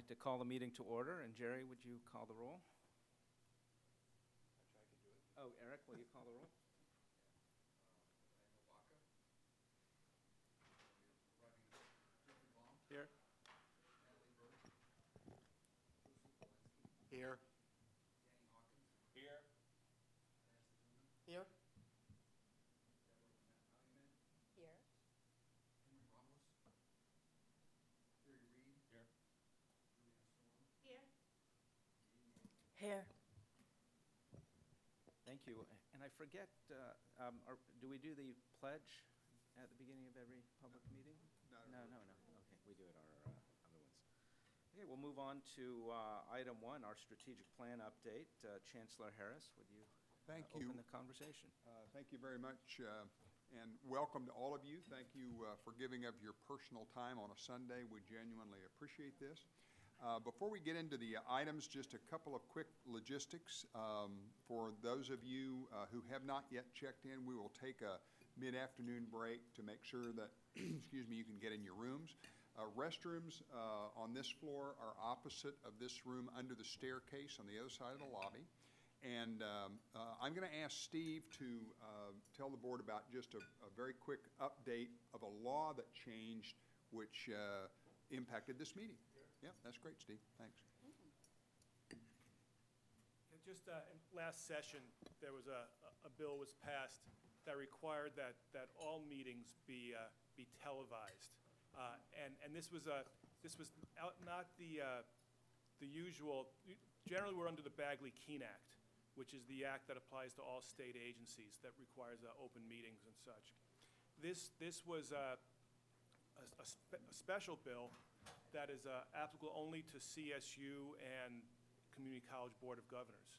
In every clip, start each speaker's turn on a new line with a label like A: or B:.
A: to call the meeting to order, and Jerry, would you call the roll?
B: Actually, I can do it.
A: Oh, Eric, will you call the roll? Here.
B: Here.
A: Here.
B: Here.
C: Here. Here.
D: Here.
A: Thank you. And I forget, do we do the pledge at the beginning of every public meeting? No. Okay, we do it our other ones. Okay, we'll move on to item 1, our strategic plan update. Chancellor Harris, would you open the conversation?
E: Thank you very much, and welcome to all of you. Thank you for giving of your personal time on a Sunday. We genuinely appreciate this. Before we get into the items, just a couple of quick logistics. For those of you who have not yet checked in, we will take a mid-afternoon break to make sure that, excuse me, you can get in your rooms. Restrooms on this floor are opposite of this room under the staircase on the other side of the lobby. And I'm going to ask Steve to tell the board about just a very quick update of a law that changed which impacted this meeting. Yeah, that's great, Steve. Thanks.
F: Just in last session, there was a bill was passed that required that all meetings be televised, and this was not the usual. Generally, we're under the Bagley-Keene Act, which is the act that applies to all state agencies that requires open meetings and such. This was a special bill that is applicable only to CSU and Community College Board of Governors.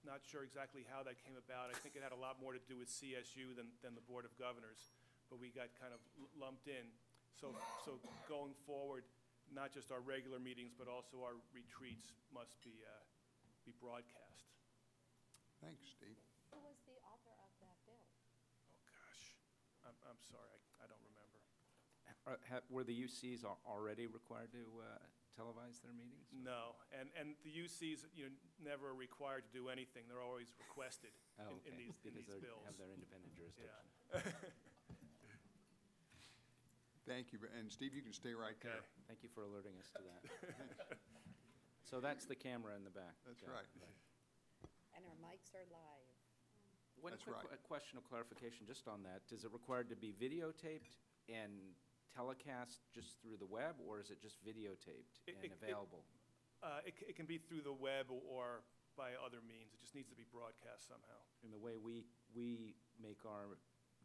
F: Not sure exactly how that came about. I think it had a lot more to do with CSU than the Board of Governors, but we got kind of lumped in. So going forward, not just our regular meetings, but also our retreats must be broadcast.
E: Thanks, Steve.
C: Who was the author of that bill?
F: Oh, gosh. I'm sorry. I don't remember.
A: Were the UCs already required to televise their meetings?
F: No, and the UCs, never are required to do anything. They're always requested in these bills.
A: They have their independent jurisdiction.
F: Yeah.
E: Thank you. And Steve, you can stay right there.
A: Thank you for alerting us to that. So that's the camera in the back.
E: That's right.
C: And our mics are live.
A: One quick question of clarification just on that. Is it required to be videotaped and telecast just through the web, or is it just videotaped and available?
F: It can be through the web or by other means. It just needs to be broadcast somehow.
A: And the way we make our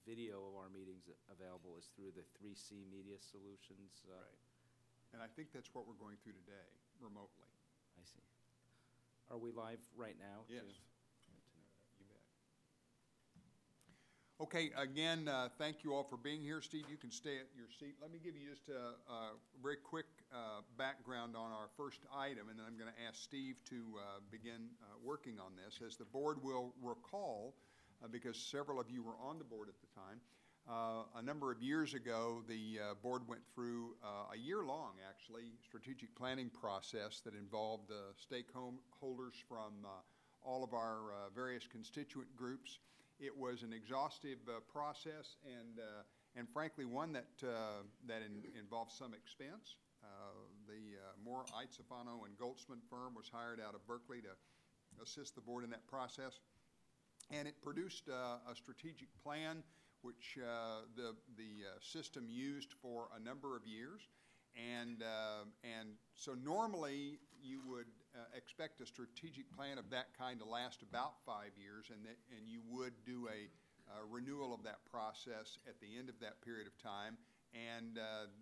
A: video of our meetings available is through the 3C Media Solutions.
F: Right.
E: And I think that's what we're going through today, remotely.
A: I see. Are we live right now?
E: Yes. You bet. Okay, again, thank you all for being here. Steve, you can stay at your seat. Let me give you just a very quick background on our first item, and then I'm going to ask Steve to begin working on this. As the board will recall, because several of you were on the board at the time, a number of years ago, the board went through a year-long, actually, strategic planning process that involved the stakeholders from all of our various constituent groups. It was an exhaustive process, and frankly, one that involved some expense. The Moore, Itzefano, and Goldsman firm was hired out of Berkeley to assist the board in that process, and it produced a strategic plan which the system used for a number of years. And so normally you would expect a strategic plan of that kind to last about 5 years, and you would do a renewal of that process at the end of that period of time, and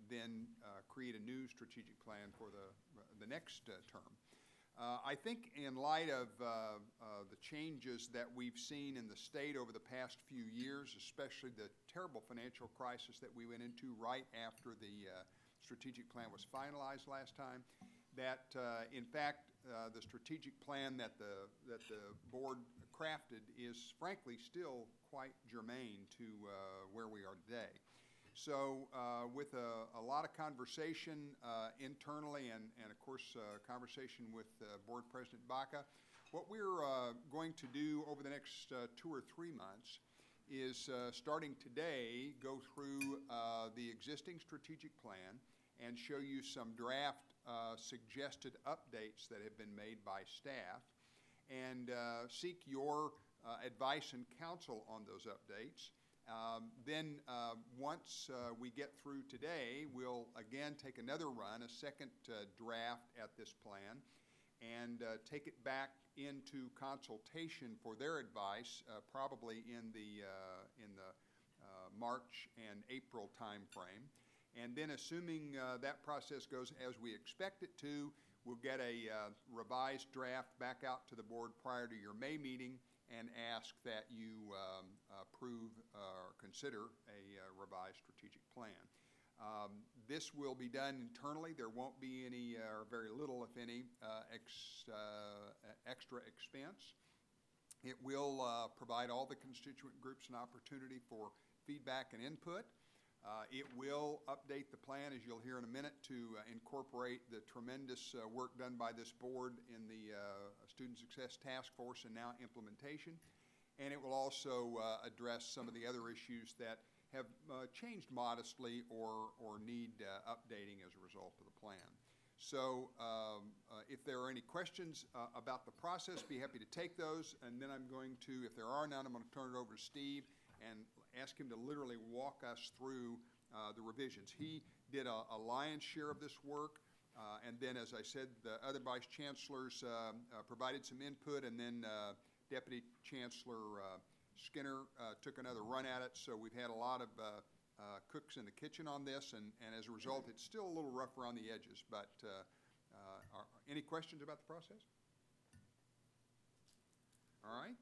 E: then create a new strategic plan for the next term. I think in light of the changes that we've seen in the state over the past few years, especially the terrible financial crisis that we went into right after the strategic plan was finalized last time, that in fact the strategic plan that the board crafted is frankly still quite germane to where we are today. So with a lot of conversation internally and of course, conversation with Board President Baca, what we're going to do over the next 2 or 3 months is starting today, go through the existing strategic plan and show you some draft suggested updates that have been made by staff and seek your advice and counsel on those updates. Then once we get through today, we'll again take another run, a second draft at this plan, and take it back into consultation for their advice, probably in the March and April timeframe. And then assuming that process goes as we expect it to, we'll get a revised draft back out to the board prior to your May meeting and ask that you approve or consider a revised strategic plan. This will be done internally. There won't be any, or very little, if any, extra expense. It will provide all the constituent groups an opportunity for feedback and input. It will update the plan, as you'll hear in a minute, to incorporate the tremendous work done by this board in the Student Success Task Force and now implementation. And it will also address some of the other issues that have changed modestly or need updating as a result of the plan. So if there are any questions about the process, be happy to take those. And then I'm going to, if there are none, I'm going to turn it over to Steve and ask him to literally walk us through the revisions. He did a lion's share of this work, and then, as I said, the other vice chancellors provided some input, and then Deputy Chancellor Skinner took another run at it. So we've had a lot of cooks in the kitchen on this, and as a result, it's still a little rough around the edges. But any questions about the process? All right.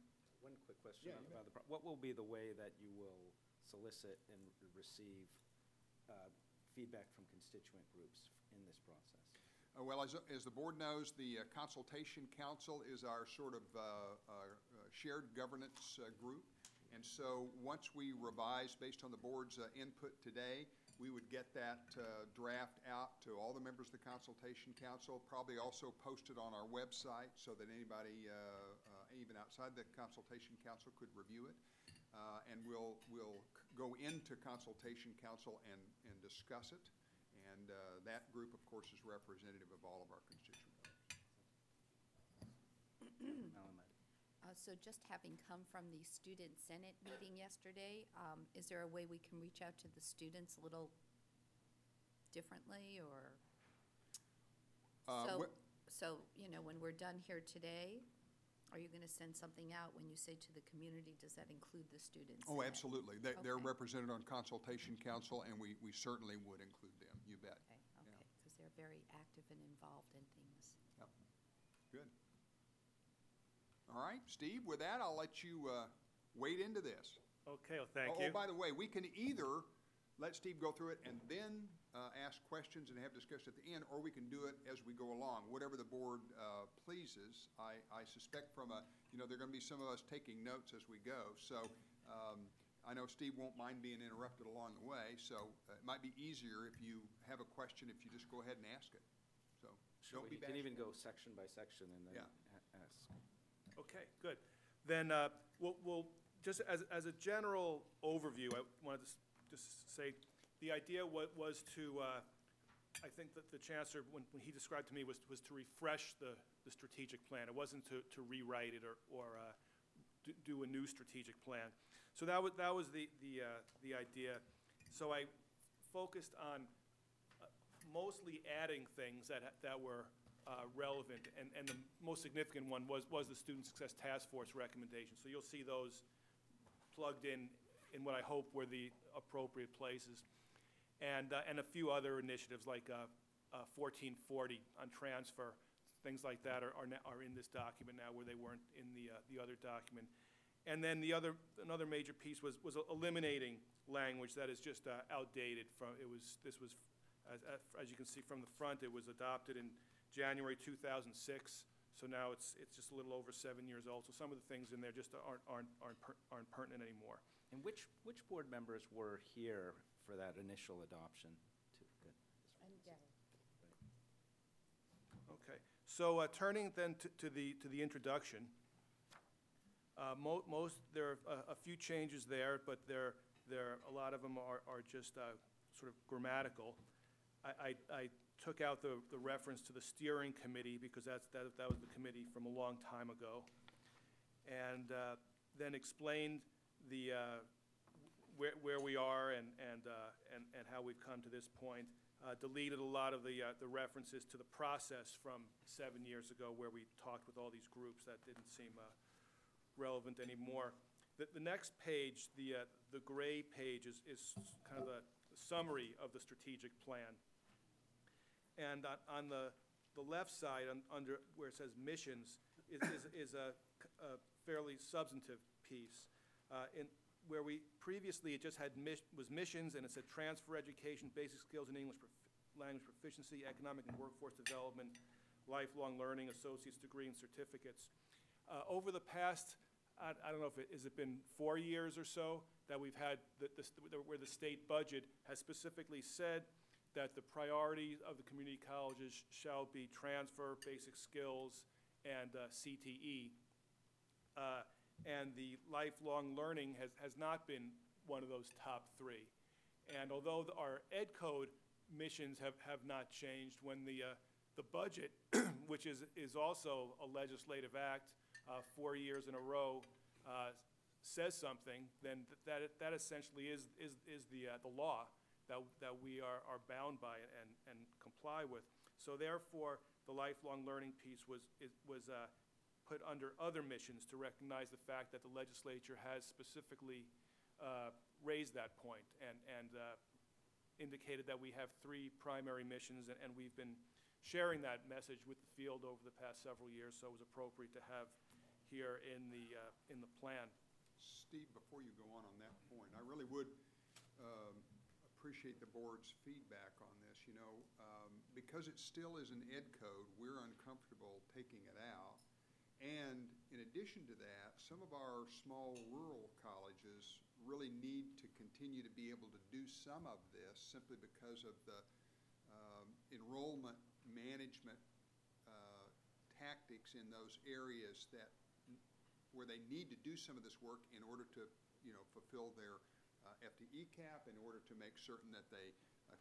A: One quick question about what will be the way that you will solicit and receive feedback from constituent groups in this process?
E: Well, as the board knows, the Consultation Council is our sort of shared governance group. And so once we revise based on the board's input today, we would get that draft out to all the members of the Consultation Council, probably also post it on our website so that anybody, even outside the Consultation Council, could review it. And we'll go into Consultation Council and discuss it. And that group, of course, is representative of all of our constituents.
C: So just having come from the Student Senate meeting yesterday, is there a way we can reach out to the students a little differently, or? So, you know, when we're done here today, are you going to send something out when you say to the community? Does that include the students?
E: Oh, absolutely. They're
C: Okay.
E: represented on Consultation Council, and we certainly would include them. You bet.
C: Okay, because they're very active and involved in things.
E: Yep. Good. All right, Steve, with that, I'll let you wade into this.
F: Okay, well, thank you.
E: Oh, by the way, we can either let Steve go through it and then ask questions and have discussion at the end, or we can do it as we go along, whatever the board pleases. I suspect from there are going to be some of us taking notes as we go. So I know Steve won't mind being interrupted along the way, so it might be easier if you have a question, if you just go ahead and ask it. So don't be
A: You can even
E: bashful.
A: go section by section and then ask.
F: Okay, good. Then we'll just as a general overview, I wanted to just say the idea was to, I think that the chancellor, when he described to me, was to refresh the strategic plan. It wasn't to rewrite it or do a new strategic plan. So that was the idea. So I focused on mostly adding things that were relevant, and the most significant one was the Student Success Task Force recommendations. So you'll see those plugged in what I hope were the appropriate places, and a few other initiatives like 1440 on transfer, things like that are in this document now where they weren't in the other document. And then another major piece was eliminating language that is just outdated. This was as you can see from the front, it was adopted in January 2006, so now it's just a little over 7 years old. So some of the things in there just aren't pertinent anymore.
A: And which board members were here for that initial adoption, too. Good.
C: And Gary.
F: Okay, so turning then to the introduction, there are a few changes there, but a lot of them are just sort of grammatical. I took out the reference to the steering committee because that was the committee from a long time ago, and then explained where we are and how we've come to this point. Deleted a lot of the references to the process from 7 years ago where we talked with all these groups. That didn't seem relevant anymore. The next page, the gray page, is kind of the summary of the strategic plan. And on the left side, under where it says missions, is a fairly substantive piece. Where we previously it just had was missions, and it said transfer education, basic skills in English language proficiency, economic and workforce development, lifelong learning, associate's degree, and certificates. Over the past, I don't know if has it been 4 years or so that we've had where the state budget has specifically said that the priority of the community colleges shall be transfer, basic skills, and CTE. And the lifelong learning has not been one of those top three. And although our ed code missions have not changed, when the budget, which is also a legislative act, 4 years in a row, says something, then that essentially is the law that we are bound by and comply with. So therefore, the lifelong learning piece was put under other missions to recognize the fact that the legislature has specifically raised that point and indicated that we have 3 primary missions, and we've been sharing that message with the field over the past several years, so it was appropriate to have here in the plan.
E: Steve, before you go on that point, I really would appreciate the board's feedback on this. You know, because it still is an ed code, we're uncomfortable taking it out. And in addition to that, some of our small rural colleges really need to continue to be able to do some of this simply because of the enrollment management tactics in those areas where they need to do some of this work in order to, fulfill their FTE cap, in order to make certain that they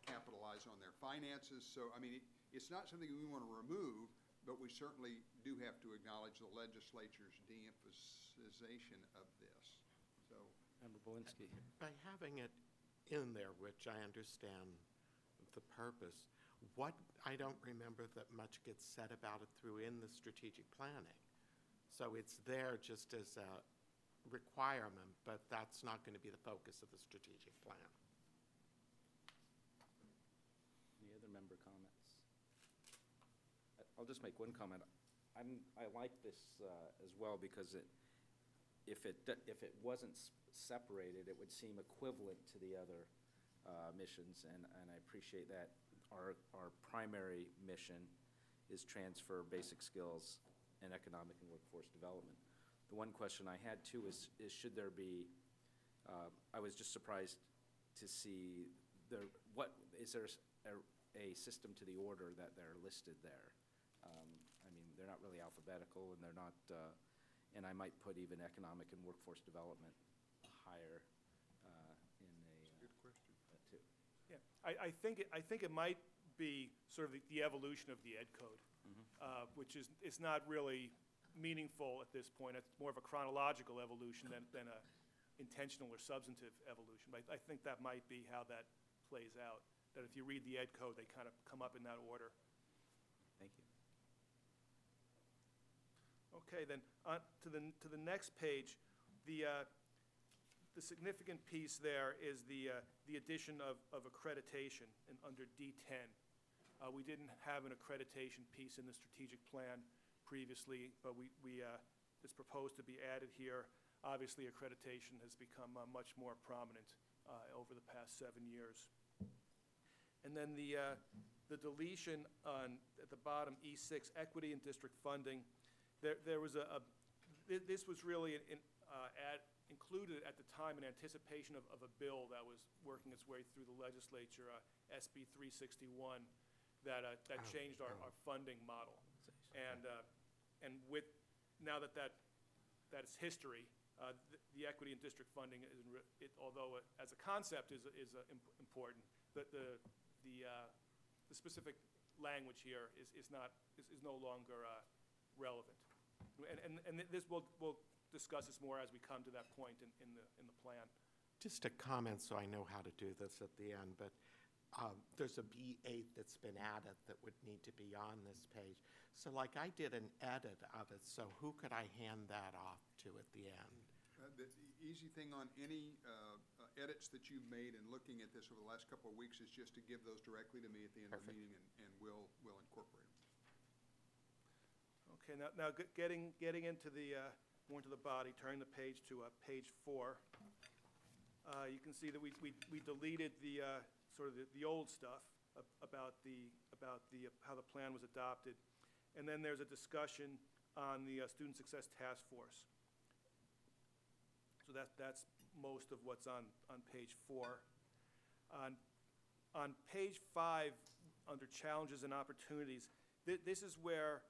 E: capitalize on their finances. So, I mean, it's not something we want to remove, but we certainly do have to acknowledge the legislature's de-emphasization of this. So,
A: Member Belinsky.
B: By having it in there, which I understand the purpose, I don't remember that much gets said about it in the strategic planning. So it's there just as a requirement, but that's not going to be the focus of the strategic plan.
A: Any other member comments? I'll just make one comment. I like this as well because if it wasn't separated, it would seem equivalent to the other missions, and I appreciate that. Our primary mission is transfer basic skills and economic and workforce development. The one question I had too is should there be? I was just surprised to see is there a system to the order that they're listed there? I mean, they're not really alphabetical, and they're not, and I might put even economic and workforce development higher in a.
E: That's a good question.
A: Too.
F: Yeah, I think it might be sort of the evolution of the ed code, which is it's not really meaningful at this point. It's more of a chronological evolution than a intentional or substantive evolution. But I think that might be how that plays out. That if you read the ed code, they kind of come up in that order.
A: Thank you.
F: Okay, then to the next page, the significant piece there is the addition of accreditation under D10. We didn't have an accreditation piece in the strategic plan previously, but it's proposed to be added here. Obviously, accreditation has become much more prominent over the past 7 years. And then the deletion at the bottom, E6, equity and district funding. There was this was really included included at the time in anticipation of a bill that was working its way through the legislature, SB 361, that changed our funding model. And with, now that is history, the equity in district funding, although as a concept is important, the specific language here is no longer relevant. And this we'll discuss this more as we come to that point in the plan.
B: Just a comment so I know how to do this at the end, but there's a B8 that's been added that would need to be on this page. So like I did an edit of it, so who could I hand that off to at the end?
E: The easy thing on any edits that you've made and looking at this over the last couple of weeks is just to give those directly to me at the end of the meeting, and we'll incorporate them.
F: Okay, now getting into the more into the body, turning the page to page 4. You can see that we deleted the sort of the old stuff about how the plan was adopted, and then there's a discussion on the Student Success Task Force. So that's most of what's on page 4. On page 5, under Challenges and Opportunities, this is where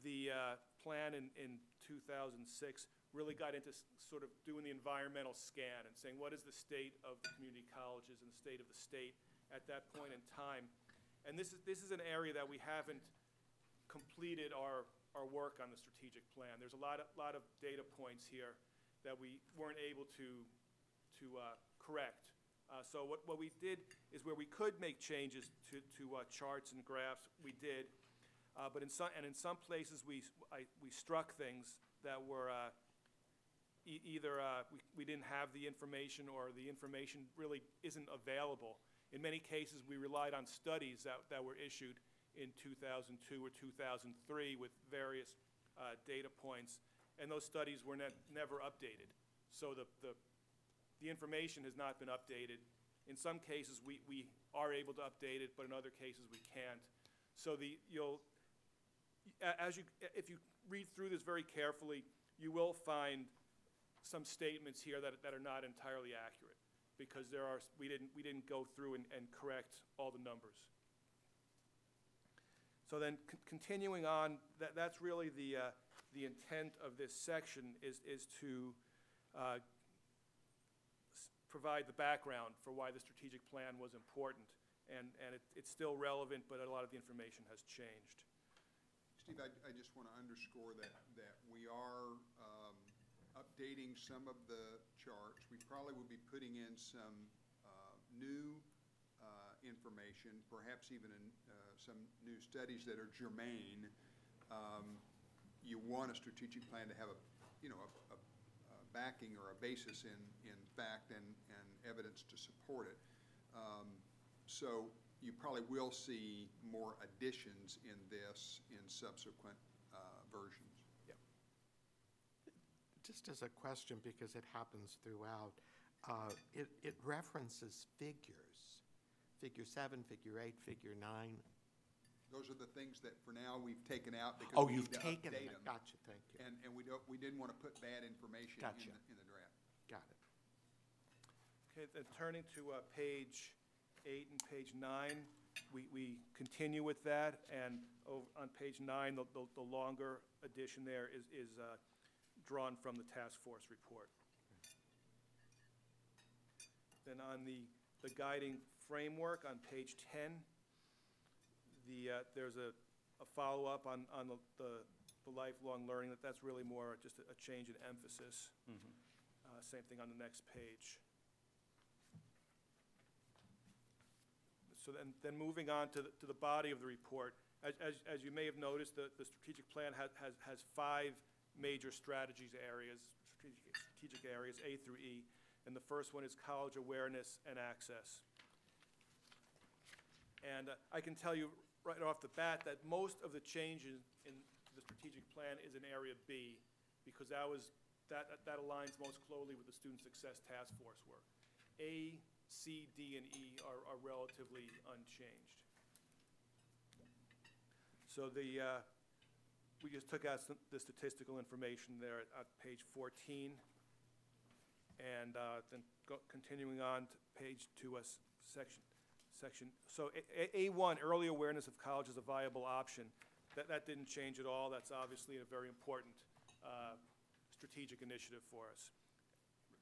F: the plan in 2006 really got into sort of doing the environmental scan and saying what is the state of the community colleges and the state of the state at that point in time. And this is an area that we haven't completed our work on the strategic plan. There's a lot of data points here that we weren't able to correct. So what we did is where we could make changes to charts and graphs, we did. But in some places we struck things that were either we didn't have the information or the information really isn't available. In many cases, we relied on studies that were issued in 2002 or 2003 with various data points, and those studies were never updated. So the information has not been updated. In some cases, we are able to update it, but in other cases, we can't. So if you read through this very carefully, you will find some statements here that are not entirely accurate, because we didn't go through and correct all the numbers. So then continuing on, that's really the intent of this section is to provide the background for why the strategic plan was important, and it's still relevant, but a lot of the information has changed.
E: Steve, I just want to underscore that we are updating some of the charts. We probably will be putting in some new information, perhaps even in some new studies that are germane. You want a strategic plan to have a backing or a basis in fact and evidence to support it. So you probably will see more additions in this in subsequent versions.
F: Yeah.
B: Just as a question, because it happens throughout, it references figures. Figure 7, figure 8, figure 9.
E: Those are the things that for now we've taken out because
B: Oh,
E: we
B: you've
E: need to
B: taken
E: update
B: them.
E: them.
B: Gotcha, thank you.
E: And we didn't want to put bad information
B: Gotcha.
E: in the draft.
B: Got it.
F: Okay, then turning to page 8 and page 9, we continue with that, and on page 9, the longer edition there is drawn from the task force report. Then on the guiding framework on page 10, there's a follow-up on the lifelong learning. That's really more just a change in emphasis.
A: Mm-hmm.
F: Same thing on the next page. So then moving on to the body of the report, as you may have noticed, the strategic plan has 5 major strategic areas, A through E, and the first one is college awareness and access. And I can tell you right off the bat that most of the changes in the strategic plan is in area B, because that aligns most closely with the Student Success Task Force work. A, C, D, and E are relatively unchanged. So we just took out the statistical information there at page 14. And then continuing on to page 2, section. So A1, early awareness of college as a viable option. That didn't change at all. That's obviously a very important strategic initiative for us,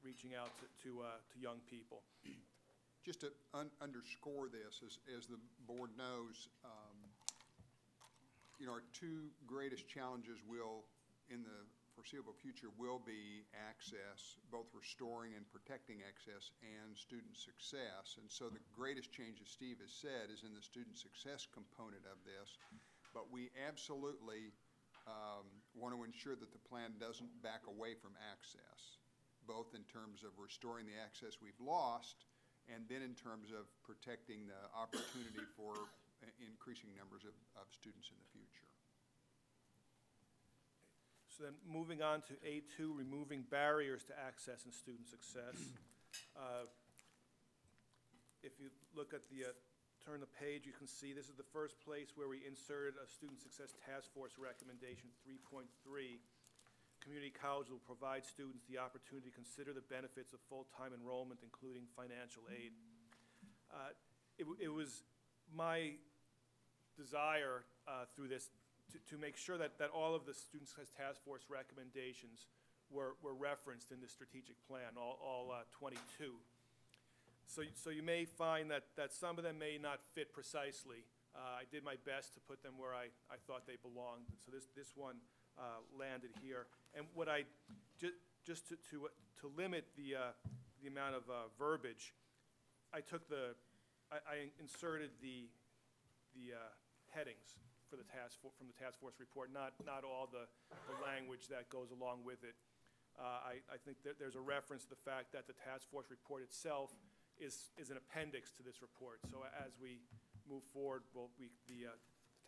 F: reaching out to young people.
E: Just to underscore this, as the board knows, our two greatest challenges in the foreseeable future will be access, both restoring and protecting access, and student success. And so the greatest change, as Steve has said, is in the student success component of this. But we absolutely want to ensure that the plan doesn't back away from access, both in terms of restoring the access we've lost and then in terms of protecting the opportunity for increasing numbers of students in the future.
F: So then moving on to A2, removing barriers to access and student success. If you look at turn the page, you can see this is the first place where we inserted a Student Success Task Force recommendation 3.3. Community college will provide students the opportunity to consider the benefits of full-time enrollment, including financial aid. It was my desire through this to make sure that all of the Student Success Task Force recommendations were referenced in the strategic plan, all 22. So you may find that some of them may not fit precisely. I did my best to put them where I thought they belonged. So this one landed here. And what just to limit the amount of verbiage, I inserted the headings from the task force report, not all the language that goes along with it. I think that there's a reference to the fact that the task force report itself is an appendix to this report. So as we move forward, the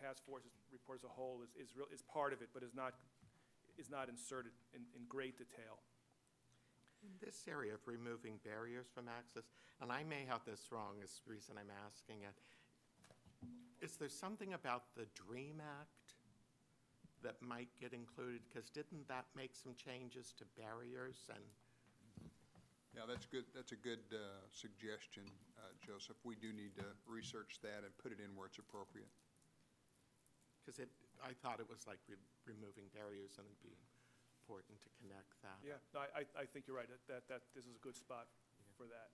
F: task force report as a whole is part of it, but is not inserted in great detail.
B: In this area of removing barriers from access, and I may have this wrong, is the reason I'm asking it, is there something about the DREAM Act that might get included? Because didn't that make some changes to barriers? And
E: yeah, that's good. That's a good suggestion, Joseph. We do need to research that and put it in where it's appropriate.
B: because I thought it was like removing barriers, and it'd be important to connect that.
F: Yeah, no, I think you're right, that this is a good spot for that.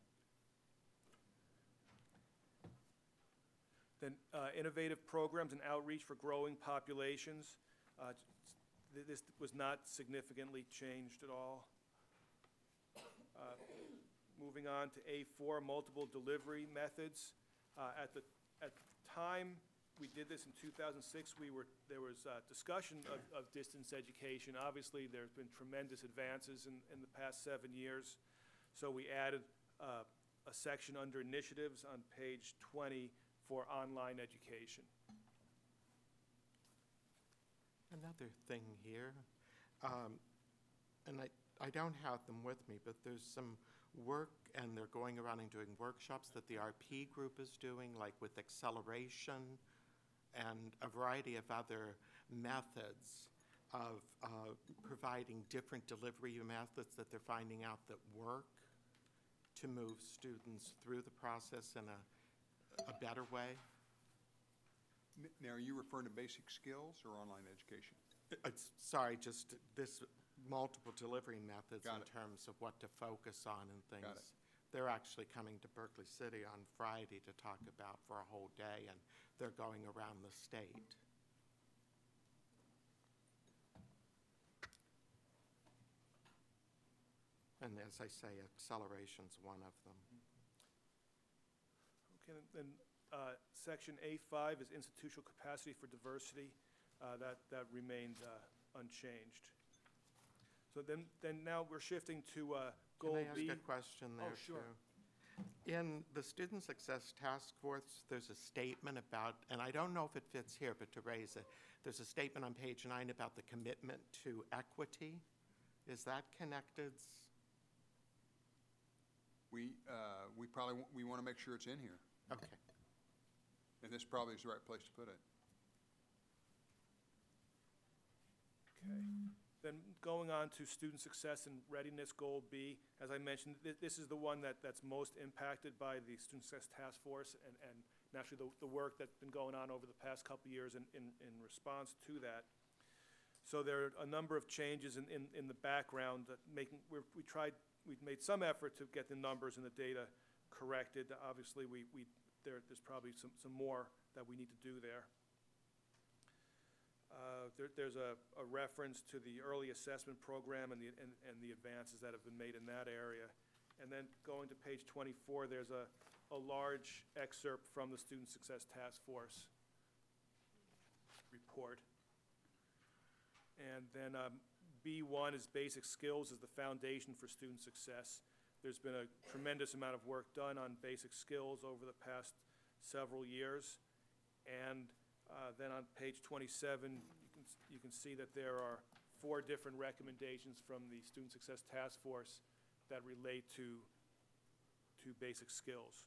F: Then innovative programs and outreach for growing populations. This was not significantly changed at all. Moving on to A4, multiple delivery methods. At the time we did this in 2006, there was discussion of distance education. Obviously, there's been tremendous advances in the past 7 years. So we added a section under initiatives on page 20 for online education.
B: Another thing here, and I don't have them with me, but there's some work, and they're going around and doing workshops that the RP group is doing, like with acceleration and a variety of other methods of providing different delivery methods that they're finding out that work to move students through the process in a better way.
E: Now, are you referring to basic skills or online education?
B: Sorry, just this multiple delivery methods
E: Got
B: in
E: it.
B: terms of what to focus on and things.
E: Got it.
B: They're actually coming to Berkeley City on Friday to talk about for a whole day, and they're going around the state. And as I say, acceleration's one of them.
F: Okay, then section A5 is institutional capacity for diversity. That remained unchanged. So then now we're shifting to goal B.
B: Can I ask a question there,
F: sure.
B: too? In the Student Success Task Force, there's a statement about, and I don't know if it fits here, but to raise it, there's a statement on page 9 about the commitment to equity. Is that connected?
E: We want to make sure it's in here,
B: Okay.
E: and this probably is the right place to put it.
F: Okay. Then going on to student success and readiness goal B, as I mentioned, this is the one that's most impacted by the student success task force and naturally the work that's been going on over the past couple of years in response to that. So there are a number of changes in the background that we've made some effort to get the numbers and the data corrected. Obviously, there's probably some more that we need to do there. There's a reference to the early assessment program and the advances that have been made in that area. And then going to page 24, there's a large excerpt from the Student Success Task Force report. And then B1 is basic skills as the foundation for student success. There's been a tremendous amount of work done on basic skills over the past several years. And then on page 27, you can see that there are 4 different recommendations from the Student Success Task Force that relate to basic skills.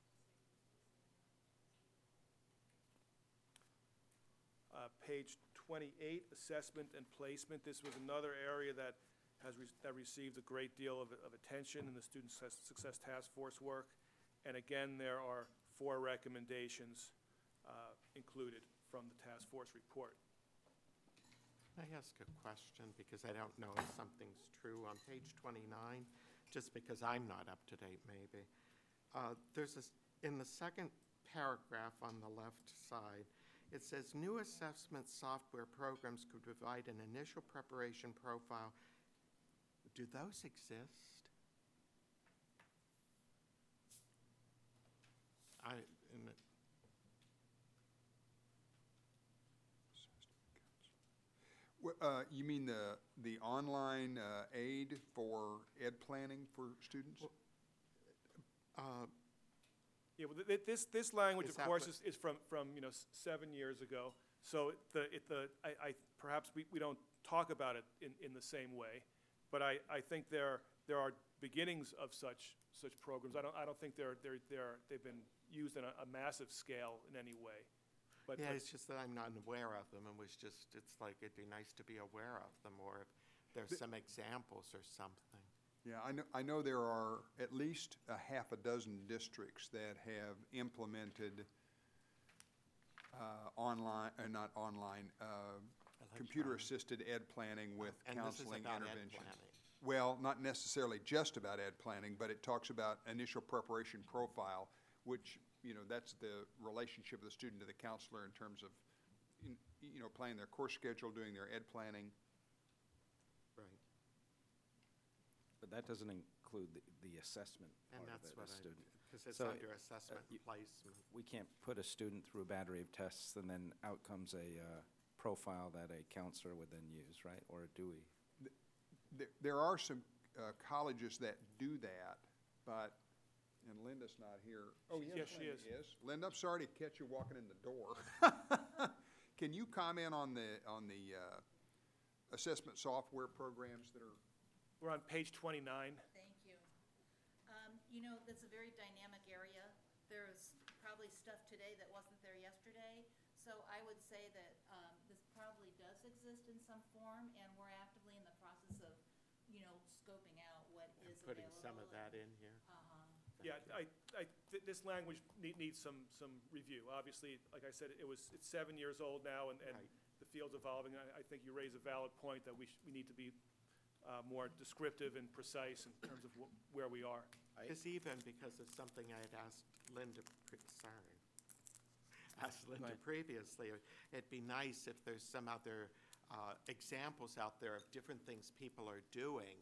F: Page 28, assessment and placement. This was another area that received a great deal of attention in the Student Success Task Force work. And again, there are 4 recommendations included from the task force report.
B: Can I ask a question, because I don't know if something's true on page 29, just because I'm not up to date maybe. In the second paragraph on the left side, it says new assessment software programs could provide an initial preparation profile. Do those exist?
E: You mean the online aid for ed planning for students?
F: Yeah, well, this language,
B: Is
F: of
B: that
F: course,
B: what-
F: is from 7 years ago. So perhaps we don't talk about it in the same way, but I think there are beginnings of such programs. I don't think they've been used on a massive scale in any way. But
B: Yeah, it's just that I'm not aware of them, and it's like it'd be nice to be aware of them, or if there's some examples or something.
E: Yeah, I know there are at least a half a dozen districts that have implemented computer-assisted ed planning with
B: And this is
E: counseling
B: about ed
E: interventions.
B: planning.
E: Well, not necessarily just about ed planning, but it talks about initial preparation profile, which, that's the relationship of the student to the counselor in terms of, planning their course schedule, doing their ed planning.
B: Right.
A: But that doesn't include the assessment
B: And
A: part of
B: that's
A: it,
B: what
A: a student.
B: because it's
A: So,
B: under assessment and placement.
A: We can't put a student through a battery of tests and then out comes a profile that a counselor would then use, right? Or do we?
E: There are some colleges that do that, but, and Linda's not here. Oh,
F: Yes, she
E: Linda
F: is.
E: Linda, I'm sorry to catch you walking in the door. Can you comment on the assessment software programs that are?
F: we're on page 29.
G: Thank you. That's a very dynamic area. There's probably stuff today that wasn't there yesterday. So I would say that this probably does exist in some form, and we're actively in the process of, scoping out what is available.
B: Putting some of that in here.
F: Yeah, this language needs some review. Obviously, like I said, it's 7 years old now, and
B: Right.
F: the field's evolving. I think you raise a valid point that we need to be more descriptive and precise in terms of where we are.
B: Because even because of something I had asked Linda,
A: Right.
B: previously, it'd be nice if there's some other examples out there of different things people are doing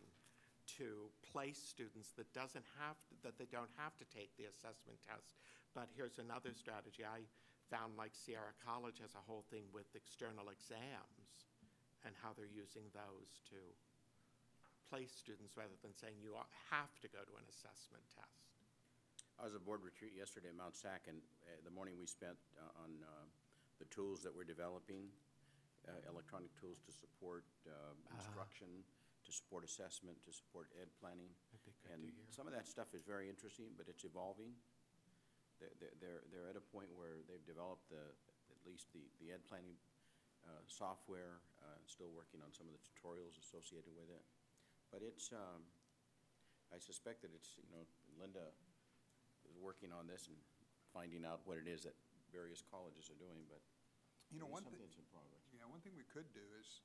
B: to place students that they don't have to take the assessment test. But here's another strategy. I found like Sierra College has a whole thing with external exams and how they're using those to place students rather than saying you have to go to an assessment test.
H: I was at a board retreat yesterday at Mount Sac, and the morning we spent on the tools that we're developing, electronic tools to support instruction, to support assessment, to support ed planning.
B: That'd be good
H: And
B: to hear.
H: some of that stuff is very interesting, but it's evolving. They're at a point where they've developed at least the ed planning software, still working on some of the tutorials associated with it. But it's, I suspect that it's, Linda is working on this and finding out what it is that various colleges are doing, but
E: You know,
H: it is
E: one thing,
H: something that's in progress.
E: yeah, one thing we could do is,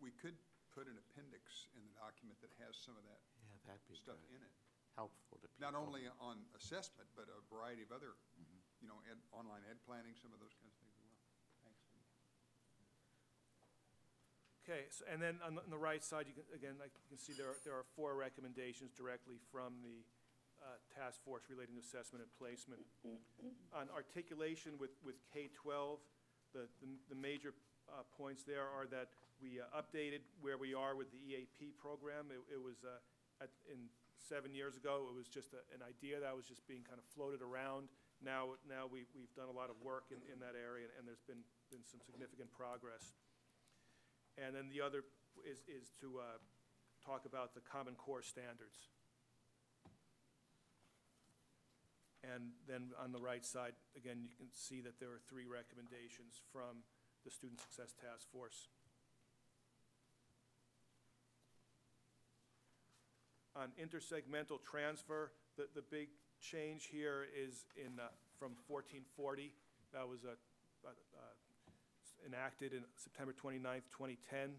E: we could put an appendix in the document that has some of that
B: Yeah, that'd be
E: stuff
B: good.
E: in it.
B: Helpful to people.
E: Not only on assessment, but a variety of other,
H: Mm-hmm.
E: online ed planning, some of those kinds of things as well. Thanks, Steve.
F: Okay, so, and then on the right side, you can, again, like you can see there are 4 recommendations directly from the task force relating to assessment and placement. On articulation with K-12, the major points there are that we updated where we are with the EAP program. It was, in 7 years ago, it was just an idea that was just being kind of floated around. Now we've done a lot of work in that area, and there's been some significant progress. And then the other is to talk about the Common Core standards. And then on the right side, again, you can see that there are 3 recommendations from the Student Success Task Force. On intersegmental transfer, the big change here is from 1440. That was enacted in September 29th, 2010.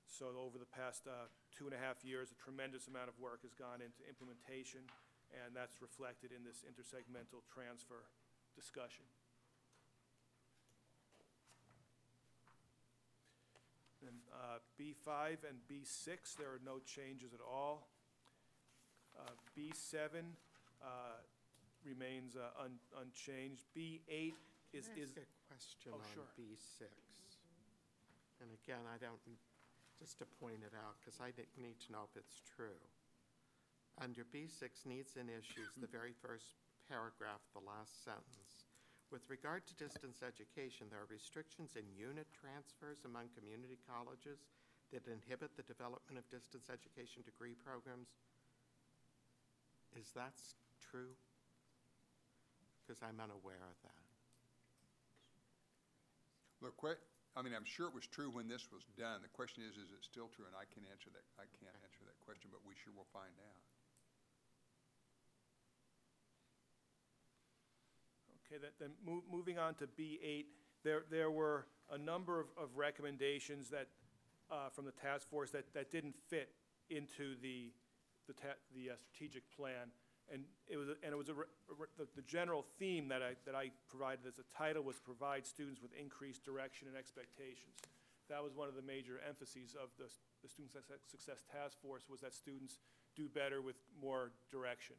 F: So over the past 2.5 years, a tremendous amount of work has gone into implementation, and that's reflected in this intersegmental transfer discussion. And B5 and B6, there are no changes at all. B7 remains unchanged. B8 is...
B: Can I ask a question
F: Oh,
B: on
F: sure.
B: B6? And again, I don't, just to point it out, because I need to know if it's true. Under B6, needs and issues, the very first paragraph, the last sentence. With regard to distance education, there are restrictions in unit transfers among community colleges that inhibit the development of distance education degree programs. Is that true? Because I'm unaware of that.
E: Look, I'm sure it was true when this was done. The question is it still true? And I can't answer that question, but we sure will find out.
F: Okay, then moving on to B8, there were a number of recommendations that, from the task force that didn't fit into the strategic plan, and the general theme that I provided as a title was provide students with increased direction and expectations. That was one of the major emphases of the Student Success Task Force, was that students do better with more direction,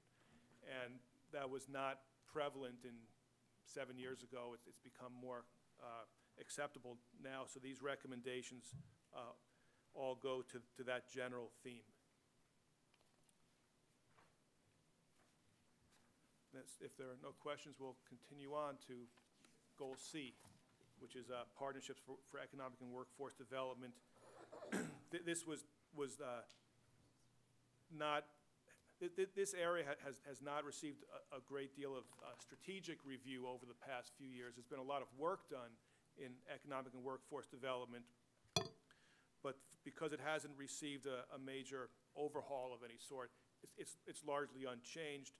F: and that was not prevalent in 7 years ago. It's become more acceptable now. So these recommendations all go to that general theme. If there are no questions, we'll continue on to Goal C, which is partnerships for economic and workforce development. This was not. This area has not received a great deal of strategic review over the past few years. There's been a lot of work done in economic and workforce development, but because it hasn't received a major overhaul of any sort, it's largely unchanged.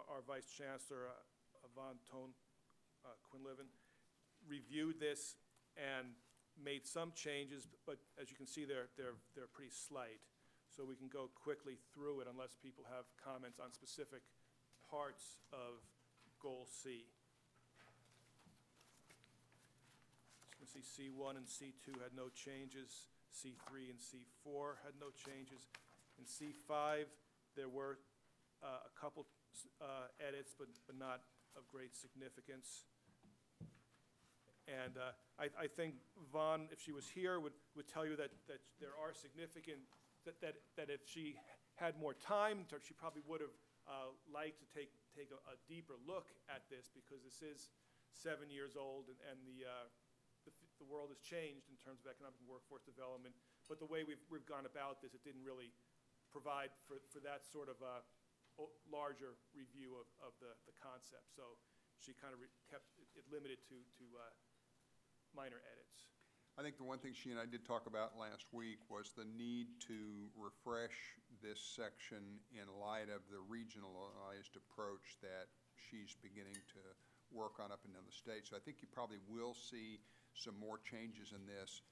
F: Our Vice Chancellor, Von Toon Quinlivan, reviewed this and made some changes, but as you can see, they're pretty slight. So we can go quickly through it unless people have comments on specific parts of Goal C. As you can see, C1 and C2 had no changes. C3 and C4 had no changes. In C5, there were a couple edits, but not of great significance. And I think Vaughn, if she was here, would tell you that there are significant, that if she had more time, she probably would have liked to take a deeper look at this, because this is 7 years old, and the world has changed in terms of economic and workforce development. But the way we've gone about this, it didn't really provide for that sort of larger review of the concept. So she kind of kept it limited to minor edits.
E: I think the one thing she and I did talk about last week was the need to refresh this section in light of the regionalized approach that she's beginning to work on up and down the state. So I think you probably will see some more changes in this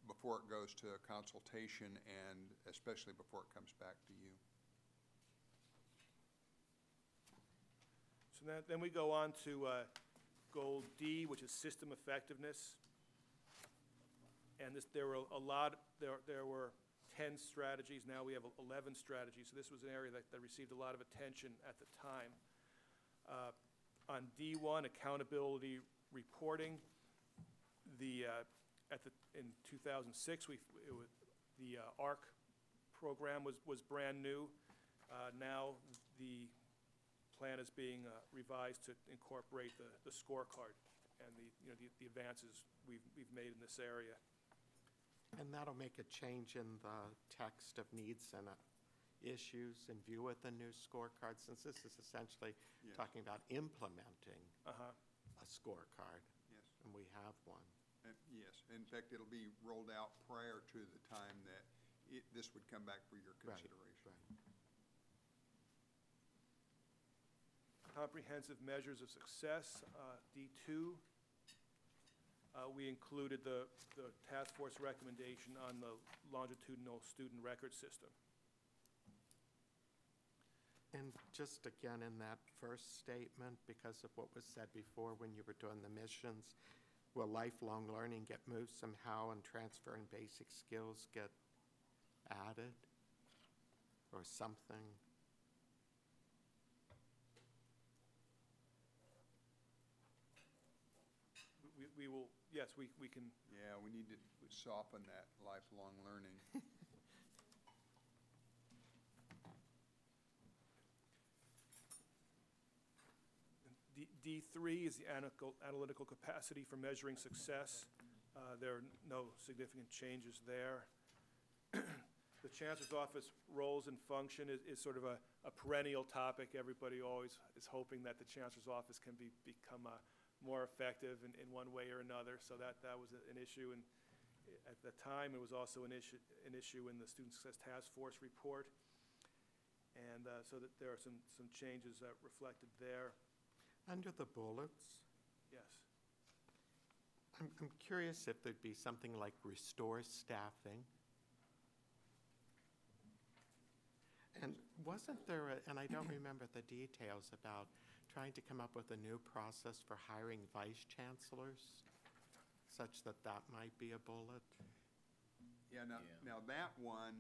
E: before it goes to consultation, and especially before it comes back to you.
F: So then we go on to goal D, which is system effectiveness. And there were there were 10 strategies. Now we have 11 strategies. So this was an area that received a lot of attention at the time. On D1, accountability reporting, in 2006, the ARC program was brand new. Now the plan is being revised to incorporate the scorecard and the advances we've made in this area.
B: And that'll make a change in the text of needs and issues in view of the new scorecard, since this is essentially
E: Yes.
B: talking about implementing
F: Uh-huh.
B: a scorecard,
E: Yes.
B: and we have one.
E: Yes. In fact, it'll be rolled out prior to the time that this would come back for your consideration.
F: Comprehensive measures of success, D2. We included the task force recommendation on the longitudinal student record system.
B: And just again, in that first statement, because of what was said before when you were doing the missions, will lifelong learning get moved somehow and transfer and basic skills get added or something?
F: We will, yes, we can,
E: Yeah, we need to soften that lifelong learning.
F: D3 is the analytical capacity for measuring success. There are no significant changes there. The Chancellor's Office roles and function is sort of a perennial topic. Everybody always is hoping that the Chancellor's Office can become more effective in one way or another. So that was an issue, and at the time it was also an issue in the Student Success Task Force report. And so that there are some changes reflected there.
B: Under the bullets,
F: Yes.
B: I'm curious if there'd be something like restore staffing. And wasn't there, and I don't remember the details, about trying to come up with a new process for hiring vice chancellors, such that that might be a bullet?
E: Yeah, now that one,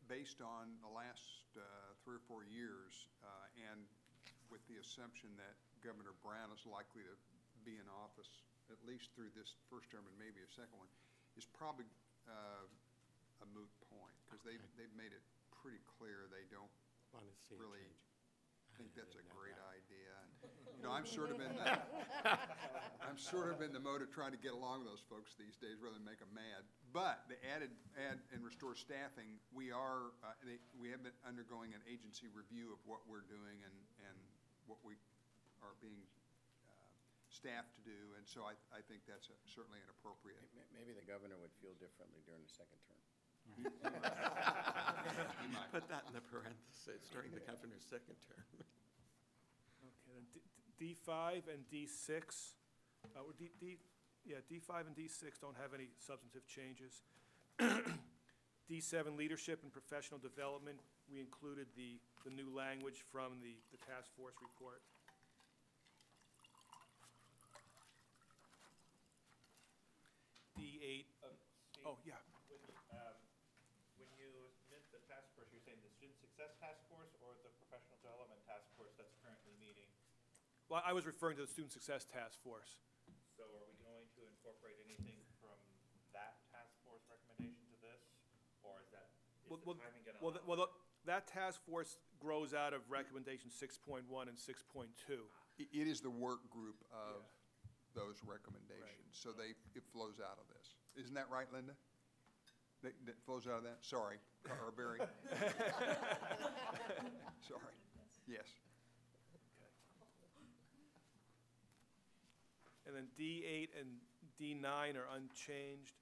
E: based on the last 3 or 4 years, and with the assumption that Governor Brown is likely to be in office at least through this first term and maybe a second one, is probably a moot point, because they've made it pretty clear they don't
B: Want to see a
E: really
B: change.
E: think that's a
B: didn't know
E: great
B: that.
E: idea. And, I'm sort of in the mode of trying to get along with those folks these days rather than make them mad. But the add and restore staffing, we have been undergoing an agency review of what we're doing and what we are being staffed to do, and so I think that's certainly an appropriate.
H: Maybe the governor would feel differently during the second term.
B: Put that in the parentheses, during the governor's second term.
F: Okay, then D5 and D6, D5 and D6 don't have any substantive changes. D7, leadership and professional development, we included the new language from the task force report. D8, oh, yeah.
I: When you meant the task force, you're saying the Student Success Task Force or the Professional Development Task Force that's currently meeting?
F: Well, I was referring to the Student Success Task Force.
I: So are we going to incorporate anything from that task force recommendation to this? Or is the timing going to allow?
F: That task force grows out of recommendation 6.1 and 6.2.
E: It is the work group of those recommendations, so it flows out of this. Isn't that right, Linda? That flows out of that? Sorry, or Barry? Sorry, yes.
F: And then D8 and D9 are unchanged.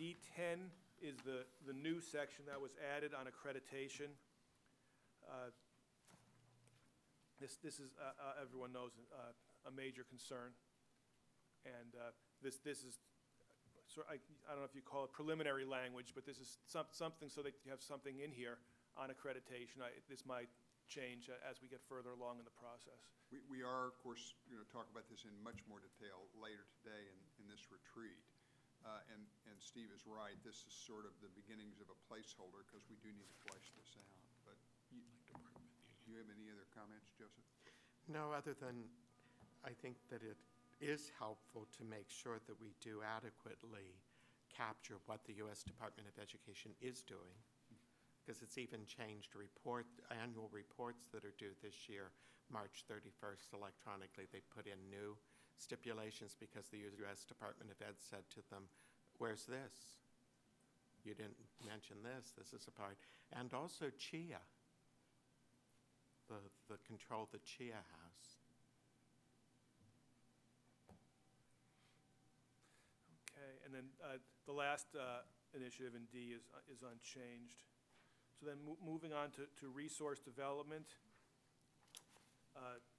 F: D10 is the new section that was added on accreditation. This is, everyone knows, a major concern. And this is, I don't know if you call it preliminary language, but this is something so that you have something in here on accreditation. This might change as we get further along in the process.
E: We are, of course, going to talk about this in much more detail later today in this retreat. And Steve is right. This is sort of the beginnings of a placeholder because we do need to flesh this out. But do you have any other comments, Joseph?
B: No, other than I think that it is helpful to make sure that we do adequately capture what the U.S. Department of Education is doing, because it's even changed annual reports that are due this year, March 31st electronically. They put in new stipulations because the U.S. Department of Ed said to them, where's this? You didn't mention this. This is a part. And also CHIA, the control that CHIA has.
F: Okay, and then the last initiative in D is unchanged. So then moving on to resource development.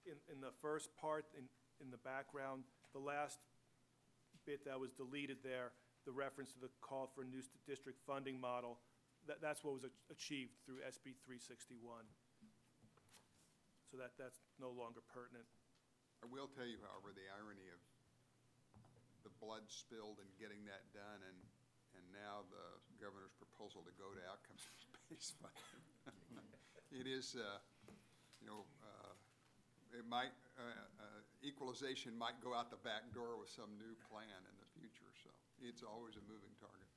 F: In the first part, in the background, the last bit that was deleted there, the reference to the call for a new district funding model, that's what was achieved through SB 361. So that's no longer pertinent.
E: I will tell you, however, the irony of the blood spilled in getting that done, and now the governor's proposal to go to outcomes-based funding. It is, it might, equalization might go out the back door with some new plan in the future, so it's always a moving target.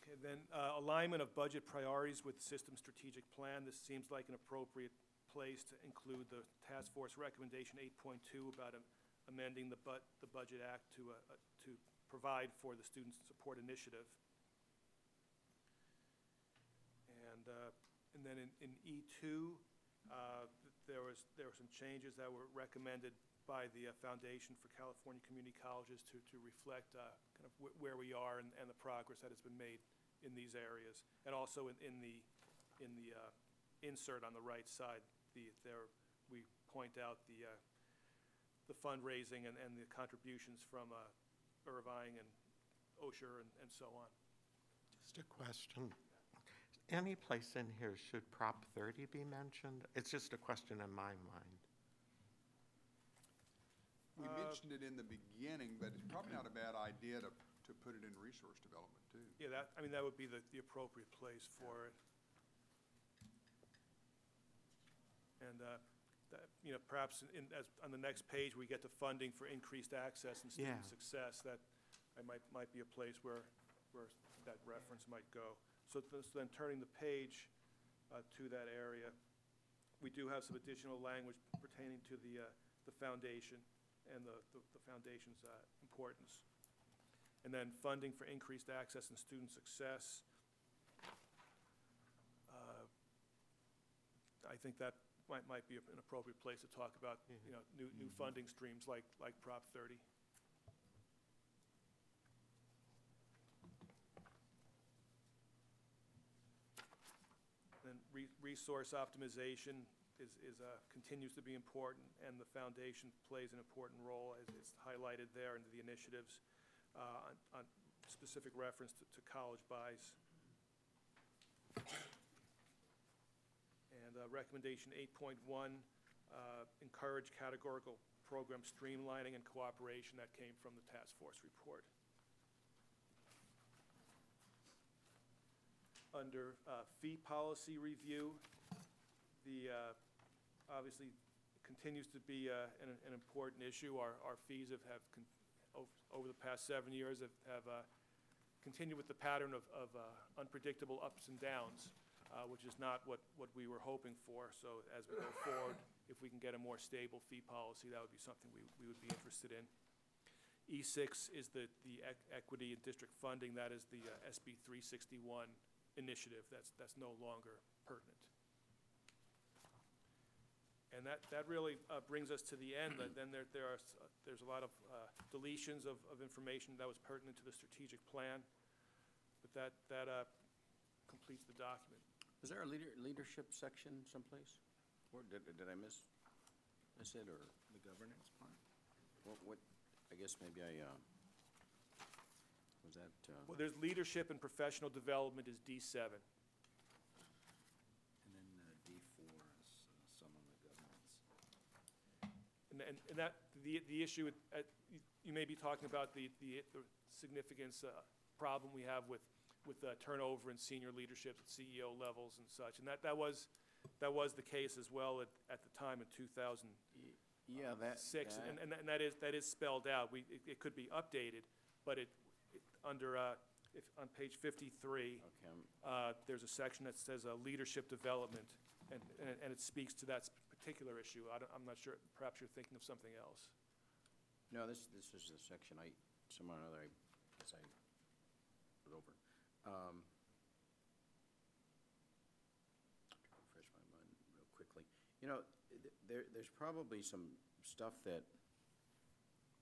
F: Okay, then alignment of budget priorities with system strategic plan. This seems like an appropriate place to include the task force recommendation 8.2 about amending the Budget Act to provide for the Student Support Initiative. And then in E2, there were some changes that were recommended by the Foundation for California Community Colleges to reflect kind of where we are and the progress that has been made in these areas. And also in the insert on the right side, we point out the fundraising and the contributions from Irvine and Osher and so on.
B: Just a question. Any place in here should Prop 30 be mentioned? It's just a question in my mind.
E: We mentioned it in the beginning, but it's probably not a bad idea to put it in resource development too.
F: Yeah, that would be the appropriate place for it. And perhaps on the next page we get to funding for increased access and student success. That might be a place where that reference might go. So then turning the page to that area, we do have some additional language pertaining to the foundation and the foundation's importance. And then funding for increased access and student success. I think that might be an appropriate place to talk about new funding streams like Prop 30. Then resource optimization continues to be important, and the foundation plays an important role, as it's highlighted there into the initiatives on specific reference to college buys. And recommendation 8.1, encourage categorical program streamlining and cooperation. That came from the task force report. Under fee policy review, obviously continues to be an important issue. Our fees have over the past 7 years have continued with the pattern of unpredictable ups and downs, which is not what we were hoping for. So as we go forward, if we can get a more stable fee policy, that would be something we would be interested in. E6 is the equity and district funding. That is the SB 361 initiative. That's no longer pertinent. And that really brings us to the end. Then there's a lot of deletions of information that was pertinent to the strategic plan, but that completes the document.
H: Was there a leadership section someplace? Or did I miss it, or?
A: The governance part?
H: What, I guess maybe was that?
F: Well, there's leadership and professional development is D7.
A: And then D4 is some on the governance.
F: And that, the issue, you may be talking about the significance problem we have with turnover in senior leadership at CEO levels and such. And that was the case as well at the time in 2006. And that is spelled out. It could be updated, but under, on page 53,
H: Okay.
F: there's a section that says leadership development, and it speaks to that particular issue. I'm not sure, perhaps you're thinking of something else.
H: No, this is the section somehow or another, I guess I put over. To refresh my mind real quickly. You know, there's probably some stuff that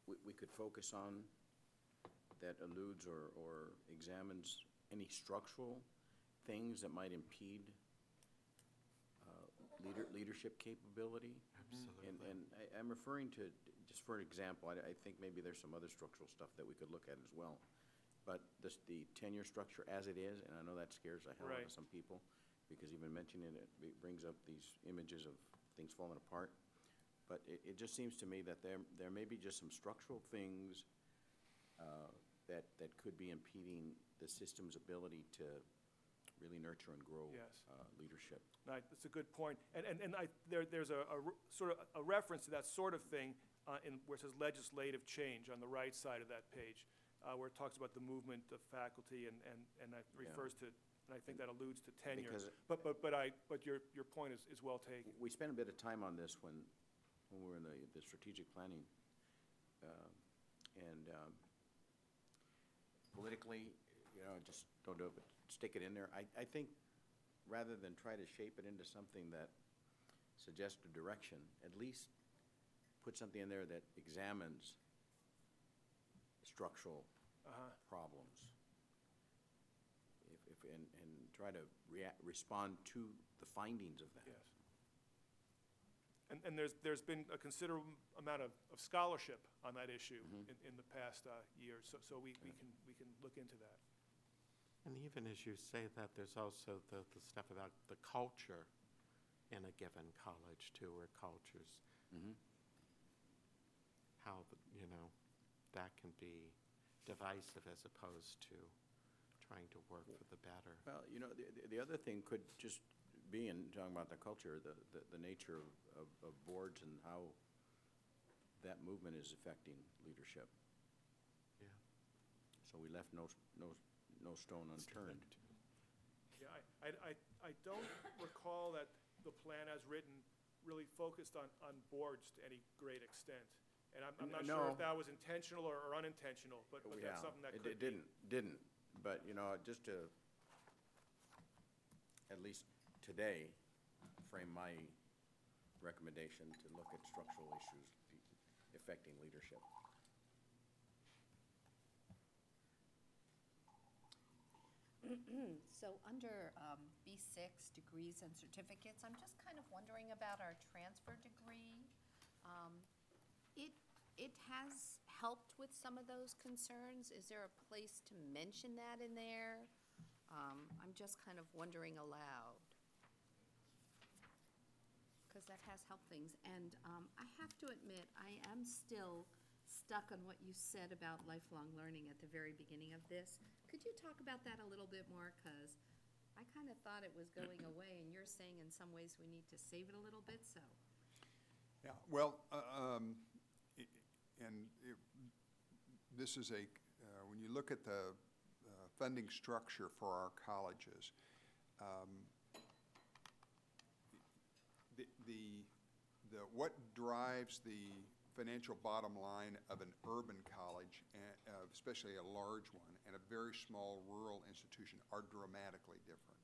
H: we could focus on that alludes or examines any structural things that might impede leadership capability.
B: Absolutely.
H: And I'm referring to, just for an example, I think maybe there's some other structural stuff that we could look at as well. But the tenure structure as it is, and I know that scares the hell out
F: Right.
H: of some people, because even mentioning it brings up these images of things falling apart. But it just seems to me that there may be just some structural things that could be impeding the system's ability to really nurture and grow
F: Yes.
H: leadership.
F: Right, that's a good point. And there's a sort of a reference to that sort of thing where it says legislative change on the right side of that page, where it talks about the movement of faculty and that refers to, and I think that alludes to tenure.
H: Because
F: But your point is well taken.
H: we spent a bit of time on this when we were in the strategic planning. And politically, just don't do it, but stick it in there. I think rather than try to shape it into something that suggests a direction, at least put something in there that examines structural problems. And try to respond to the findings of that.
F: Yes. And there's been a considerable amount of scholarship on that issue in the past years, so we can look into that.
B: And even as you say that, there's also the stuff about the culture in a given college too, or cultures. How, that can be divisive as opposed to trying to work for the better.
H: Well, the other thing could just be, in talking about the culture, the nature of boards and how that movement is affecting leadership.
B: Yeah.
H: So we left no stone unturned.
F: Yeah, I don't recall that the plan as written really focused on boards to any great extent. And I'm not sure if that was intentional or unintentional, but that's something that could be.
H: It didn't. But, just to, at least today, frame my recommendation to look at structural issues affecting leadership.
C: So under B6, degrees and certificates, I'm just kind of wondering about our transfer degree. It has helped with some of those concerns. Is there a place to mention that in there? I'm just kind of wondering aloud, because that has helped things. And I have to admit, I am still stuck on what you said about lifelong learning at the very beginning of this. Could you talk about that a little bit more? Because I kind of thought it was going away, and you're saying in some ways we need to save it a little bit, so.
E: Yeah, well, this is when you look at the funding structure for our colleges, what drives the financial bottom line of an urban college, especially a large one, and a very small rural institution are dramatically different.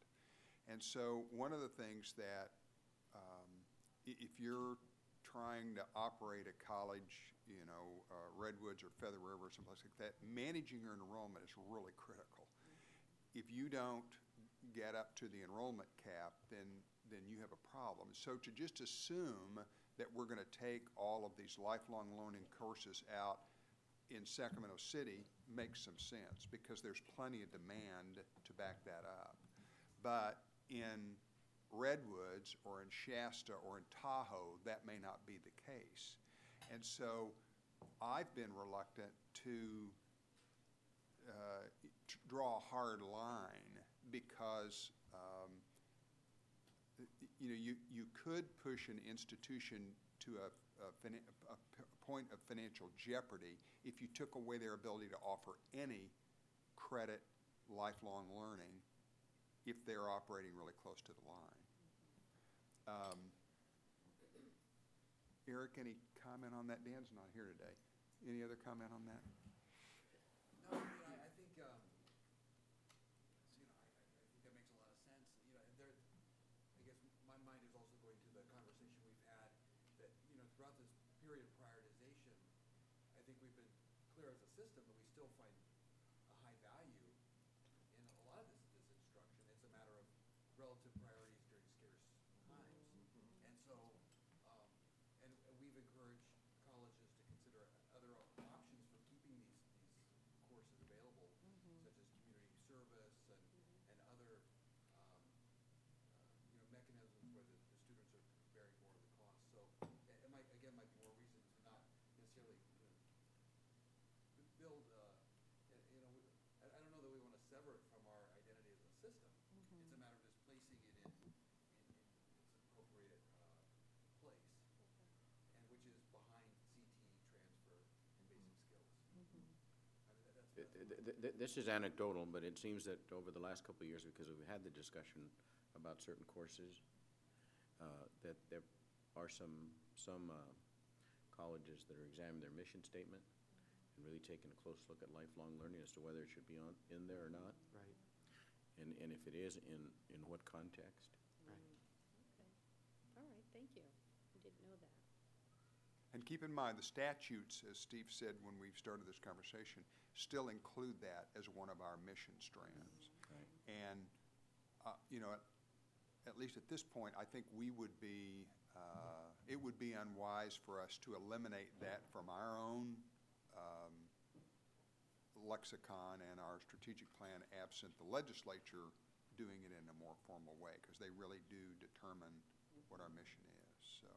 E: And so one of the things that if you're trying to operate a college, Redwoods or Feather River or someplace like that, managing your enrollment is really critical. If you don't get up to the enrollment cap, then you have a problem. So to just assume that we're going to take all of these lifelong learning courses out in Sacramento City makes some sense, because there's plenty of demand to back that up. But in Redwoods or in Shasta or in Tahoe, that may not be the case. And so I've been reluctant to draw a hard line, because you could push an institution to a point of financial jeopardy if you took away their ability to offer any credit lifelong learning if they're operating really close to the line. Eric, any comment on that? Dan's not here today. Any other comment on that?
J: No, I think, I think that makes a lot of sense. I guess my mind is also going to the conversation we've had that, throughout this period of prioritization, I think we've been clear as a system that we still find a high value in a lot of this instruction. It's a matter of relative priorities during scarce times. And so, and we've encouraged colleges to consider other options for keeping these courses available, such as community service and other mechanisms where the students are bearing more of the cost. So it might be more reason to not necessarily build, I don't know that we want to sever it from our identity as a system. It's a matter of just placing it in its appropriate place, and which is behind CT, transfer, and basic skills.
H: This is anecdotal, but it seems that over the last couple of years, because we've had the discussion about certain courses, that there are some colleges that are examining their mission statement and really taking a close look at lifelong learning as to whether it should be in there or not.
B: Right.
H: And if it is, in what context.
B: Right.
C: Okay. All right, thank you. I didn't know that.
E: And keep in mind, the statutes, as Steve said when we started this conversation, still include that as one of our mission strands.
H: Right.
E: And, at least at this point, I think we would be, it would be unwise for us to eliminate that from our own lexicon and our strategic plan, absent the legislature doing it in a more formal way, because they really do determine what our mission is. So,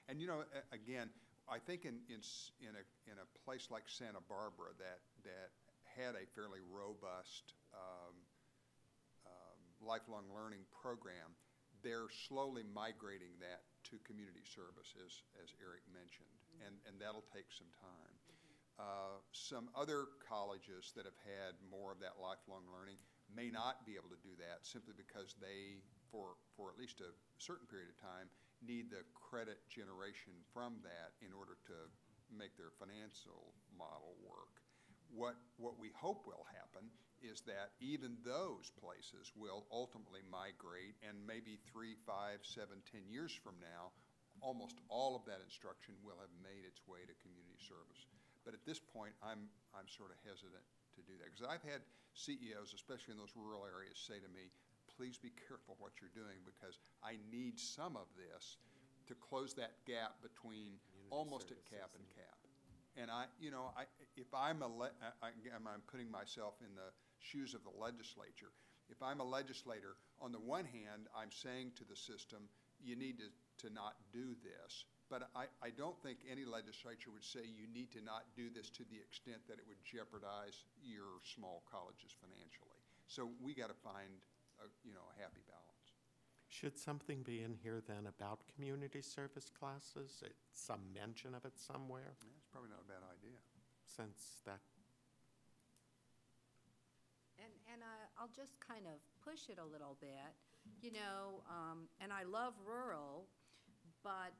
E: and again, I think in a place like Santa Barbara that had a fairly robust lifelong learning program, they're slowly migrating that to community services, as Eric mentioned, and that'll take some time. Some other colleges that have had more of that lifelong learning may not be able to do that simply because they, for at least a certain period of time, need the credit generation from that in order to make their financial model work. What we hope will happen is that even those places will ultimately migrate, and maybe 3, 5, 7, 10 years from now, almost all of that instruction will have made its way to community service. But at this point, I'm sort of hesitant to do that, because I've had CEOs, especially in those rural areas, say to me, please be careful what you're doing, because I need some of this to close that gap between almost at cap and cap. And if I'm putting myself in the shoes of the legislature. If I'm a legislator, on the one hand, I'm saying to the system, you need to not do this. But I don't think any legislature would say you need to not do this to the extent that it would jeopardize your small colleges financially. So we got to find a happy balance.
B: Should something be in here then about community service classes? Some mention of it somewhere?
E: Yeah, it's probably not a bad idea.
B: Since that.
C: And I'll just kind of push it a little bit, and I love rural, but,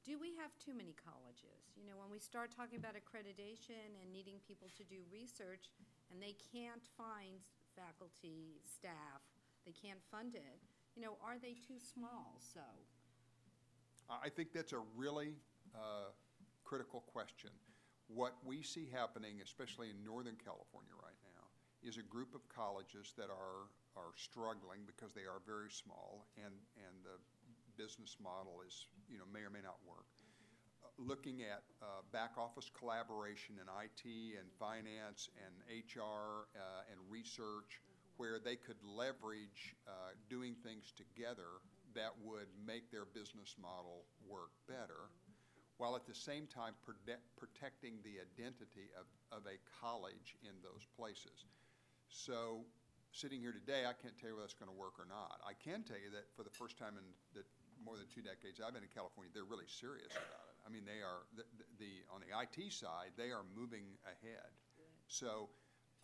C: do we have too many colleges? When we start talking about accreditation and needing people to do research, and they can't find faculty, staff, they can't fund it, are they too small? So
E: I think that's a really critical question. What we see happening, especially in Northern California right now, is a group of colleges that are struggling because they are very small and the business model is, may or may not work. Looking at back office collaboration in IT and finance and HR and research, where they could leverage doing things together that would make their business model work better, while at the same time protecting the identity of a college in those places. So sitting here today, I can't tell you whether that's going to work or not. I can tell you that for the first time in more than 2 decades I've been in California, they're really serious about it. I mean, they are, on the IT side, they are moving ahead. So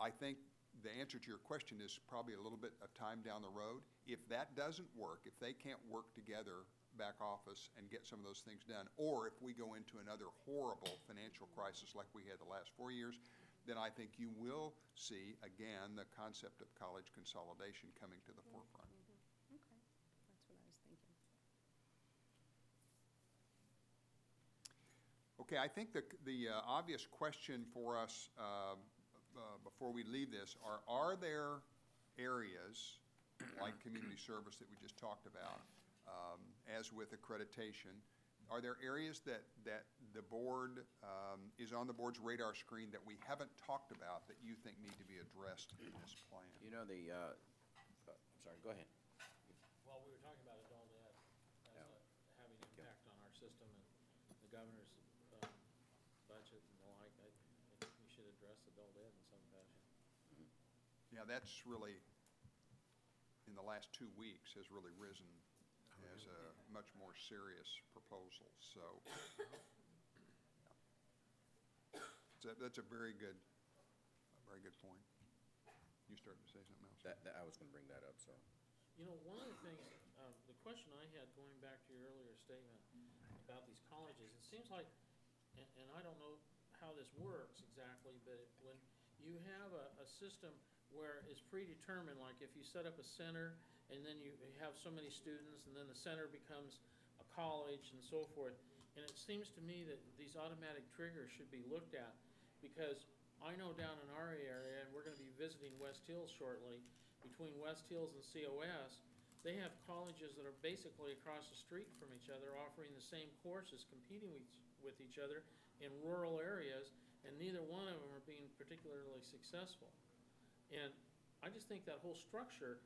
E: I think the answer to your question is probably a little bit of time down the road. If that doesn't work, if they can't work together back office and get some of those things done, or if we go into another horrible financial crisis like we had the last 4 years, then I think you will see, again, the concept of college consolidation coming to the forefront.
C: Okay, that's what I was thinking.
E: Okay, I think the obvious question for us before we leave this are there areas like community service that we just talked about, as with accreditation, are there areas that the board is on the board's radar screen that we haven't talked about that you think need to be addressed in this plan?
H: You know, I'm sorry, go ahead.
K: Well, we were talking about adult ed as having an impact on our system and the governor's budget and the like. I think we should address adult ed in some fashion.
E: Yeah, that's really, in the last 2 weeks, has really risen as a much more serious proposal. So that's a very good point. You started to say something else.
H: I was going to bring that up, so.
K: You know, one of the things, the question I had going back to your earlier statement about these colleges, it seems like, and I don't know how this works exactly, but when you have a system where it's predetermined, like if you set up a center and then you have so many students and then the center becomes a college and so forth, and it seems to me that these automatic triggers should be looked at, because I know down in our area, and we're going to be visiting West Hills shortly, between West Hills and COS, they have colleges that are basically across the street from each other offering the same courses, competing with each other in rural areas, and neither one of them are being particularly successful. And I just think that whole structure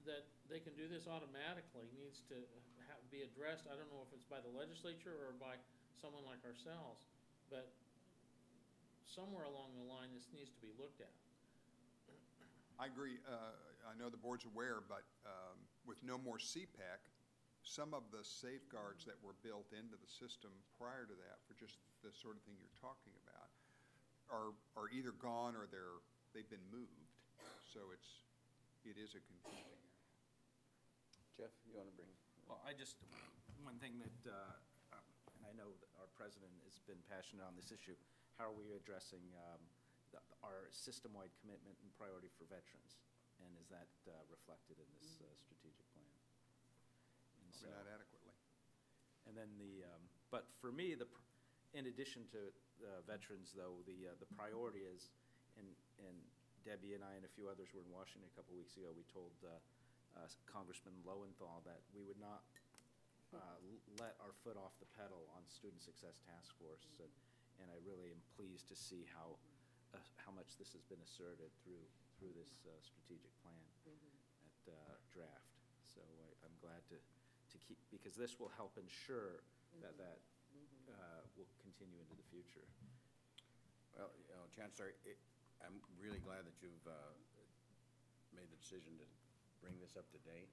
K: that they can do this automatically needs to be addressed. I don't know if it's by the legislature or by someone like ourselves, but somewhere along the line this needs to be looked at.
E: I agree. I know the board's aware, but with no more CPAC, some of the safeguards that were built into the system prior to that for just the sort of thing you're talking about are either gone or they've been moved. So it is a confusing area.
H: Jeff, you want to bring?
A: Well, one thing that, and I know that our president has been passionate on this issue, how are we addressing our system-wide commitment and priority for veterans? And is that reflected in this strategic plan? And
E: Probably not adequately.
A: And then but for me, in addition to veterans, though, the priority is, and Debbie and I and a few others were in Washington a couple weeks ago, we told Congressman Lowenthal that we would not let our foot off the pedal on Student Success Task Force, and I really am pleased to see how much this has been asserted through this strategic plan at draft. So I'm glad to keep, because this will help ensure that will continue into the future.
H: Well, Chancellor, I'm really glad that you've made the decision to bring this up to date.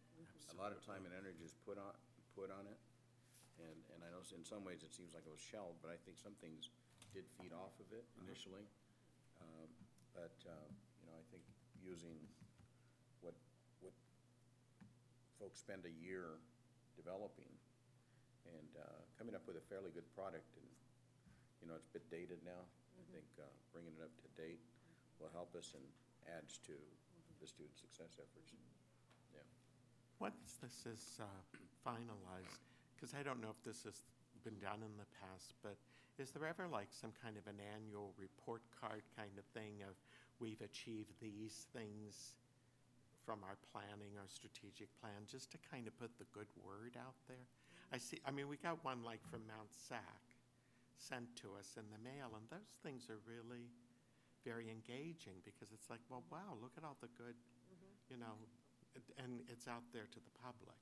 H: A lot of time and energy is put on it, and I know in some ways it seems like it was shelved, but I think some things did feed off of it initially. But I think using what folks spend a year developing and coming up with a fairly good product, and it's a bit dated now. I think bringing it up to date will help us and adds to the student success efforts. Yeah.
B: Once this is finalized, because I don't know if this has been done in the past, but is there ever like some kind of an annual report card kind of thing of we've achieved these things from our planning, our strategic plan, just to kind of put the good word out there? I mean, we got one like from Mount Sac sent to us in the mail, and those things are really very engaging because it's like, well, wow, look at all the good, you know, and it's out there to the public.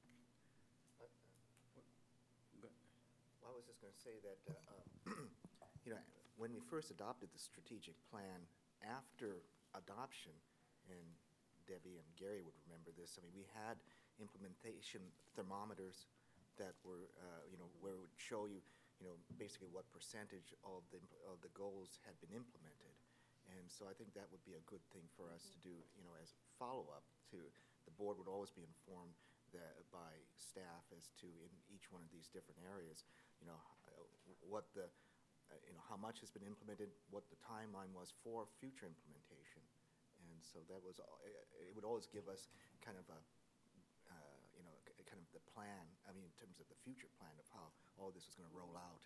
L: Well, I was just going to say that, you know, when we first adopted the strategic plan, after adoption, and Debbie and Gary would remember this, I mean, we had implementation thermometers that were, you know, where it would show you, you know, basically what percentage of the goals had been implemented. And so I think that would be a good thing for us to do, you know, as a follow-up to, the board would always be informed by staff as to, in each one of these different areas, you know, what the, you know, how much has been implemented, what the timeline was for future implementation. And so that was, it would always give us kind of a, you know, kind of the plan, I mean, in terms of the future plan of how all this was going to roll out.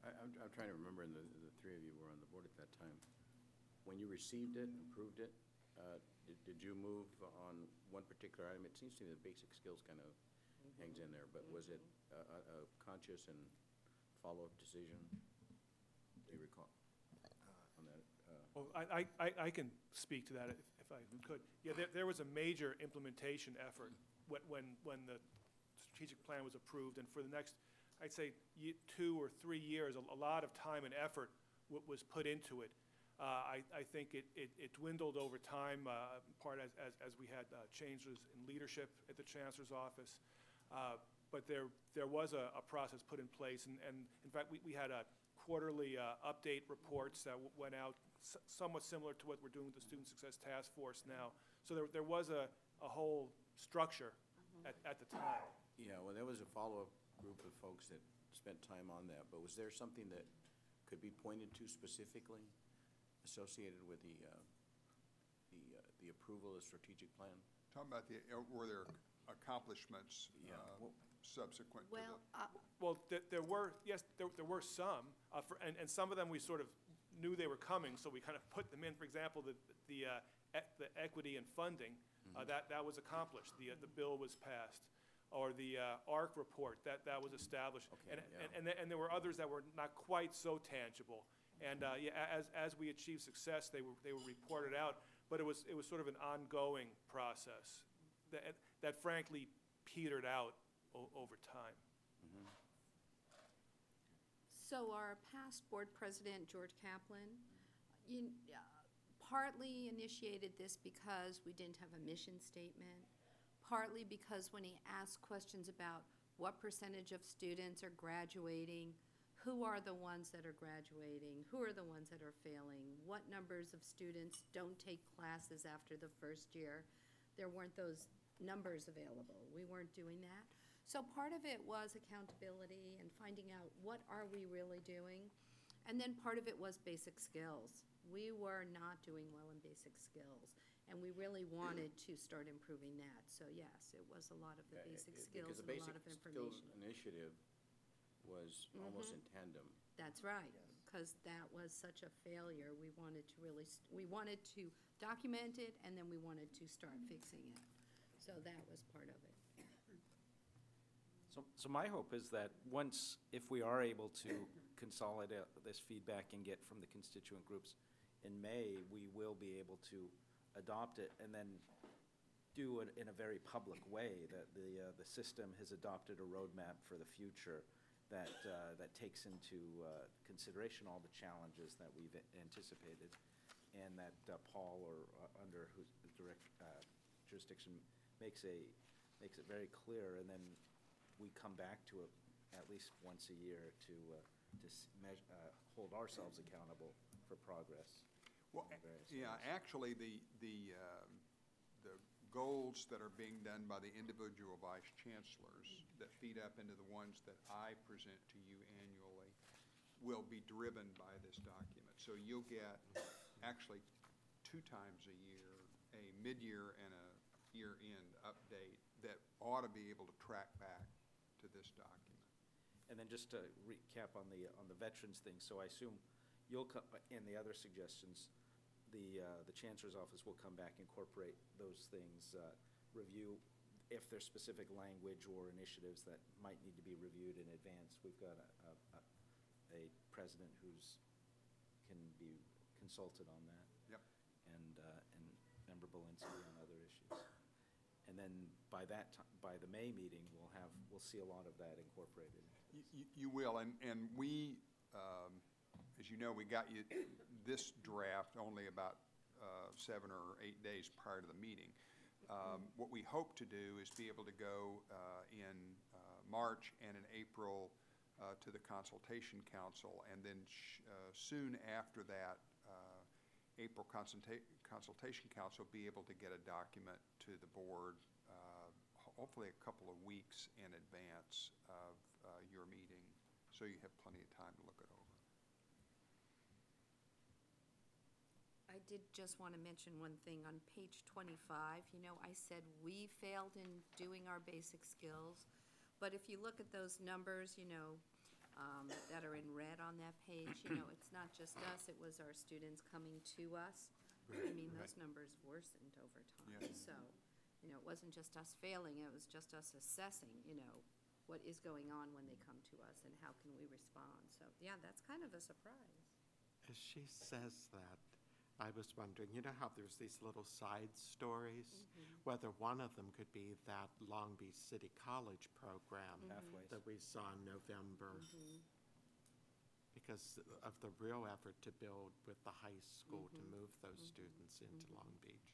H: I'm trying to remember, and the three of you were on the board at that time. When you received it, approved it, did you move on one particular item? It seems to me that basic skills kind of hangs in there, but was it a conscious and follow-up decision? Do you recall on that?
F: Well, I can speak to that if I could. Yeah, there was a major implementation effort when the strategic plan was approved, and for the next, I'd say, 2 or 3 years, a lot of time and effort was put into it. I think it dwindled over time, part as we had changes in leadership at the Chancellor's office. But there was a process put in place, and in fact, we had a quarterly update reports that went out, somewhat similar to what we're doing with the Student Success Task Force now. So there was a whole structure at the time.
H: Yeah, well, there was a follow-up group of folks that spent time on that, but was there something that could be pointed to specifically associated with the approval of the strategic plan?
E: Talking about were there accomplishments subsequent to
C: Well,
F: Well, there were, yes, there were some, and some of them we sort of knew they were coming, so we kind of put them in. For example, the equity and funding, that was accomplished. The bill was passed, or the ARC report that was established,
H: Okay,
F: and there were others that were not quite so tangible. And yeah, as we achieved success, they were reported out, but it was sort of an ongoing process that frankly petered out over time.
C: So our past board president, George Kaplan, partly initiated this because we didn't have a mission statement, partly because when he asked questions about what percentage of students are graduating, who are the ones that are graduating, who are the ones that are failing, what numbers of students don't take classes after the first year, there weren't those numbers available. We weren't doing that. So part of it was accountability and finding out what are we really doing. And then part of it was basic skills. We were not doing well in basic skills, and we really wanted to start improving that. So yes, it was a lot of the basic skills and a lot of information.
H: Because the Basic Skills Initiative was almost in tandem.
C: That's right, because that was such a failure. We wanted to really, we wanted to document it, and then we wanted to start fixing it. So that was part of it.
A: So my hope is that once, if we are able to consolidate this feedback and get from the constituent groups in May, we will be able to adopt it and then do it in a very public way, that the system has adopted a roadmap for the future that takes into consideration all the challenges that we've anticipated, and that Paul, or under whose direct jurisdiction, makes it very clear, and then we come back to it at least once a year to hold ourselves accountable for progress.
E: Well, yeah, actually, the goals that are being done by the individual vice chancellors that feed up into the ones that I present to you annually will be driven by this document. So you'll get actually 2 times a year, a mid-year and a year-end update that ought to be able to track back to this document.
A: And then just to recap on the veterans thing, so I assume you'll come, and the other suggestions, the chancellor's office will come back, incorporate those things, review if there's specific language or initiatives that might need to be reviewed in advance. We've got a president can be consulted on that.
E: Yep.
A: And Member Belinsky on other issues. And then by the May meeting, we'll see a lot of that incorporated.
E: You will, and we, as you know, we got you this draft only about 7 or 8 days prior to the meeting. What we hope to do is be able to go in March and in April to the Consultation Council, and then soon after that, April Consultation Council be able to get a document to the board, hopefully a couple of weeks in advance of your meeting, so you have plenty of time to look it over.
C: I did just want to mention one thing on page 25. You know, I said we failed in doing our basic skills, but if you look at those numbers, you know, that are in red on that page, you know, it's not just us, it was our students coming to us. I mean, those numbers worsened over time.
E: Yeah.
C: So, you know, it wasn't just us failing, it was just us assessing, you know, what is going on when they come to us and how can we respond. So, yeah, that's kind of a surprise.
B: As she says that, I was wondering, you know how there's these little side stories? Whether one of them could be that Long Beach City College program
A: Pathways.
B: that we saw in November. Because of the real effort to build with the high school to move those students into Long Beach.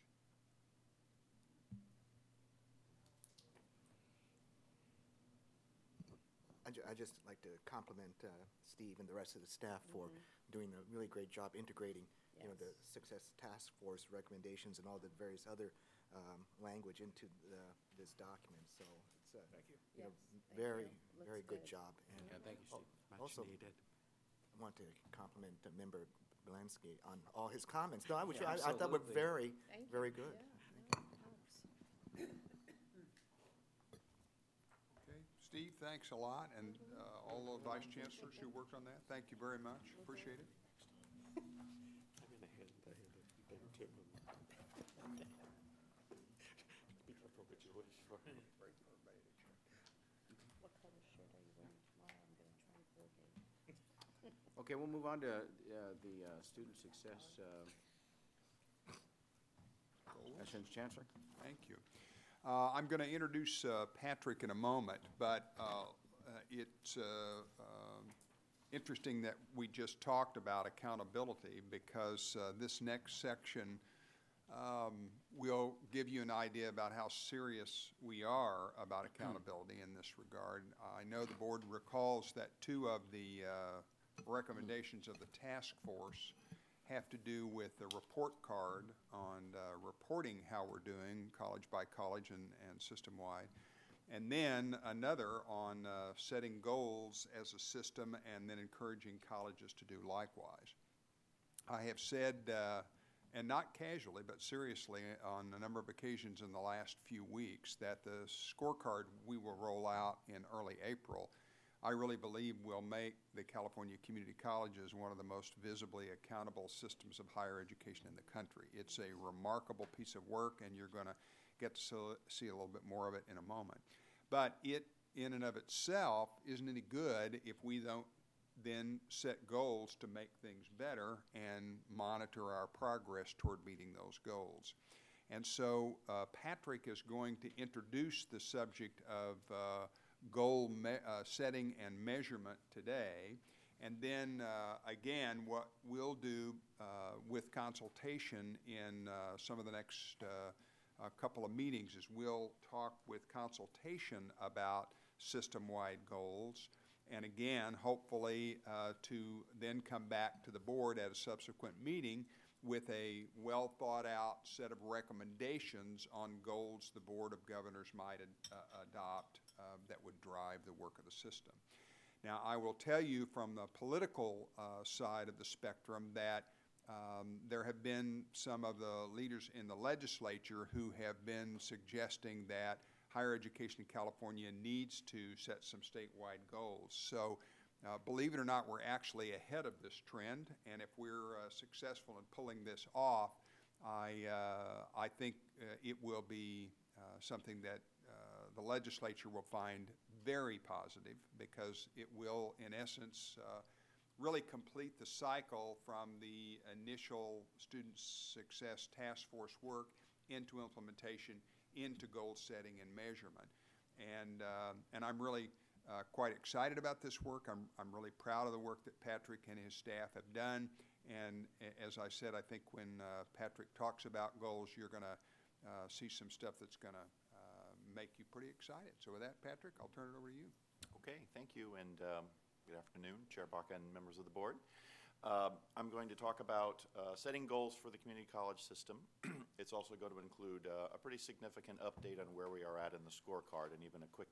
L: I'd just like to compliment Steve and the rest of the staff for doing a really great job integrating, you know, the Success Task Force recommendations and all the various other language into this document. So it's a
F: Thank you.
L: you know,
C: Yes, thank
L: very,
C: you.
L: very
C: Looks
L: good
C: good.
L: job. And
H: Yeah, thank you, Steve.
B: Much
L: also,
B: needed.
L: I want to compliment Member Belansky on all his comments. No,
A: Yeah,
L: I thought were
A: absolutely.
L: very,
C: Thank you.
L: very good.
C: Yeah, no, it helps.
E: Okay, Steve, thanks a lot, and all the vice chancellors who worked on that, thank you very much. Appreciate it.
B: I'm going to hand the thing to him. Be careful what you wish for.
C: What color shirt are you wearing tomorrow? I'm going to try and coordinate.
H: Okay, we'll move on to the student success. Questions, Chancellor?
E: Thank you. I'm going to introduce Patrick in a moment, but it's interesting that we just talked about accountability, because this next section will give you an idea about how serious we are about accountability in this regard. I know the board recalls that 2 of the recommendations of the task force have to do with the report card on reporting how we're doing college by college and system-wide. And then another on setting goals as a system and then encouraging colleges to do likewise. I have said, and not casually but seriously on a number of occasions in the last few weeks, that the scorecard we will roll out in early April, I really believe will make the California community colleges one of the most visibly accountable systems of higher education in the country. It's a remarkable piece of work, and you're going to get to see a little bit more of it in a moment. But it, in and of itself, isn't any good if we don't then set goals to make things better and monitor our progress toward meeting those goals. And so Patrick is going to introduce the subject of goal setting and measurement today. And then, again, what we'll do with consultation in some of the next couple of meetings is we'll talk with consultation about system-wide goals. And again, hopefully to then come back to the board at a subsequent meeting with a well-thought-out set of recommendations on goals the Board of Governors might adopt that would drive the work of the system. Now, I will tell you from the political side of the spectrum that there have been some of the leaders in the legislature who have been suggesting that higher education in California needs to set some statewide goals. So believe it or not, we're actually ahead of this trend, and if we're successful in pulling this off, I think it will be something that the legislature will find very positive, because it will, in essence, really complete the cycle from the initial student success task force work into implementation, into goal setting and measurement. And I'm really quite excited about this work. I'm really proud of the work that Patrick and his staff have done. And as I said, I think when Patrick talks about goals, you're going to see some stuff that's going to make you pretty excited. So with that, Patrick, I'll turn it over to you.
M: Okay, thank you, and good afternoon, Chair Baca and members of the board. I'm going to talk about setting goals for the community college system. It's also going to include a pretty significant update on where we are at in the scorecard, and even a quick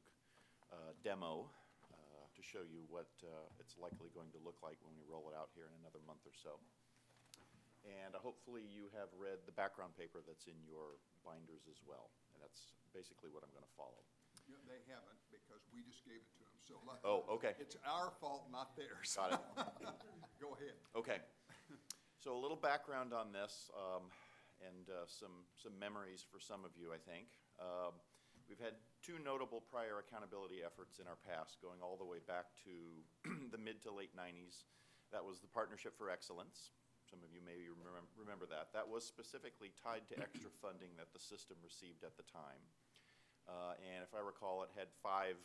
M: demo to show you what it's likely going to look like when we roll it out here in another month or so. And hopefully you have read the background paper that's in your binders as well, and that's basically what I'm going to follow.
E: You know, they haven't, because we just gave it to them. So
M: oh, okay.
E: It's our fault, not theirs.
M: Got it.
E: Go ahead.
M: Okay. So a little background on this, and some memories for some of you, I think. We've had two notable prior accountability efforts in our past, going all the way back to the mid to late 90s. That was the Partnership for Excellence. Some of you may remember that. That was specifically tied to extra funding that the system received at the time. And if I recall, it had 5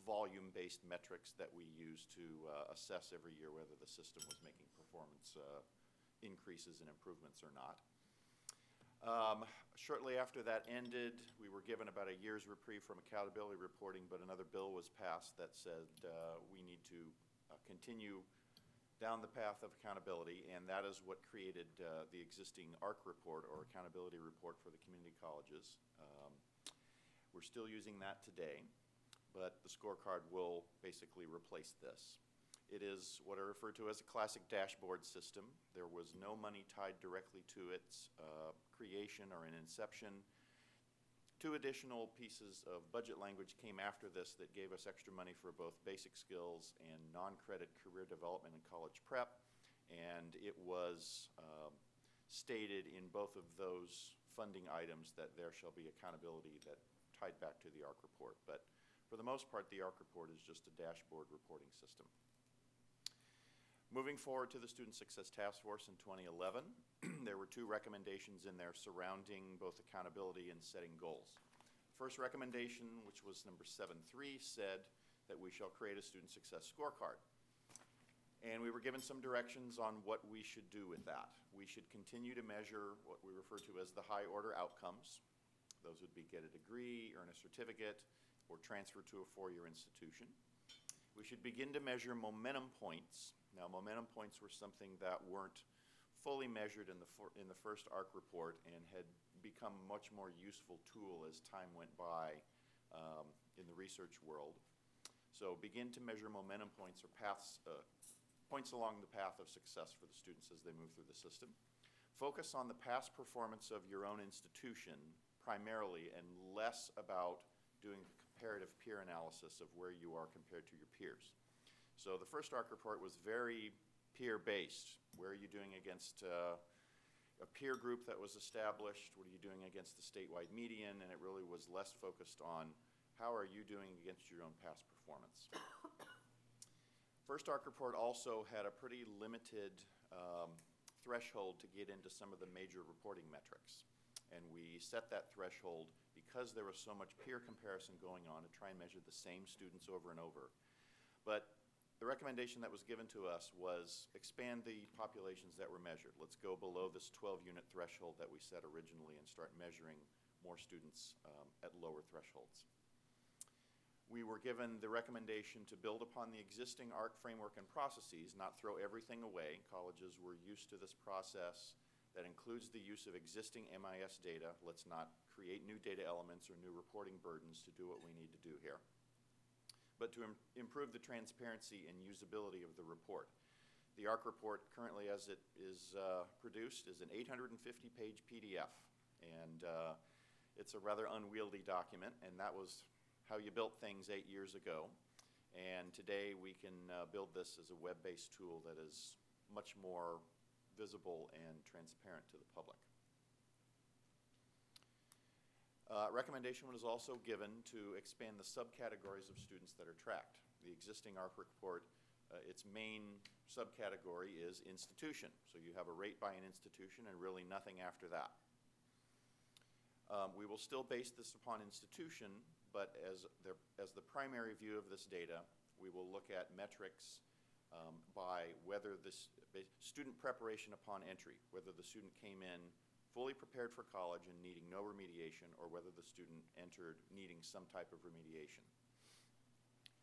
M: volume-based metrics that we used to assess every year whether the system was making performance increases and improvements or not. Shortly after that ended, we were given about a year's reprieve from accountability reporting, but another bill was passed that said we need to continue down the path of accountability, and that is what created the existing ARC report, or accountability report, for the community colleges. We're still using that today, but the scorecard will basically replace this. It is what I refer to as a classic dashboard system. There was no money tied directly to its creation or an inception. 2 additional pieces of budget language came after this that gave us extra money for both basic skills and non-credit career development and college prep, and it was stated in both of those funding items that there shall be accountability that tied back to the ARC report. But for the most part, the ARC report is just a dashboard reporting system. Moving forward to the Student Success Task Force in 2011, there were 2 recommendations in there surrounding both accountability and setting goals. First recommendation, which was number 7.3, said that we shall create a student success scorecard. And we were given some directions on what we should do with that. We should continue to measure what we refer to as the high order outcomes. Those would be get a degree, earn a certificate, or transfer to a 4-year institution. We should begin to measure momentum points. Now, momentum points were something that weren't fully measured in the first ARC report and had become a much more useful tool as time went by in the research world. So begin to measure momentum points, or paths, points along the path of success for the students as they move through the system. Focus on the past performance of your own institution primarily, and less about doing comparative peer analysis of where you are compared to your peers. So the first ARC report was very peer-based. Where are you doing against a peer group that was established? What are you doing against the statewide median? And it really was less focused on how are you doing against your own past performance. First ARC report also had a pretty limited threshold to get into some of the major reporting metrics. And we set that threshold because there was so much peer comparison going on to try and measure the same students over and over. But the recommendation that was given to us was expand the populations that were measured. Let's go below this 12-unit threshold that we set originally and start measuring more students at lower thresholds. We were given the recommendation to build upon the existing ARC framework and processes, not throw everything away. Colleges were used to this process. That includes the use of existing MIS data. Let's not create new data elements or new reporting burdens to do what we need to do here. But to improve the transparency and usability of the report. The ARC report currently, as it is produced, is an 850-page PDF. And It's a rather unwieldy document, and that was how you built things 8 years ago. And today we can build this as a web-based tool that is much more visible and transparent to the public. Recommendation was also given to expand the subcategories of students that are tracked. The existing ARC report, its main subcategory is institution. So you have a rate by an institution and really nothing after that. We will still base this upon institution, but as the primary view of this data, we will look at metrics by whether this student preparation upon entry, whether the student came in fully prepared for college and needing no remediation, or whether the student entered needing some type of remediation.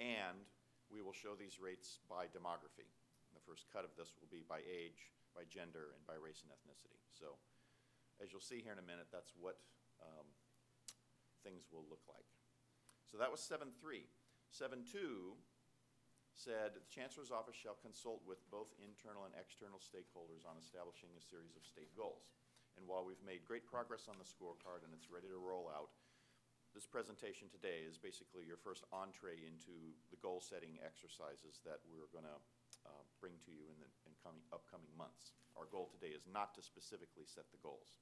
M: And we will show these rates by demography. The first cut of this will be by age, by gender, and by race and ethnicity. So as you'll see here in a minute, that's what things will look like. So that was 7.3. 7.2 said, the Chancellor's Office shall consult with both internal and external stakeholders on establishing a series of state goals. And while we've made great progress on the scorecard and it's ready to roll out, this presentation today is basically your first entree into the goal-setting exercises that we're going to bring to you in the upcoming months. Our goal today is not to specifically set the goals.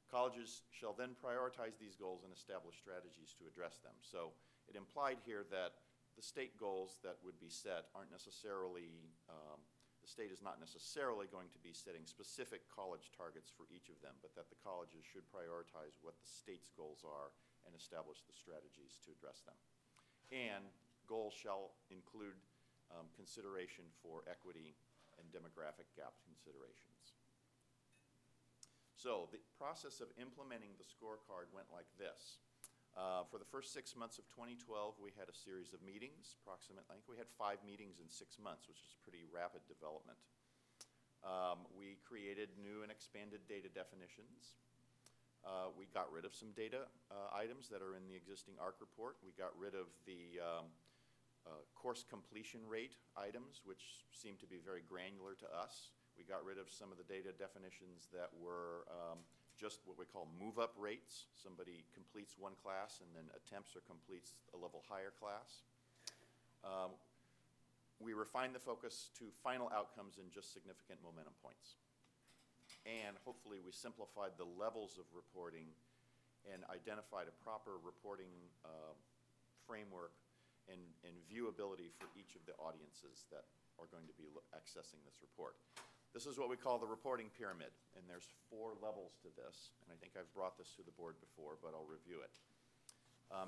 M: Colleges shall then prioritize these goals and establish strategies to address them. So it implied here that the state goals that would be set aren't necessarily, the state is not necessarily going to be setting specific college targets for each of them, but that the colleges should prioritize what the state's goals are and establish the strategies to address them. And goals shall include consideration for equity and demographic gap considerations. So the process of implementing the scorecard went like this. For the first 6 months of 2012, we had a series of meetings, approximately. I think we had 5 meetings in 6 months, which is pretty rapid development. We created new and expanded data definitions. We got rid of some data items that are in the existing ARC report. We got rid of the course completion rate items, which seem to be very granular to us. We got rid of some of the data definitions that were just what we call move-up rates. Somebody completes one class and then attempts or completes a level higher class. We refined the focus to final outcomes and just significant momentum points. And hopefully we simplified the levels of reporting and identified a proper reporting framework and viewability for each of the audiences that are going to be accessing this report. This is what we call the reporting pyramid, and there's 4 levels to this, and I think I've brought this to the board before, but I'll review it.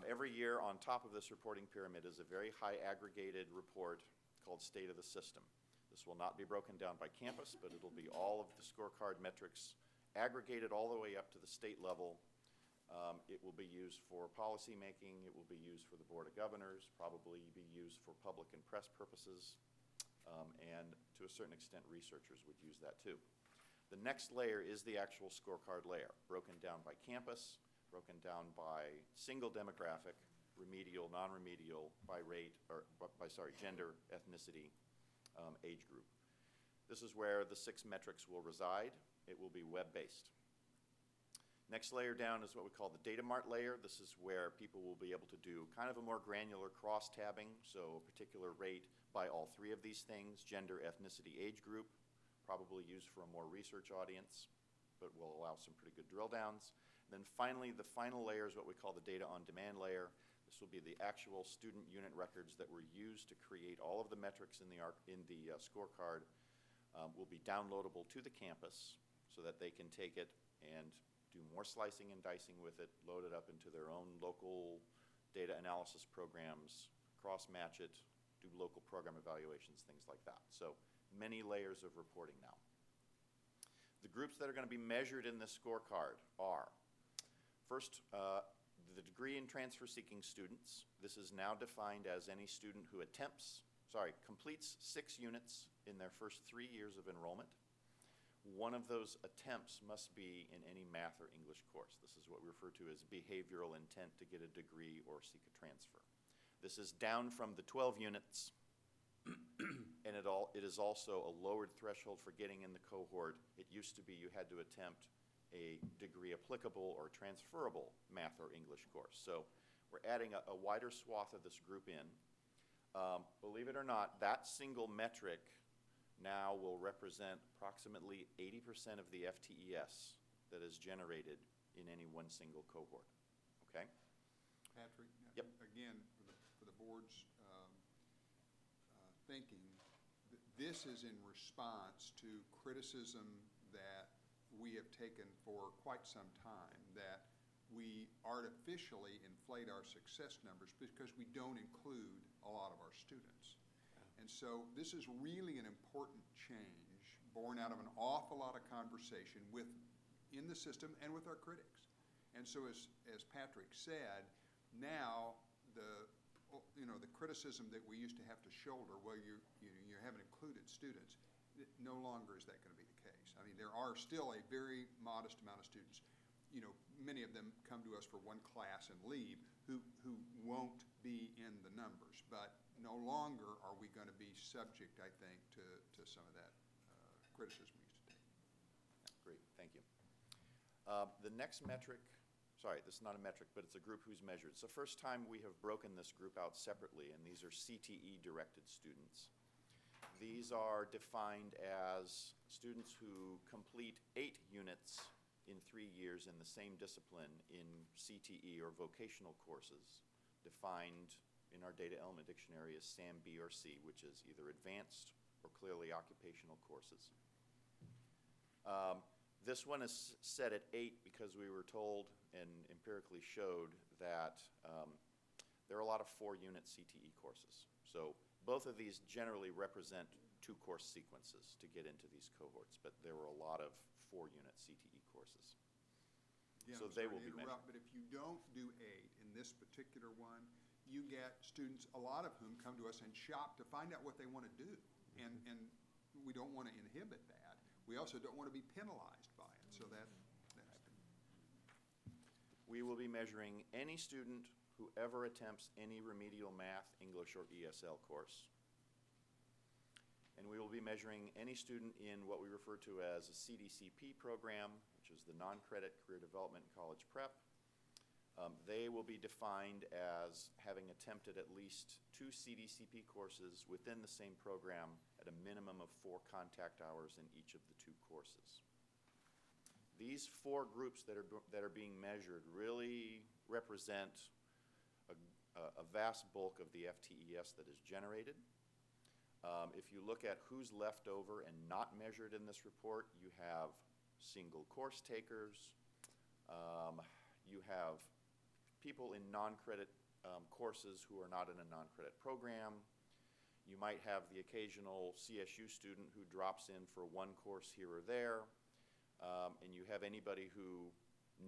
M: Every year on top of this reporting pyramid is a very high aggregated report called State of the System. This will not be broken down by campus, but it'll be all of the scorecard metrics aggregated all the way up to the state level. It will be used for policy making, it will be used for the Board of Governors, probably be used for public and press purposes, and to a certain extent researchers would use that too. The next layer is the actual scorecard layer, broken down by campus, broken down by single demographic, remedial, non-remedial, by rate, or gender, ethnicity, age group. This is where the 6 metrics will reside. It will be web-based. Next layer down is what we call the data mart layer. This is where people will be able to do kind of a more granular cross-tabbing, so a particular rate by all 3 of these things, gender, ethnicity, age group, probably used for a more research audience, but will allow some pretty good drill downs. And then finally, the final layer is what we call the data on demand layer. This will be the actual student unit records that were used to create all of the metrics in the scorecard will be downloadable to the campus so that they can take it and do more slicing and dicing with it, load it up into their own local data analysis programs, cross-match it, do local program evaluations, things like that. So many layers of reporting now. The groups that are going to be measured in this scorecard are, first, the degree and transfer-seeking students. This is now defined as any student who completes 6 units in their first 3 years of enrollment. One of those attempts must be in any math or English course. This is what we refer to as behavioral intent to get a degree or seek a transfer. This is down from the 12 units, and it is also a lowered threshold for getting in the cohort. It used to be you had to attempt a degree applicable or transferable math or English course. So we're adding a wider swath of this group in. Believe it or not, that single metric now will represent approximately 80% of the FTES that is generated in any one single cohort. Okay?
E: Patrick?
M: Yep.
E: Again, for the board's thinking, this is in response to criticism that we have taken for quite some time, that we artificially inflate our success numbers because we don't include a lot of our students. And so this is really an important change born out of an awful lot of conversation in the system and with our critics. And so as Patrick said, now the criticism that we used to have to shoulder, well, you haven't included students, no longer is that going to be the case. I mean, there are still a very modest amount of students. Many of them come to us for one class and leave who won't be in the numbers. But no longer are we going to be subject, I think, to some of that criticism we used to take.
M: Great, thank you. The next metric, sorry, this is not a metric, but it's a group who's measured. It's the first time we have broken this group out separately, and these are CTE-directed students. These are defined as students who complete 8 units in 3 years in the same discipline in CTE or vocational courses, defined in our data element dictionary as SAM B or C, which is either advanced or clearly occupational courses. This one is set at 8 because we were told and empirically showed that there are a lot of 4-unit CTE courses. So both of these generally represent 2 course sequences to get into these cohorts, but there were a lot of 4-unit CTE courses.
E: Again,
M: so
E: I'm
M: they
E: sorry
M: will
E: to
M: be
E: interrupt, but if you don't do 8 in this particular one, you get students, a lot of whom come to us and shop to find out what they want to do. And we don't want to inhibit that. We also don't want to be penalized by it. So that's
M: we will be measuring any student who ever attempts any remedial math, English, or ESL course. And we will be measuring any student in what we refer to as a CDCP program, which is the non-credit career development and college prep. They will be defined as having attempted at least 2 CDCP courses within the same program at a minimum of 4 contact hours in each of the 2 courses. These 4 groups that are being measured really represent a vast bulk of the FTES that is generated. If you look at who's left over and not measured in this report, you have single course takers, you have people in non-credit courses who are not in a non-credit program. You might have the occasional CSU student who drops in for 1 course here or there, and you have anybody who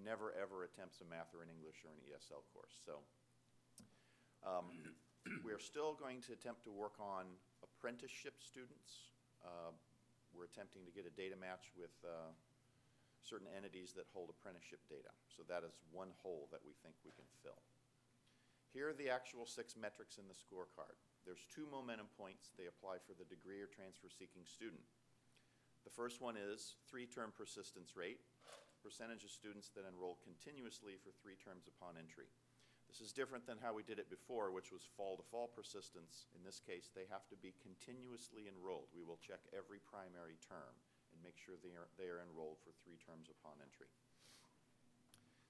M: never ever attempts a math or an English or an ESL course. So we're still going to attempt to work on apprenticeship students. We're attempting to get a data match with certain entities that hold apprenticeship data. So that is one hole that we think we can fill. Here are the actual 6 metrics in the scorecard. There's 2 momentum points. They apply for the degree or transfer-seeking student. The first one is 3-term persistence rate, percentage of students that enroll continuously for 3 terms upon entry. This is different than how we did it before, which was fall-to-fall persistence. In this case, they have to be continuously enrolled. We will check every primary term and make sure they are enrolled for 3 terms upon entry.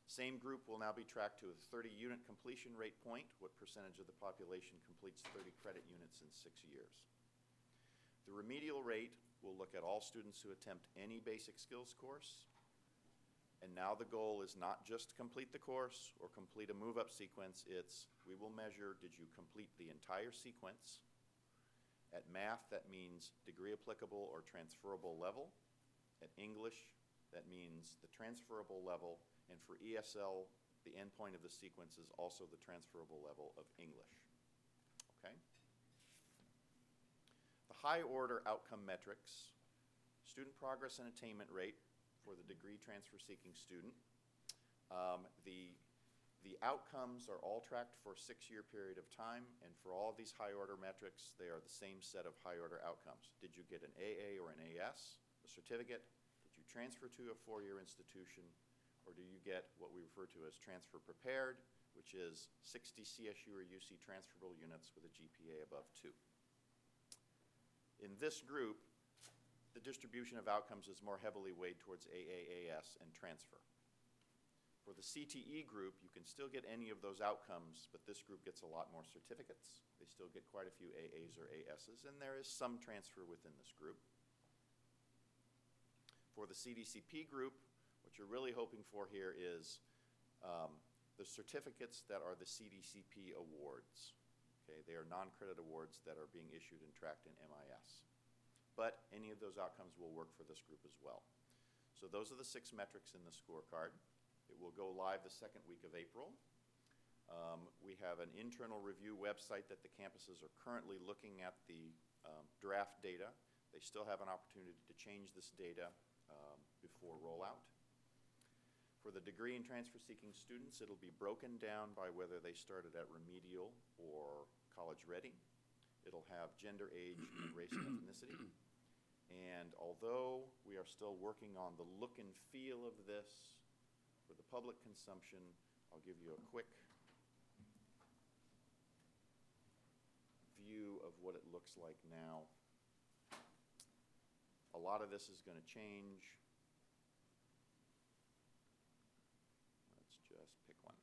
M: Same group will now be tracked to a 30-unit completion rate point. What percentage of the population completes 30 credit units in 6 years? The remedial rate will look at all students who attempt any basic skills course. And now the goal is not just to complete the course or complete a move-up sequence. It's we will measure, did you complete the entire sequence? At math, that means degree applicable or transferable level. At English, that means the transferable level. And for ESL, the endpoint of the sequence is also the transferable level of English. Okay? The high-order outcome metrics, student progress and attainment rate for the degree transfer-seeking student. The outcomes are all tracked for a 6-year period of time, and for all of these high-order metrics, they are the same set of high-order outcomes. Did you get an AA or an AS, a certificate? Did you you transfer to a four-year institution, or do you get what we refer to as transfer prepared, which is 60 CSU or UC transferable units with a GPA above 2. In this group, the distribution of outcomes is more heavily weighed towards AAAS and transfer. For the CTE group, you can still get any of those outcomes, but this group gets a lot more certificates. They still get quite a few AAs or ASs, and there is some transfer within this group. For the CDCP group, what you're really hoping for here is the certificates that are the CDCP awards. Okay, they are non-credit awards that are being issued and tracked in MIS. But any of those outcomes will work for this group as well. So those are the 6 metrics in the scorecard. It will go live the second week of April. We have an internal review website that the campuses are currently looking at the draft data. They still have an opportunity to change this data before rollout. For the degree and transfer-seeking students, it'll be broken down by whether they started at remedial or college ready. It'll have gender, age, and race and ethnicity. And although we are still working on the look and feel of this for the public consumption, I'll give you a quick view of what it looks like now. A lot of this is going to change. Let's just pick one.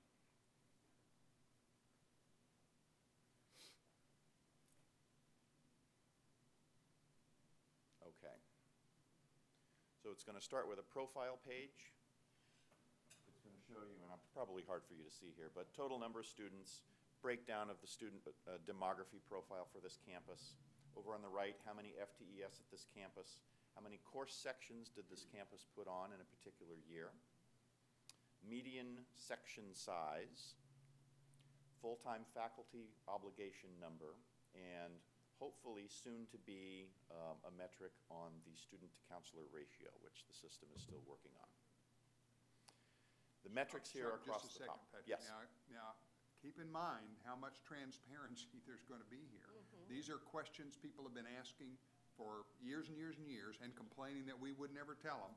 M: Okay. So it's going to start with a profile page. It's going to show you, and it's probably hard for you to see here, but total number of students, breakdown of the student demography profile for this campus. Over on the right, how many FTES at this campus? How many course sections did this campus put on in a particular year? Median section size, full-time faculty obligation number, and hopefully soon to be a metric on the student-to-counselor ratio, which the system is still working on. The metrics here are across the top.
E: Just a second, Patrick.
M: Yes.
E: Now, keep in mind how much transparency there's going to be here. These are questions people have been asking for years and years and years and complaining that we would never tell them.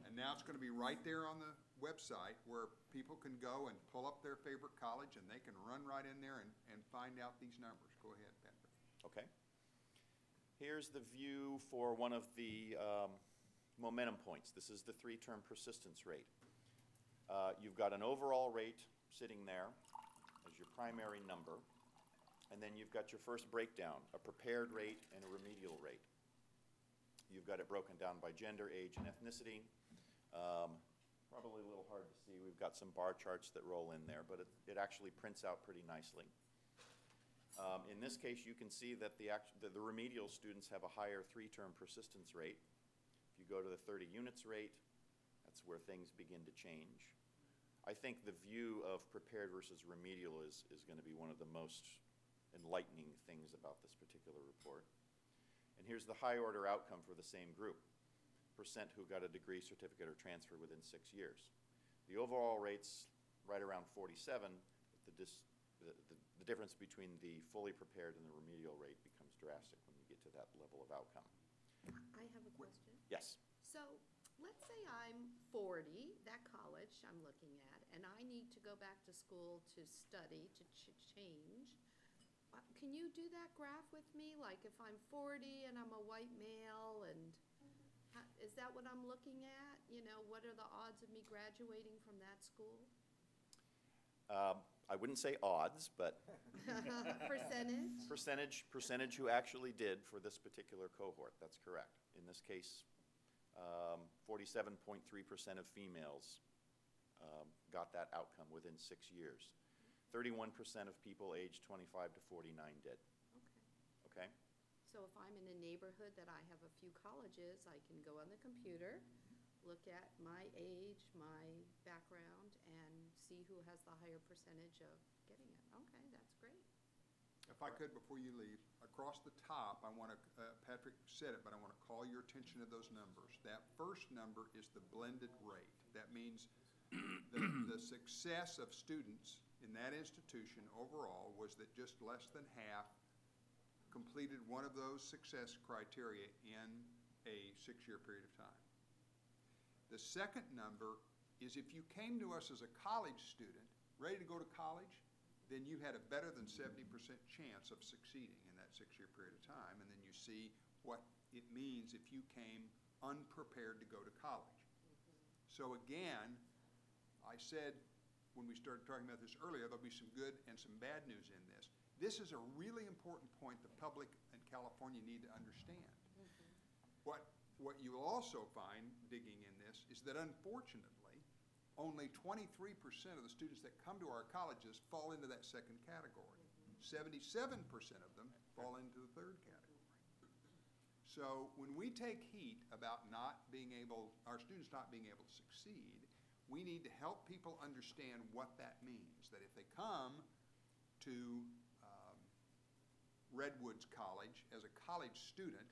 E: And now it's going to be right there on the website where people can go and pull up their favorite college and they can run right in there and find out these numbers. Go ahead, Patrick.
M: Okay. Here's the view for one of the momentum points. This is the 3-term persistence rate. You've got an overall rate sitting there as your primary number, and then you've got your first breakdown, a prepared rate and a remedial rate. You've got it broken down by gender, age, and ethnicity. Probably a little hard to see. We've got some bar charts that roll in there, but it actually prints out pretty nicely. In this case, you can see that the remedial students have a higher 3-term persistence rate. If you go to the 30 units rate, that's where things begin to change. I think the view of prepared versus remedial is going to be one of the most enlightening things about this particular report. And here's the high order outcome for the same group, percent who got a degree, certificate, or transfer within 6 years. The overall rate's right around 47, but the difference between the fully prepared and the remedial rate becomes drastic when you get to that level of outcome.
C: I have a question.
M: Yes.
C: So, let's say I'm 40, that college I'm looking at, and I need to go back to school to study, to change. Can you do that graph with me? Like if I'm 40 and I'm a white male, and is that what I'm looking at? You know, what are the odds of me graduating from that school?
M: I wouldn't say odds, but
C: Percentage?
M: Percentage who actually did for this particular cohort. That's correct. In this case, 47.3% of females got that outcome within 6 years. 31% of people aged 25 to 49 did. Okay?
C: So if I'm in a neighborhood that I have a few colleges, I can go on the computer, look at my age, my background, and see who has the higher percentage of getting it. Okay, that's great.
E: If I could, before you leave, across the top, I want to, Patrick said it, but I want to call your attention to those numbers. That first number is the blended rate. That means the success of students in that institution overall was that just less than half completed one of those success criteria in a 6-year period of time. The second number is if you came to us as a college student, ready to go to college, then you had a better than 70% chance of succeeding in that 6-year period of time. And then you see what it means if you came unprepared to go to college. So again, I said when we started talking about this earlier, there'll be some good and some bad news in this. This is a really important point the public in California need to understand. What you will also find, digging in this, is that unfortunately, only 23% of the students that come to our colleges fall into that second category. 77% of them fall into the third category. So when we take heat about our students not being able to succeed, we need to help people understand what that means. That if they come to Redwoods College as a college student,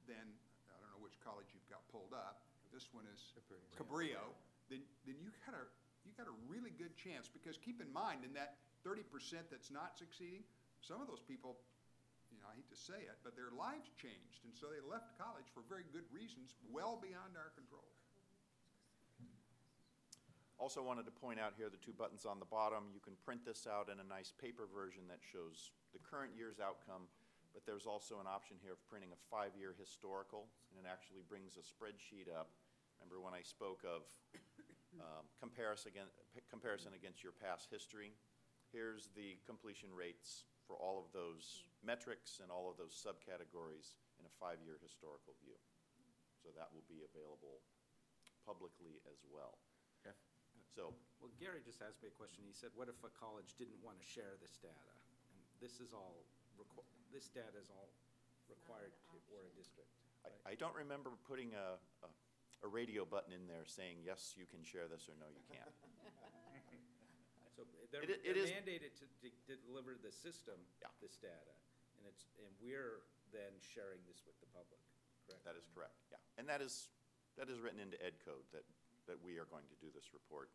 E: then I don't know which college you've got pulled up. This one is Cabrillo. Then you got a really good chance, because keep in mind, in that 30% that's not succeeding, some of those people, I hate to say it, but their lives changed, and so they left college for very good reasons, well beyond our control.
M: Also wanted to point out here the 2 buttons on the bottom. You can print this out in a nice paper version that shows the current year's outcome, but there's also an option here of printing a 5-year historical, and it actually brings a spreadsheet up. Remember when I spoke of comparison against your past history? Here's the completion rates for all of those metrics and all of those subcategories in a 5-year historical view. So that will be available publicly as well.
A: Okay.
M: So,
A: well, Gary just asked me a question. He said, what if a college didn't want to share this data? And this is all, this data is all required for a district. Right?
M: I don't remember putting a radio button in there saying, yes, you can share this, or no, you can't.
A: So they're mandated to deliver the system, this data, and we're then sharing this with the public, correct?
M: That is correct, yeah. And that is written into Ed Code that we are going to do this report.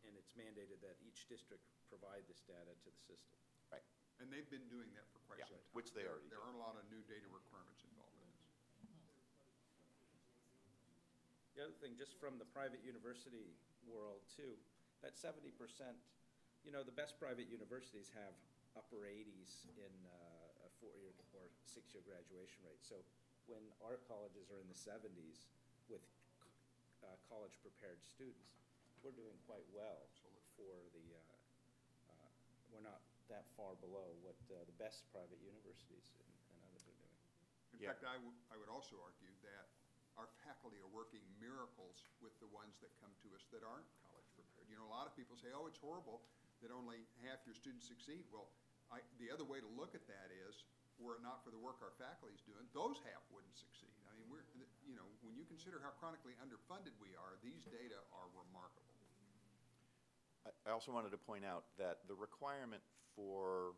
A: And it's mandated that each district provide this data to the system.
M: Right.
E: And they've been doing that for quite some time.
M: Which they already
E: There
M: do.
E: aren't a lot of new data requirements involved in this.
A: The other thing, just from the private university world too, that 70%, the best private universities have upper 80s in a 4-year or 6-year graduation rate. So when our colleges are in the 70s with college-prepared students, we're doing quite well for we're not that far below what the best private universities and others are doing.
E: In fact, I would also argue that our faculty are working miracles with the ones that come to us that aren't college prepared. A lot of people say, oh, it's horrible that only half your students succeed. Well, the other way to look at that is, were it not for the work our faculty is doing, those half wouldn't succeed. I mean, when you consider how chronically underfunded we are, these data are remarkable.
M: I also wanted to point out that the requirement for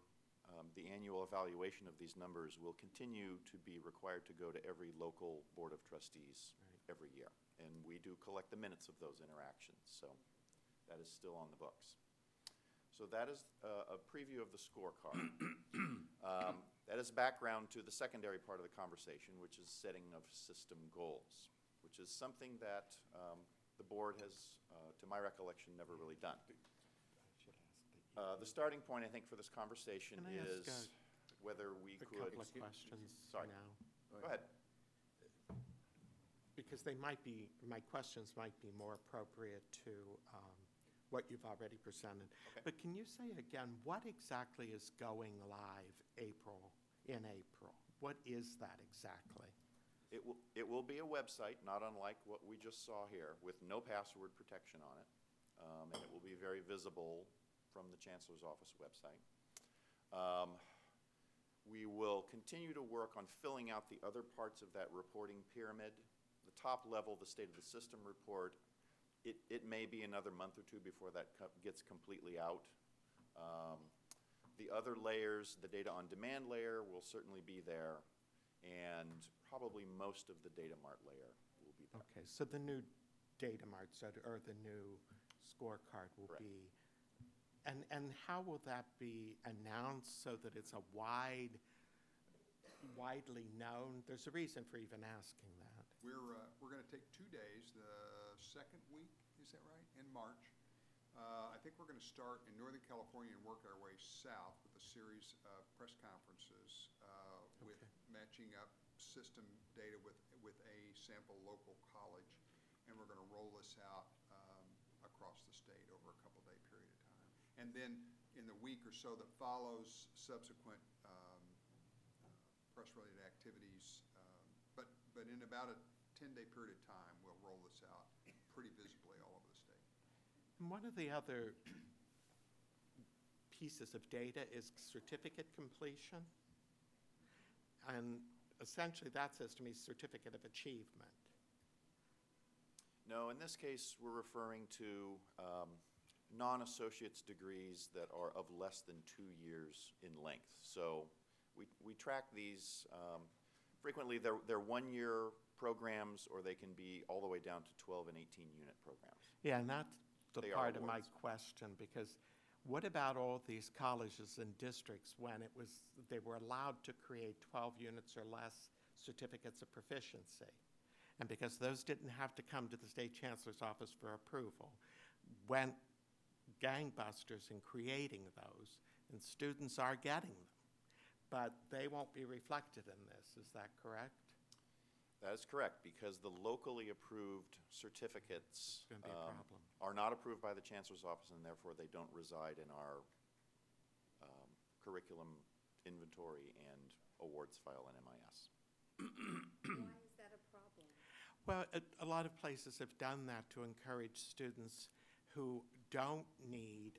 M: the annual evaluation of these numbers will continue to be required to go to every local board of trustees every year. And we do collect the minutes of those interactions, so that is still on the books. So that is a preview of the scorecard. That is background to the secondary part of the conversation, which is setting of system goals, which is something that the board has, to my recollection, never really done. The starting point, I think, for this conversation is whether we could...
B: A couple of questions
M: Sorry.
B: now.
M: Go ahead.
B: Because my questions might be more appropriate to what you've already presented.
M: Okay.
B: But can you say again, what exactly is going live in April? What is that exactly?
M: It will be a website, not unlike what we just saw here, with no password protection on it. And it will be very visible from the Chancellor's Office website. We will continue to work on filling out the other parts of that reporting pyramid. The top level, the State of the System report, it may be another month or two before that gets completely out. The other layers, the data on demand layer will certainly be there, and probably most of the data mart layer will be there.
B: Okay, so the new data mart, or the new scorecard will
M: Correct.
B: be, and how will that be announced so that it's a widely known? There's a reason for even asking that.
E: We're going to take 2 days, the second week, is that right, in March. I think we're going to start in Northern California and work our way south with a series of press conferences with matching up system data with a sample local college. And we're going to roll this out across the state over a couple-day period of time. And then in the week or so that follows, subsequent press-related activities. But in about a 10-day period of time, we'll roll this out pretty visibly all over the state.
B: And one of the other pieces of data is certificate completion. And essentially, that says to me certificate of achievement.
M: No, in this case, we're referring to non-associate's degrees that are of less than 2 years in length. So we track these, frequently they're 1-year programs, or they can be all the way down to 12 and 18 unit programs.
B: Yeah, and that's the
M: They are
B: part of my
M: awards.
B: question, because what about all these colleges and districts when they were allowed to create 12 units or less certificates of proficiency? And because those didn't have to come to the state chancellor's office for approval, went gangbusters in creating those, and students are getting them. But they won't be reflected in this, is that correct?
M: That is correct, because the locally approved certificates
B: Gonna be a problem.
M: are not approved by the chancellor's office, and therefore they don't reside in our curriculum inventory and awards file in MIS.
C: Why is that a problem?
B: Well, a lot of places have done that to encourage students who don't need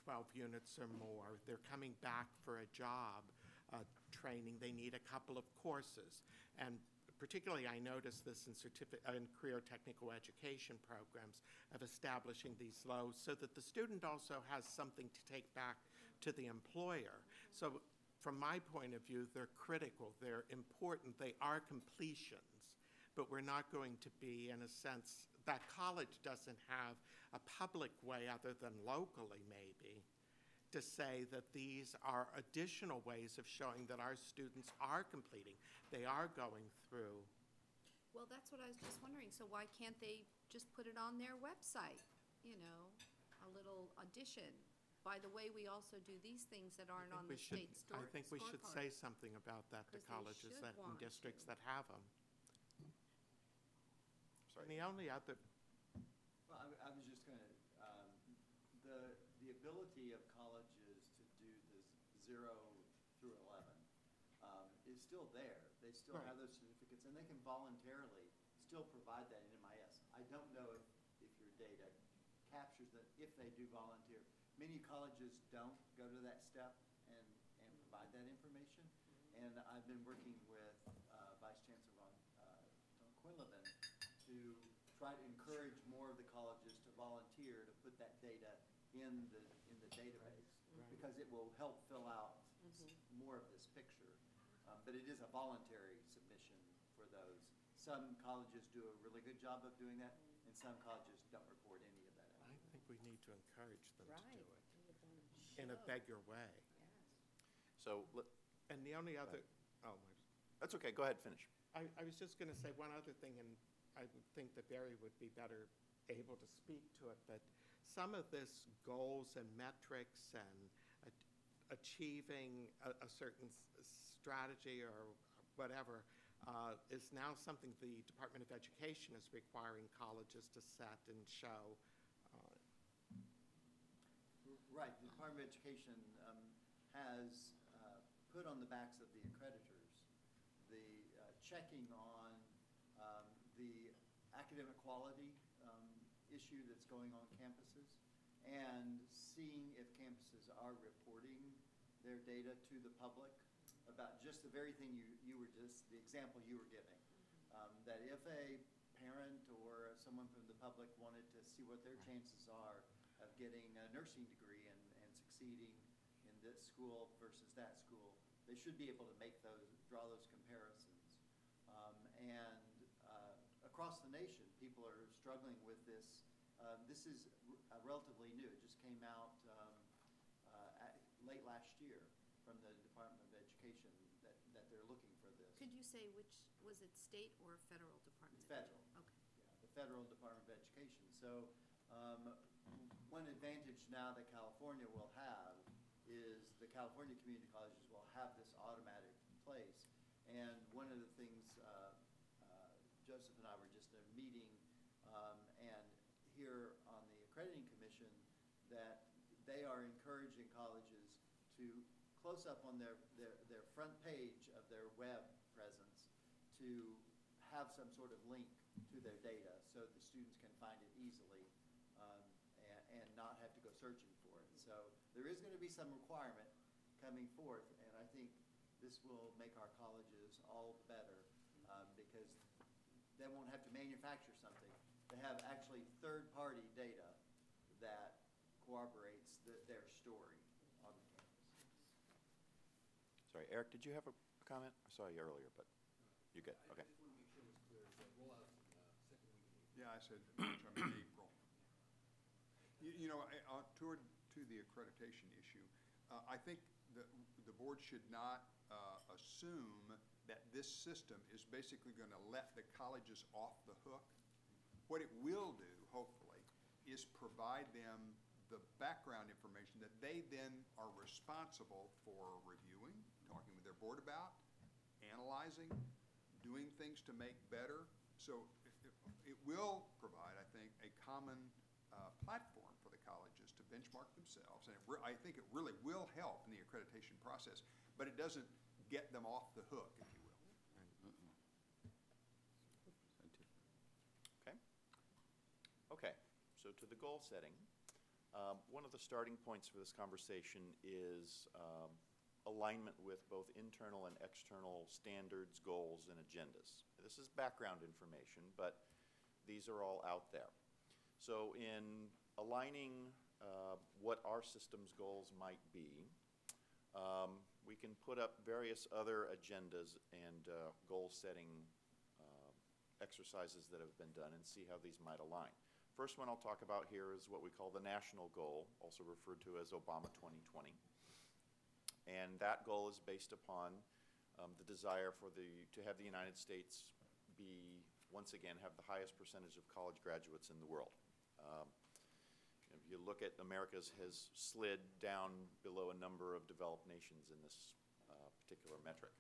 B: 12 units or more. They're coming back for a job training. They need a couple of courses. And particularly, I noticed this in career technical education programs of establishing these lows so that the student also has something to take back to the employer. So from my point of view, they're critical, they're important, they are completions, but we're not going to be, in a sense, that college doesn't have a public way other than locally maybe to say that these are additional ways of showing that our students are completing, they are going through.
C: Well, that's what I was just wondering, so why can't they just put it on their website? You know, a little addition. By the way, we also do these things that aren't on the state
B: I think we should
C: scorecard.
B: say something about that to
C: 'Cause they
B: colleges
C: should
B: and
C: want
B: districts
C: to.
B: that have them.
M: Sorry.
B: And the only other,
N: Well, I was just going to, the ability of colleges to do this 0 through 11 is still there. They still
B: Right.
N: have those certificates, and they can voluntarily still provide that in MIS. I don't know if your data captures that if they do volunteer. Many colleges don't go to that step and provide that information. And I've been working with Vice Chancellor Don Quinlivan to try to encourage more of the colleges to volunteer to put that data in the database, because it will help fill out more of this picture. But it is a voluntary submission for those. Some colleges do a really good job of doing that, and some colleges don't report any of that out.
B: I think we need to encourage them to do
C: Right.
B: it in a bigger way.
M: So,
B: And the only other,
M: that's okay, go ahead, finish.
B: I was just going to say one other thing, and I would think that Barry would be better able to speak to it, but some of this goals and metrics and achieving a certain strategy or whatever is now something the Department of Education is requiring colleges to set and show.
N: Right, the Department of Education has put on the backs of the accreditors the checking on the academic quality issue that's going on campuses, and seeing if campuses are reporting their data to the public about just the very thing you were just, the example you were giving. That if a parent or someone from the public wanted to see what their chances are of getting a nursing degree and succeeding in this school versus that school, they should be able to draw those comparisons. Across the nation, people are struggling with this. This is relatively new. It just came out late last year from the Department of Education that they're looking for this.
C: Could you say which, was it state or federal department?
N: It's federal.
C: Okay.
N: Yeah, the Federal Department of Education. So one advantage now that California will have is the California community colleges will have this automatic place. And one of the things, Joseph and I were just in a meeting and here on the Accrediting Commission, that they are encouraging colleges to close up on their front page of their web presence to have some sort of link to their data so the students can find it easily and not have to go searching for it. So there is going to be some requirement coming forth, and I think this will make our colleges all the better because they won't have to manufacture something. They have actually third-party data that corroborates their story on the campus.
M: Sorry, Eric, did you have a comment? I saw you earlier, but you're good. Okay.
J: I just want to make sure it was clear. The rollout second week in April.
E: Yeah, I said sometime in April. You know, to the accreditation issue, I think the board should not assume that this system is basically going to let the colleges off the hook. What it will do, hopefully, is provide them the background information that they then are responsible for reviewing, talking with their board about, analyzing, doing things to make better. So it will provide, I think, a common platform for the colleges to benchmark themselves. And I think it really will help in the accreditation process, but it doesn't get them off the hook, if you will.
M: Okay. Okay, so to the goal setting. One of the starting points for this conversation is alignment with both internal and external standards, goals, and agendas. This is background information, but these are all out there. So in aligning what our system's goals might be, we can put up various other agendas and goal-setting exercises that have been done and see how these might align. First one I'll talk about here is what we call the national goal, also referred to as Obama 2020. And that goal is based upon the desire to have the United States once again, have the highest percentage of college graduates in the world. If you look at America's has slid down below a number of developed nations in this particular metric.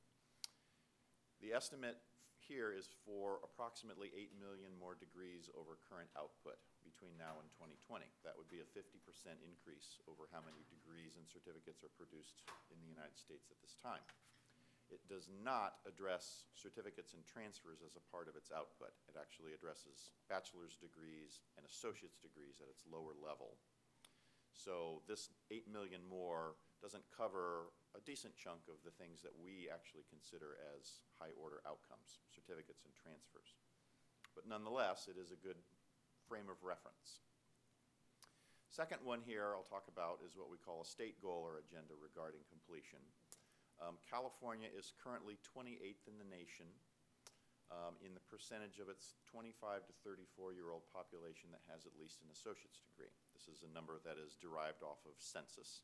M: The estimate here is for approximately 8 million more degrees over current output between now and 2020. That would be a 50% increase over how many degrees and certificates are produced in the United States at this time. It does not address certificates and transfers as a part of its output. It actually addresses bachelor's degrees and associate's degrees at its lower level. So this 8 million more doesn't cover a decent chunk of the things that we actually consider as high-order outcomes, certificates and transfers. But nonetheless, it is a good frame of reference. Second one here I'll talk about is what we call a state goal or agenda regarding completion. California is currently 28th in the nation in the percentage of its 25 to 34-year-old population that has at least an associate's degree. This is a number that is derived off of census.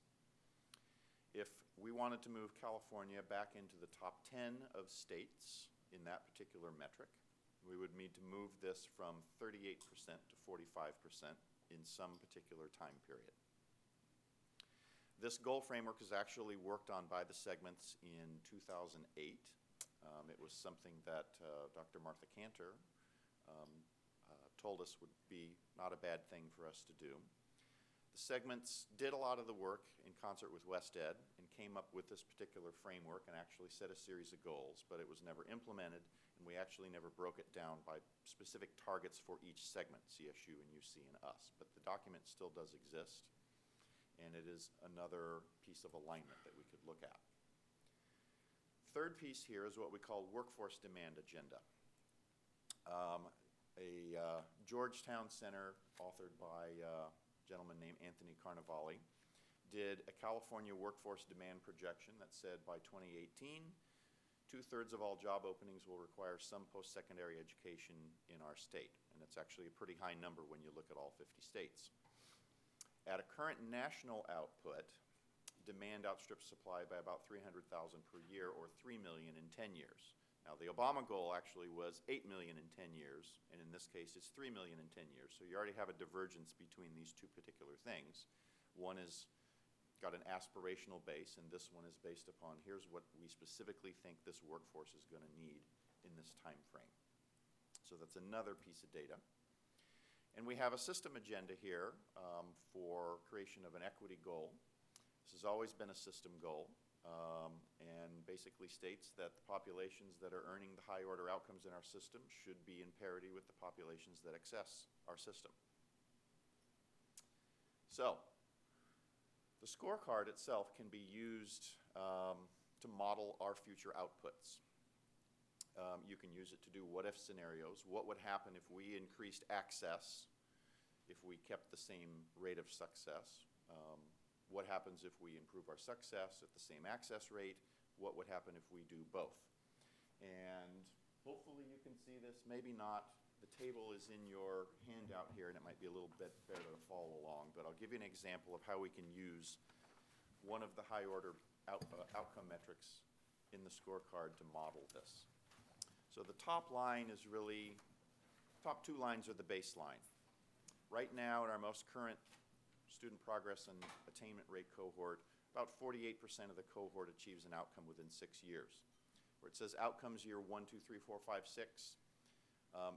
M: If we wanted to move California back into the top 10 of states in that particular metric, we would need to move this from 38% to 45% in some particular time period. This goal framework is actually worked on by the segments in 2008. It was something that Dr. Martha Cantor told us would be not a bad thing for us to do. The segments did a lot of the work in concert with WestEd and came up with this particular framework and actually set a series of goals, but it was never implemented, and we actually never broke it down by specific targets for each segment, CSU and UC and us. But the document still does exist, and it is another piece of alignment that we could look at. Third piece here is what we call workforce demand agenda. A Georgetown Center authored by a gentleman named Anthony Carnevale did a California workforce demand projection that said by 2018, 2/3 of all job openings will require some post-secondary education in our state. And it's actually a pretty high number when you look at all 50 states. At a current national output, demand outstrips supply by about 300,000 per year or 3 million in 10 years. Now, the Obama goal actually was 8 million in 10 years, and in this case, it's 3 million in 10 years. So you already have a divergence between these two particular things. One is got an aspirational base, and this one is based upon here's what we specifically think this workforce is going to need in this time frame. So that's another piece of data. And we have a system agenda here for creation of an equity goal. This has always been a system goal. And basically states that the populations that are earning the high order outcomes in our system should be in parity with the populations that access our system. So, the scorecard itself can be used to model our future outputs. You can use it to do what-if scenarios. What would happen if we increased access, if we kept the same rate of success? What happens if we improve our success at the same access rate? What would happen if we do both? And hopefully you can see this, maybe not. The table is in your handout here, and it might be a little bit better to follow along, but I'll give you an example of how we can use one of the high-order outcome metrics in the scorecard to model this. So the top line is really, top two lines are the baseline. Right now, in our most current student progress and attainment rate cohort, about 48% of the cohort achieves an outcome within 6 years. Where it says outcomes year 1, 2, 3, 4, 5, 6,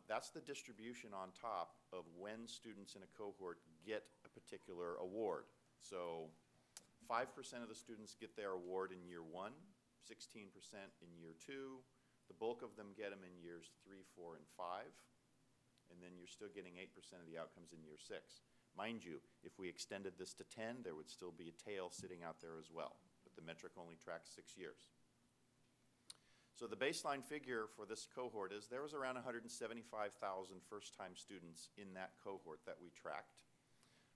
M: that's the distribution on top of when students in a cohort get a particular award. So 5% of the students get their award in year 1, 16% in year 2, the bulk of them get them in years 3, 4, and 5, and then you're still getting 8% of the outcomes in year 6. Mind you, if we extended this to 10, there would still be a tail sitting out there as well, but the metric only tracks 6 years. So the baseline figure for this cohort is there was around 175,000 first-time students in that cohort that we tracked.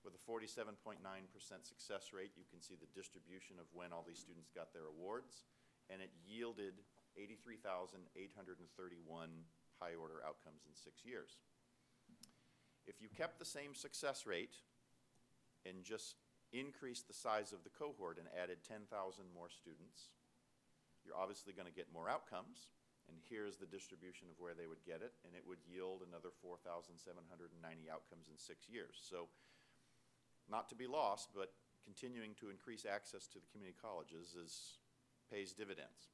M: With a 47.9% success rate, you can see the distribution of when all these students got their awards, and it yielded 83,831 high-order outcomes in 6 years. If you kept the same success rate and just increased the size of the cohort and added 10,000 more students, you're obviously going to get more outcomes, and here's the distribution of where they would get it, and it would yield another 4,790 outcomes in 6 years. So, not to be lost, but continuing to increase access to the community colleges pays dividends.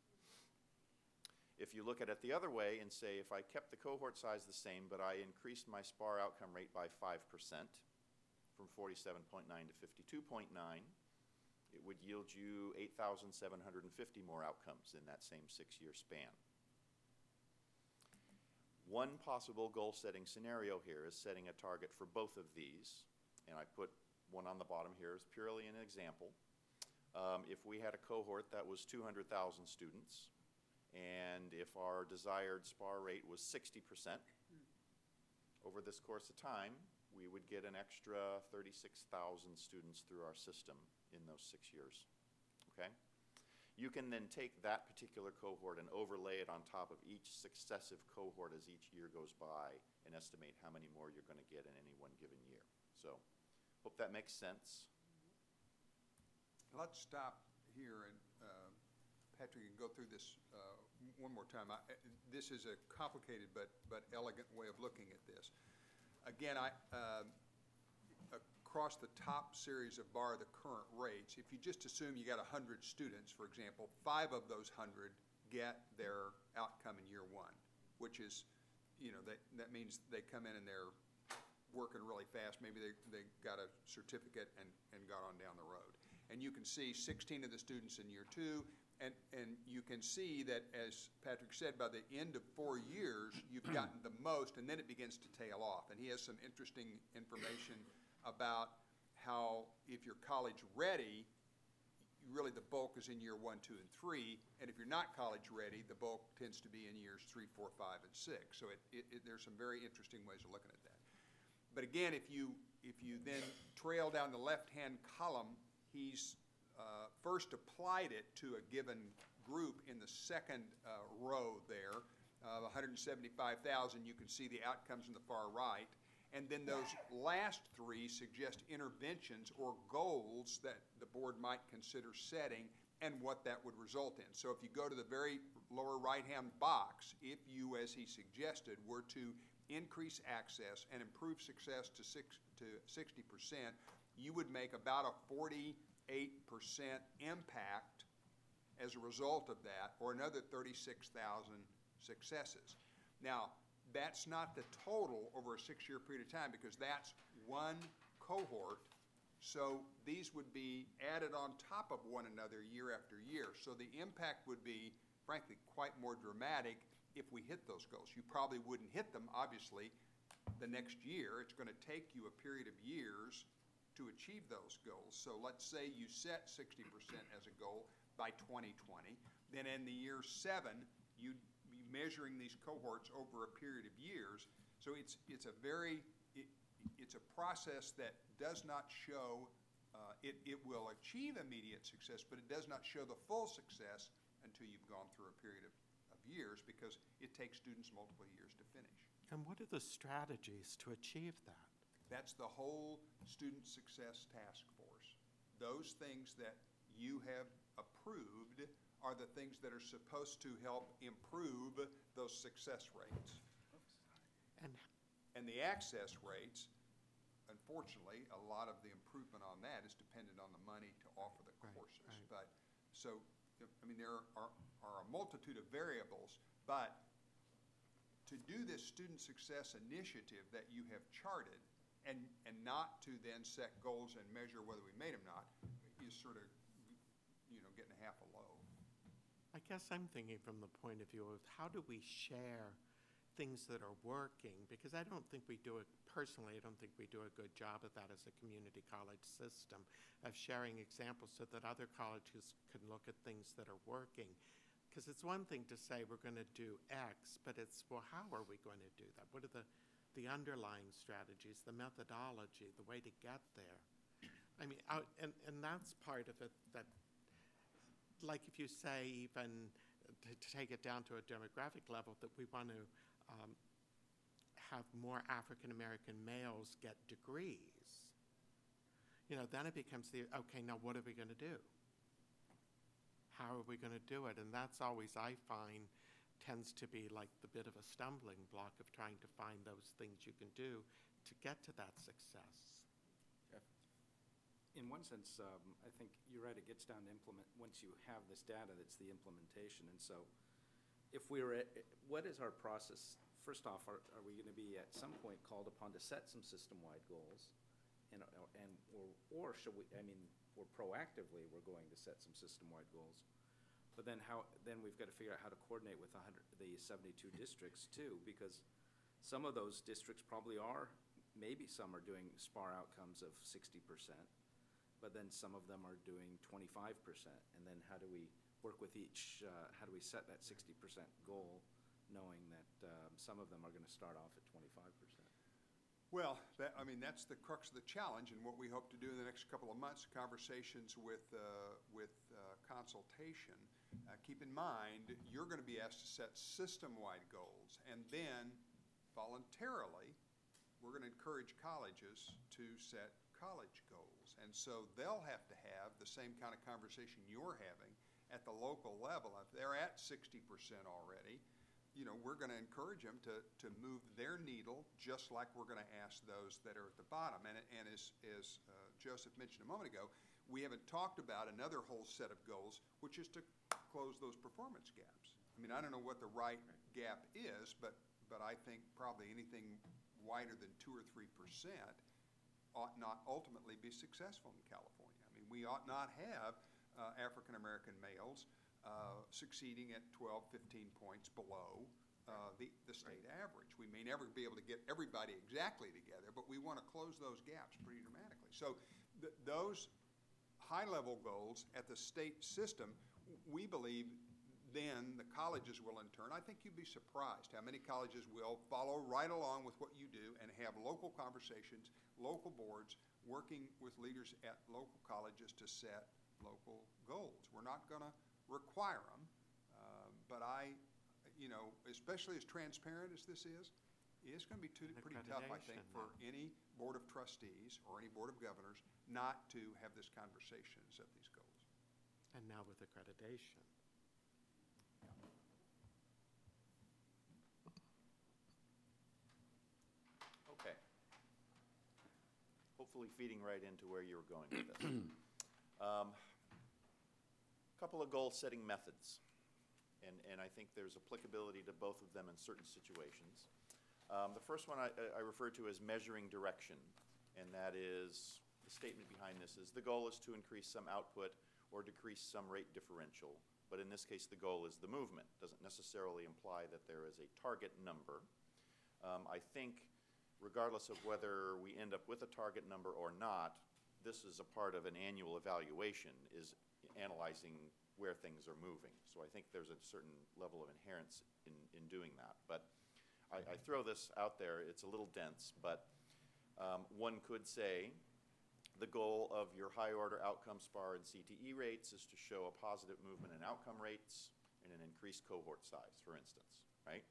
M: If you look at it the other way and say, if I kept the cohort size the same, but I increased my SPAR outcome rate by 5%, from 47.9 to 52.9, it would yield you 8,750 more outcomes in that same 6-year span. One possible goal-setting scenario here is setting a target for both of these, and I put one on the bottom here as purely an example. If we had a cohort that was 200,000 students, and if our desired SPAR rate was 60%, over this course of time, we would get an extra 36,000 students through our system in those 6 years, okay? You can then take that particular cohort and overlay it on top of each successive cohort as each year goes by and estimate how many more you're going to get in any one given year. So, hope that makes sense.
E: Let's stop here and Patrick, you can go through this one more time. This is a complicated but elegant way of looking at this. Again, across the top series of bar the current rates, if you just assume you got 100 students, for example, 5 of those 100 get their outcome in year 1, which is, you know, that means they come in and they're working really fast. Maybe they got a certificate and got on down the road. And you can see 16 of the students in year 2, and you can see that, as Patrick said, by the end of 4 years, you've gotten the most, and then it begins to tail off. And he has some interesting information about how, if you're college ready, really the bulk is in year 1, 2, and 3, and if you're not college ready, the bulk tends to be in years 3, 4, 5, and 6. So there's some very interesting ways of looking at that. But again, if you then trail down the left-hand column, he's first applied it to a given group in the second row there, 175,000. You can see the outcomes in the far right. And then those last 3 suggest interventions or goals that the board might consider setting and what that would result in. So if you go to the very lower right-hand box, if you, as he suggested, were to increase access and improve success to 60%, you would make about a 48% impact as a result of that, or another 36,000 successes. Now, that's not the total over a 6-year period of time, because that's one cohort. So these would be added on top of one another year after year. So the impact would be, frankly, quite more dramatic if we hit those goals. You probably wouldn't hit them, obviously, the next year. It's going to take you a period of years to achieve those goals. So let's say you set 60% as a goal by 2020. Then in the year 7, you'd be measuring these cohorts over a period of years. So it's a process that does not show, it will achieve immediate success, but it does not show the full success until you've gone through a period of years, because it takes students multiple years to finish.
B: And what are the strategies to achieve that?
E: That's the whole Student Success Task Force. Those things that you have approved are the things that are supposed to help improve those success rates. And the access rates, unfortunately, a lot of the improvement on that is dependent on the money to offer the courses.
B: Right.
E: But so, I mean, there are a multitude of variables, but to do this student success initiative that you have charted and not to then set goals and measure whether we made them or not is sort of, getting half a loaf.
B: I guess I'm thinking from the point of view of how do we share things that are working, because I don't think we do it, personally, I don't think we do a good job of that as a community college system, of sharing examples so that other colleges can look at things that are working. Because it's one thing to say we're going to do X, but it's, well, how are we going to do that? What are the underlying strategies, the methodology, the way to get there? I mean, and that's part of it, that, like if you say even to take it down to a demographic level, that we want to have more African American males get degrees, then it becomes okay, now what are we going to do? How are we going to do it? And that's always, I find, tends to be like the bit of a stumbling block of trying to find those things you can do to get to that success.
A: In one sense, I think you're right, it gets down to once you have this data, that's the implementation. And so if what is our process? First off, are we going to be at some point called upon to set some system-wide goals? Or should we, or proactively we're going to set some system-wide goals. But then we've got to figure out how to coordinate with the 72 districts too, because some of those districts probably maybe some are doing SPAR outcomes of 60%, but then some of them are doing 25%. And then how do we work with each, how do we set that 60% goal, knowing that some of them are going to start off at 25%?
E: Well, that's the crux of the challenge, and what we hope to do in the next couple of months, conversations with consultation. Keep in mind, you're going to be asked to set system-wide goals, and then voluntarily, we're going to encourage colleges to set college goals. And so they'll have to have the same kind of conversation you're having at the local level. If they're at 60% already, we're going to encourage them to move their needle, just like we're going to ask those that are at the bottom. And as Joseph mentioned a moment ago, we haven't talked about another whole set of goals, which is to close those performance gaps. I don't know what the right gap is, but I think probably anything wider than 2 or 3% ought not ultimately be successful in California. We ought not have African American males succeeding at 12, 15 points below the state average. We may never be able to get everybody exactly together, but we want to close those gaps pretty dramatically. So those high-level goals at the state system, we believe then the colleges will in turn. I think you'd be surprised how many colleges will follow right along with what you do and have local conversations, local boards, working with leaders at local colleges to set local goals. We're not going to require them, but especially as transparent as this is, it's going to be pretty tough, I think, for any board of trustees or any board of governors not to have this conversation and set these goals.
B: And now with accreditation.
M: hopefully feeding right into where you were going with this. Couple of goal-setting methods, and I think there's applicability to both of them in certain situations. The first one I refer to as measuring direction, and that is, the statement behind this is, the goal is to increase some output or decrease some rate differential, but in this case the goal is the movement. Doesn't necessarily imply that there is a target number. I think regardless of whether we end up with a target number or not, this is a part of an annual evaluation, is analyzing where things are moving. So I think there's a certain level of inherence in doing that. But I throw this out there, it's a little dense, but one could say the goal of your high order outcome SPAR and CTE rates is to show a positive movement in outcome rates and an increased cohort size, for instance, right?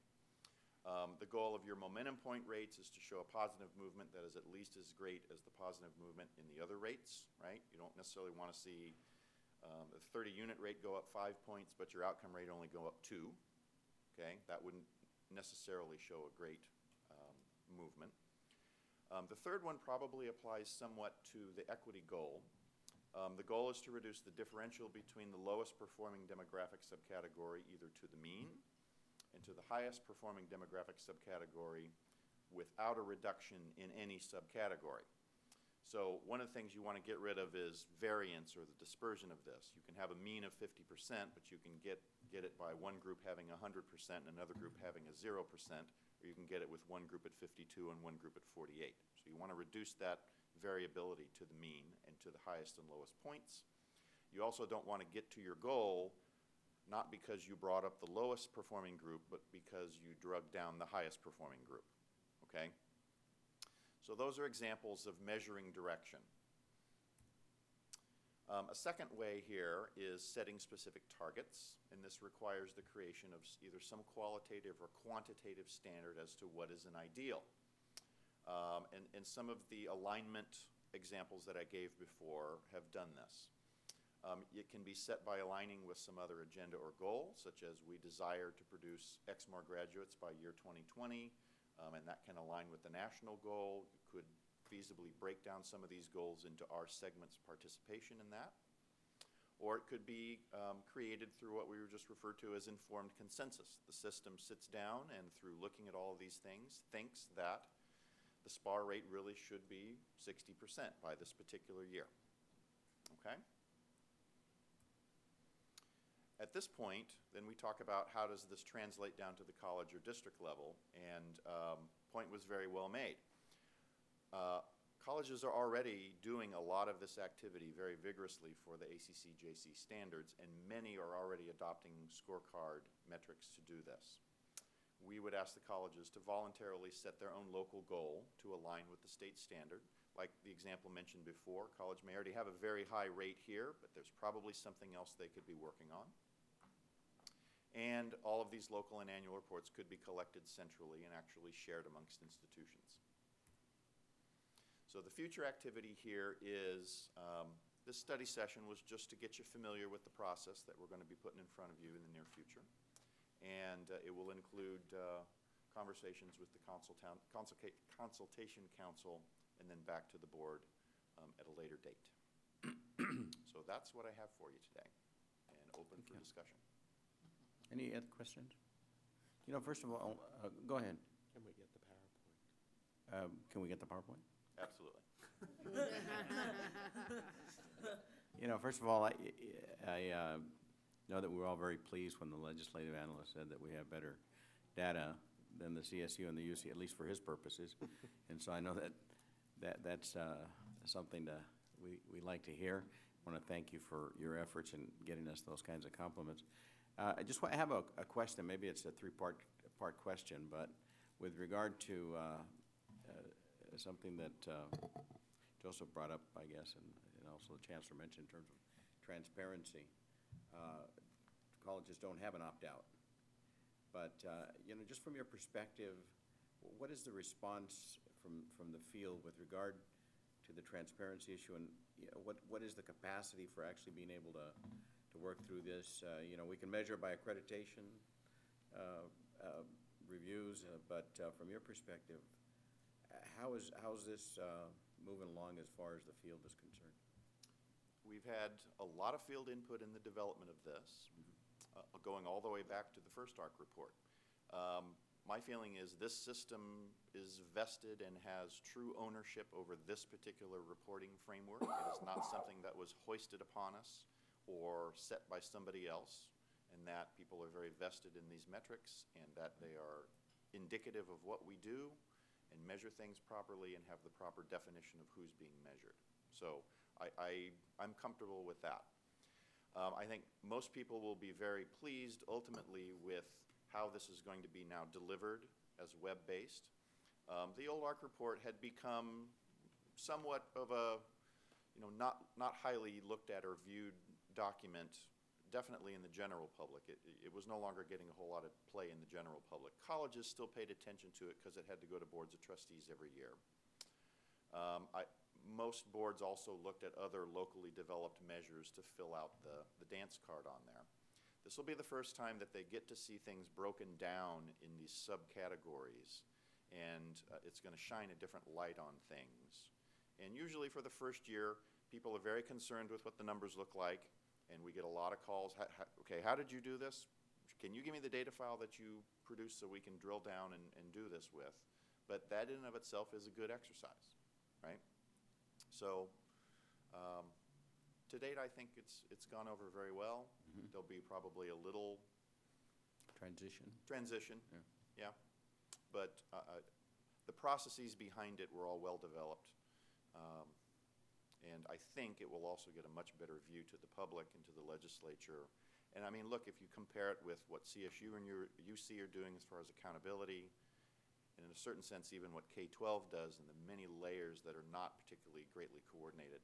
M: The goal of your momentum point rates is to show a positive movement that is at least as great as the positive movement in the other rates, right? You don't necessarily want to see the 30 unit rate go up 5 points, but your outcome rate only go up 2, okay? That wouldn't necessarily show a great movement. The third one probably applies somewhat to the equity goal. The goal is to reduce the differential between the lowest performing demographic subcategory either to the mean and to the highest performing demographic subcategory without a reduction in any subcategory. So one of the things you want to get rid of is variance, or the dispersion of this. You can have a mean of 50%, but you can get it by one group having 100% and another group having a 0%, or you can get it with one group at 52 and one group at 48. So you want to reduce that variability to the mean and to the highest and lowest points. You also don't want to get to your goal not because you brought up the lowest performing group, but because you drug down the highest performing group, okay? So those are examples of measuring direction. A second way here is setting specific targets, and this requires the creation of either some qualitative or quantitative standard as to what is an ideal. And some of the alignment examples that I gave before have done this. It can be set by aligning with some other agenda or goal, such as we desire to produce X more graduates by year 2020, and that can align with the national goal. You could feasibly break down some of these goals into our segment's participation in that. Or it could be created through what we were just referred to as informed consensus. The system sits down and through looking at all of these things, thinks that the SPAR rate really should be 60% by this particular year, okay? At this point, then we talk about how does this translate down to the college or district level, and point was very well made. Colleges are already doing a lot of this activity very vigorously for the ACC-JC standards, and many are already adopting scorecard metrics to do this. We would ask the colleges to voluntarily set their own local goal to align with the state standard. Like the example mentioned before, college may already have a very high rate here, but there's probably something else they could be working on. And all of these local and annual reports could be collected centrally and actually shared amongst institutions. So the future activity here is, this study session was just to get you familiar with the process that we're going to be putting in front of you in the near future. And it will include conversations with the consultation council and then back to the board at a later date. So that's what I have for you today, and open for discussion.
H: Any other questions? You know, first of all, go ahead.
B: Can we get the PowerPoint?
H: Can we get the PowerPoint?
M: Absolutely.
H: You know, first of all, I know that we're all very pleased when the legislative analyst said that we have better data than the CSU and the UC, at least for his purposes. And so I know that's something that we like to hear. I want to thank you for your efforts in getting us those kinds of compliments. I just have a question. Maybe it's a three-part question, but with regard to something that Joseph brought up, I guess, and also the Chancellor mentioned in terms of transparency. Colleges don't have an opt-out. But, you know, just from your perspective, what is the response from the field with regard to the transparency issue, and you know, what is the capacity for actually being able to work through this? You know, we can measure by accreditation reviews, but from your perspective, how is this moving along as far as the field is concerned?
M: We've had a lot of field input in the development of this, going all the way back to the first ARC report. My feeling is this system is vested and has true ownership over this particular reporting framework. It is not something that was hoisted upon us or set by somebody else, and that people are very vested in these metrics and that they are indicative of what we do and measure things properly and have the proper definition of who's being measured. So I'm comfortable with that. I think most people will be very pleased ultimately with how this is going to be now delivered as web-based. The old ARC report had become somewhat of a, not highly looked at or viewed document, definitely in the general public. It was no longer getting a whole lot of play in the general public. Colleges still paid attention to it because it had to go to boards of trustees every year. Most boards also looked at other locally developed measures to fill out the dance card on there. This will be the first time that they get to see things broken down in these subcategories, and it's going to shine a different light on things. And usually for the first year, people are very concerned with what the numbers look like, and we get a lot of calls. Okay, how did you do this? Can you give me the data file that you produced so we can drill down and do this with? But that in and of itself is a good exercise, right? So to date, I think it's gone over very well. There'll be probably a little
H: Transition?
M: transition,
H: Yeah.
M: yeah. But the processes behind it were all well developed. And I think it will also get a much better view to the public and to the legislature. And I mean, look, if you compare it with what CSU and your UC are doing as far as accountability, and in a certain sense even what K-12 does and the many layers that are not particularly greatly coordinated,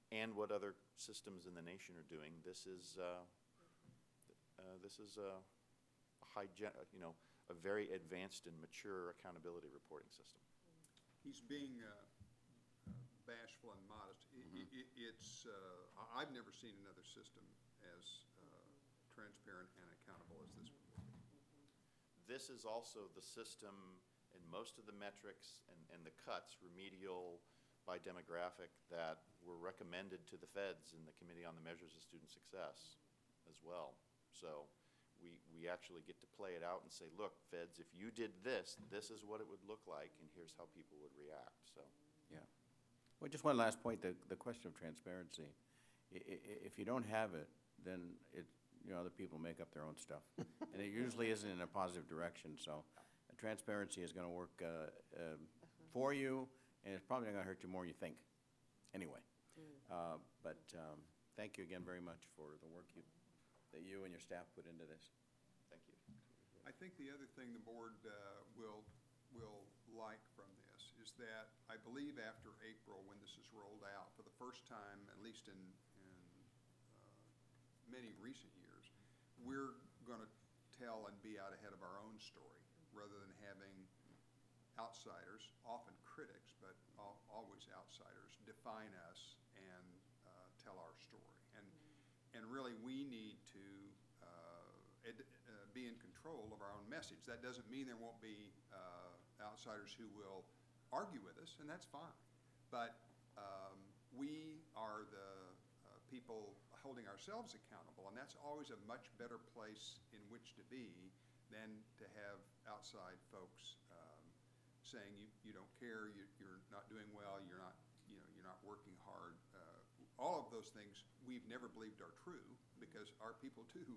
M: and what other systems in the nation are doing, this is a very advanced and mature accountability reporting system.
E: He's being bashful and modest. I've never seen another system as transparent and accountable as this one.
M: This is also the system and most of the metrics and the cuts, remedial by demographic, that were recommended to the feds in the Committee on the Measures of Student Success as well. So we actually get to play it out and say, look, feds, if you did this, this is what it would look like, and here's how people would react. So,
H: Yeah. Well, just one last point, the question of transparency. If you don't have it, then other people make up their own stuff. And it usually isn't in a positive direction, so transparency is going to work for you, and it's probably not going to hurt you more than you think, anyway. But thank you again very much for the work that you and your staff put into this.
M: thank you.
E: I think the other thing the board will like from this is that I believe after April, when this is rolled out, for the first time, at least in many recent years, we're going to tell and be out ahead of our own story rather than having outsiders, often critics, but always outsiders, define us and tell our story. And really, we need to be in control of our own message. That doesn't mean there won't be outsiders who will argue with us, and that's fine. But we are the people holding ourselves accountable, and that's always a much better place in which to be than to have outside folks saying you don't care, you're not doing well, you're not working hard. All of those things we've never believed are true, because our people too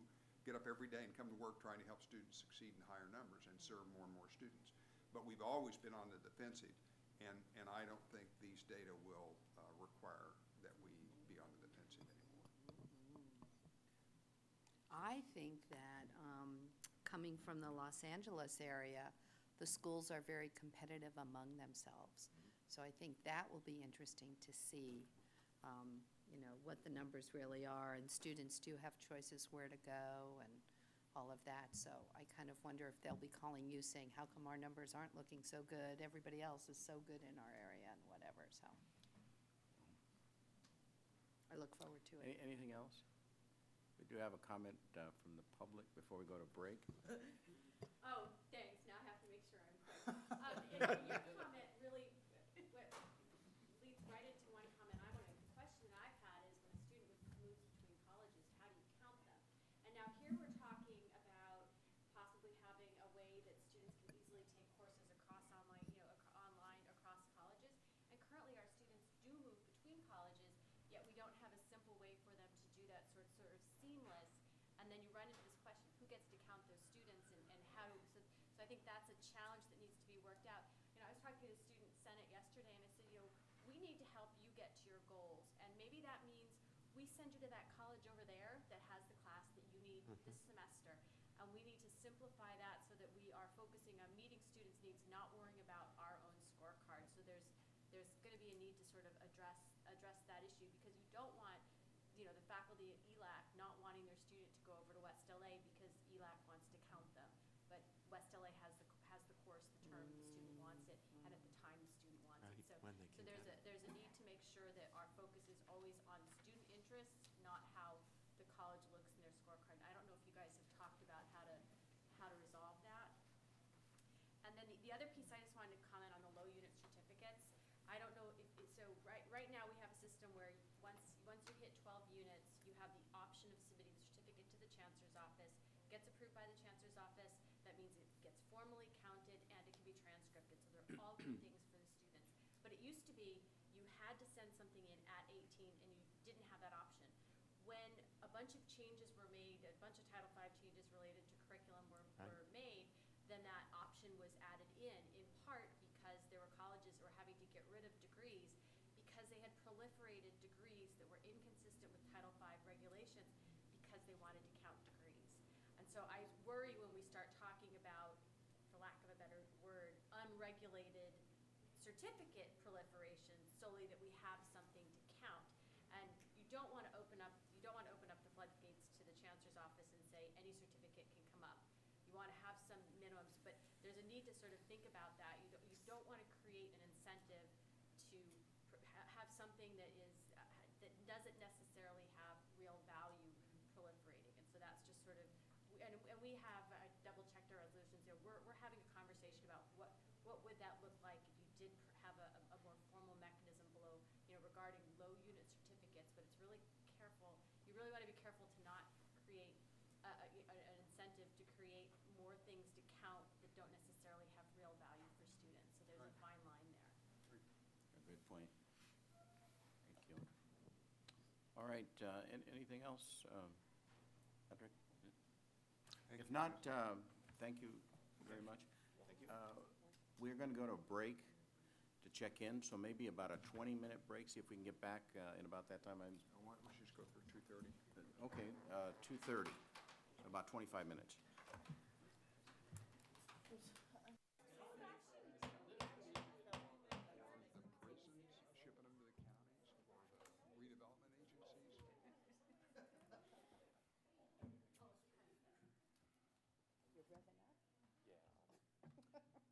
E: get up every day and come to work trying to help students succeed in higher numbers and serve more and more students. But we've always been on the defensive, and I don't think these data will require that we be on the defensive anymore.
C: I think that coming from the Los Angeles area, the schools are very competitive among themselves. So I think that will be interesting to see, what the numbers really are. And students do have choices where to go and all of that. So I kind of wonder if they'll be calling you saying, how come our numbers aren't looking so good? Everybody else is so good in our area and whatever. So I look forward to it.
H: Anything else? We do have a comment from the public before we go to break.
O: Oh, thanks. Now I have to make sure I'm correct. Your comment really, run into this question, who gets to count those students and how do, so I think that's a challenge that needs to be worked out. I was talking to the student senate yesterday and I said, we need to help you get to your goals. And maybe that means we send you to that college over there that has the class that you need this semester. And we need to simplify that so that we are focusing on meeting students' needs, not worrying about our own scorecard. So there's going to be a need to sort of address that issue, because you don't want, the faculty at ELAC not wanting their student to go over to West LA because ELAC wants to count them. But West LA has the course, the term, the student wants it, and at the time the student wants it. So there's a need to make sure that our focus is always on student interests, not how the college looks in their scorecard. And I don't know if you guys have talked about how to resolve that. And then the other piece, I just wanted to comment on the low unit certificates. I don't know if, so right now we have a system where once you hit 12 units, you have the option of submitting the certificate to the chancellor's office, gets approved by the chancellor's office. That means it gets formally counted and it can be transcripted. So they're all good things for the students. But it used to be you had to send something in at 18 and you didn't have that option. When a bunch of changes were made, a bunch of Title V changes related to curriculum were made, then that option was added in part because there were colleges that were having to get rid of degrees because they had proliferated degrees that were inconsistent with Title V regulations because they wanted to count degrees. And so I worry when we start talking about, for lack of a better word, unregulated certificate proliferation solely that we have something to count. And you don't want to open up the floodgates to the chancellor's office and say any certificate can come up. You want to have some minimums, but there's a need to sort of think about that. You don't want to create an incentive to have something that doesn't necessarily have real value proliferating. And so that's just sort of, and we have double-checked our resolutions. We're having a conversation about what would that look like if you did have a more formal mechanism below, regarding low unit certificates. But it's really careful. You really want to be careful to not create an incentive to create more things to count that don't necessarily have real value for students. So there's a fine line there.
H: A good point. Thank you. All right, anything else, Patrick? If not, thank you very much.
M: Thank you.
H: We're going to go to a break to check in, so maybe about a 20-minute break, see if we can get back in about that time.
E: Why don't we just go through 2:30?
H: Okay, 2:30, about 25 minutes.
E: Shipping them to the counties or the redevelopment agencies?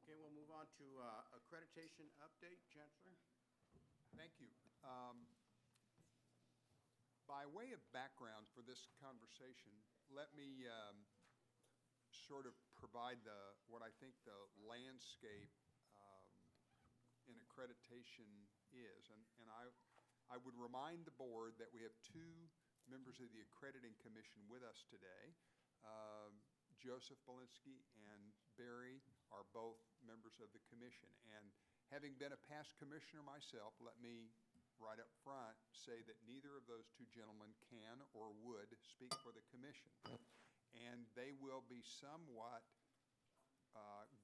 H: Okay, we'll move on to accreditation update, Chancellor.
E: Thank you. By way of background for this conversation, let me sort of provide what I think the landscape in accreditation is. And I would remind the board that we have two members of the Accrediting Commission with us today. Joseph Belinsky and Barry are both members of the commission. And having been a past commissioner myself, let me right up front say that neither of those two gentlemen can or would speak for the commission. And they will be somewhat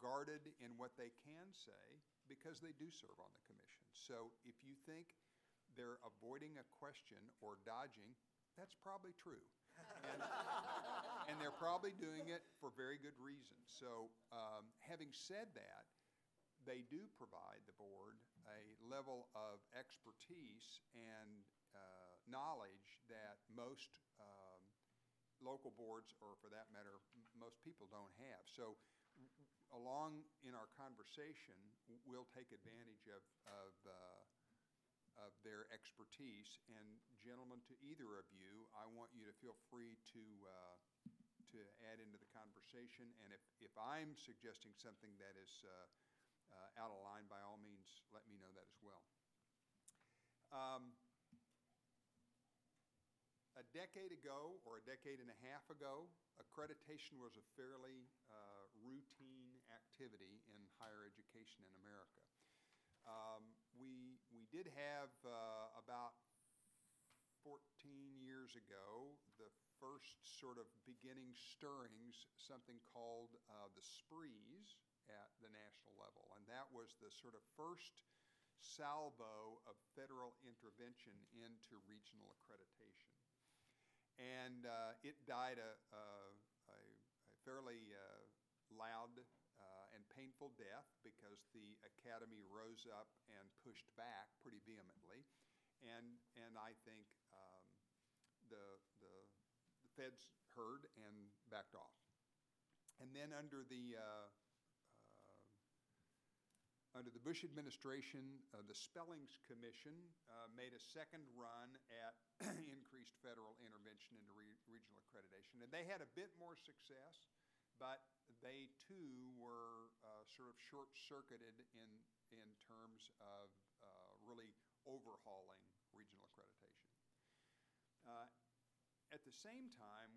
E: guarded in what they can say because they do serve on the commission. So if you think they're avoiding a question or dodging, that's probably true. And they're probably doing it for very good reason. So having said that, they do provide the board a level of expertise and knowledge that most local boards, or for that matter, most people don't have. So along in our conversation, we'll take advantage of their expertise. And gentlemen, to either of you, I want you to feel free to add into the conversation. And if I'm suggesting something that is out of line, by all means, let me know that as well. A decade ago, or a decade and a half ago, accreditation was a fairly routine activity in higher education in America. We did have about 14 years ago the first sort of beginning stirrings, something called the sprees at the national level. And that was the sort of first salvo of federal intervention into regional accreditation. And it died a fairly loud and painful death because the academy rose up and pushed back pretty vehemently. And I think the feds heard and backed off. And then under the Bush administration, the Spellings Commission made a second run at increased federal intervention into regional accreditation. And they had a bit more success, but they too were sort of short-circuited in terms of really overhauling regional accreditation. At the same time,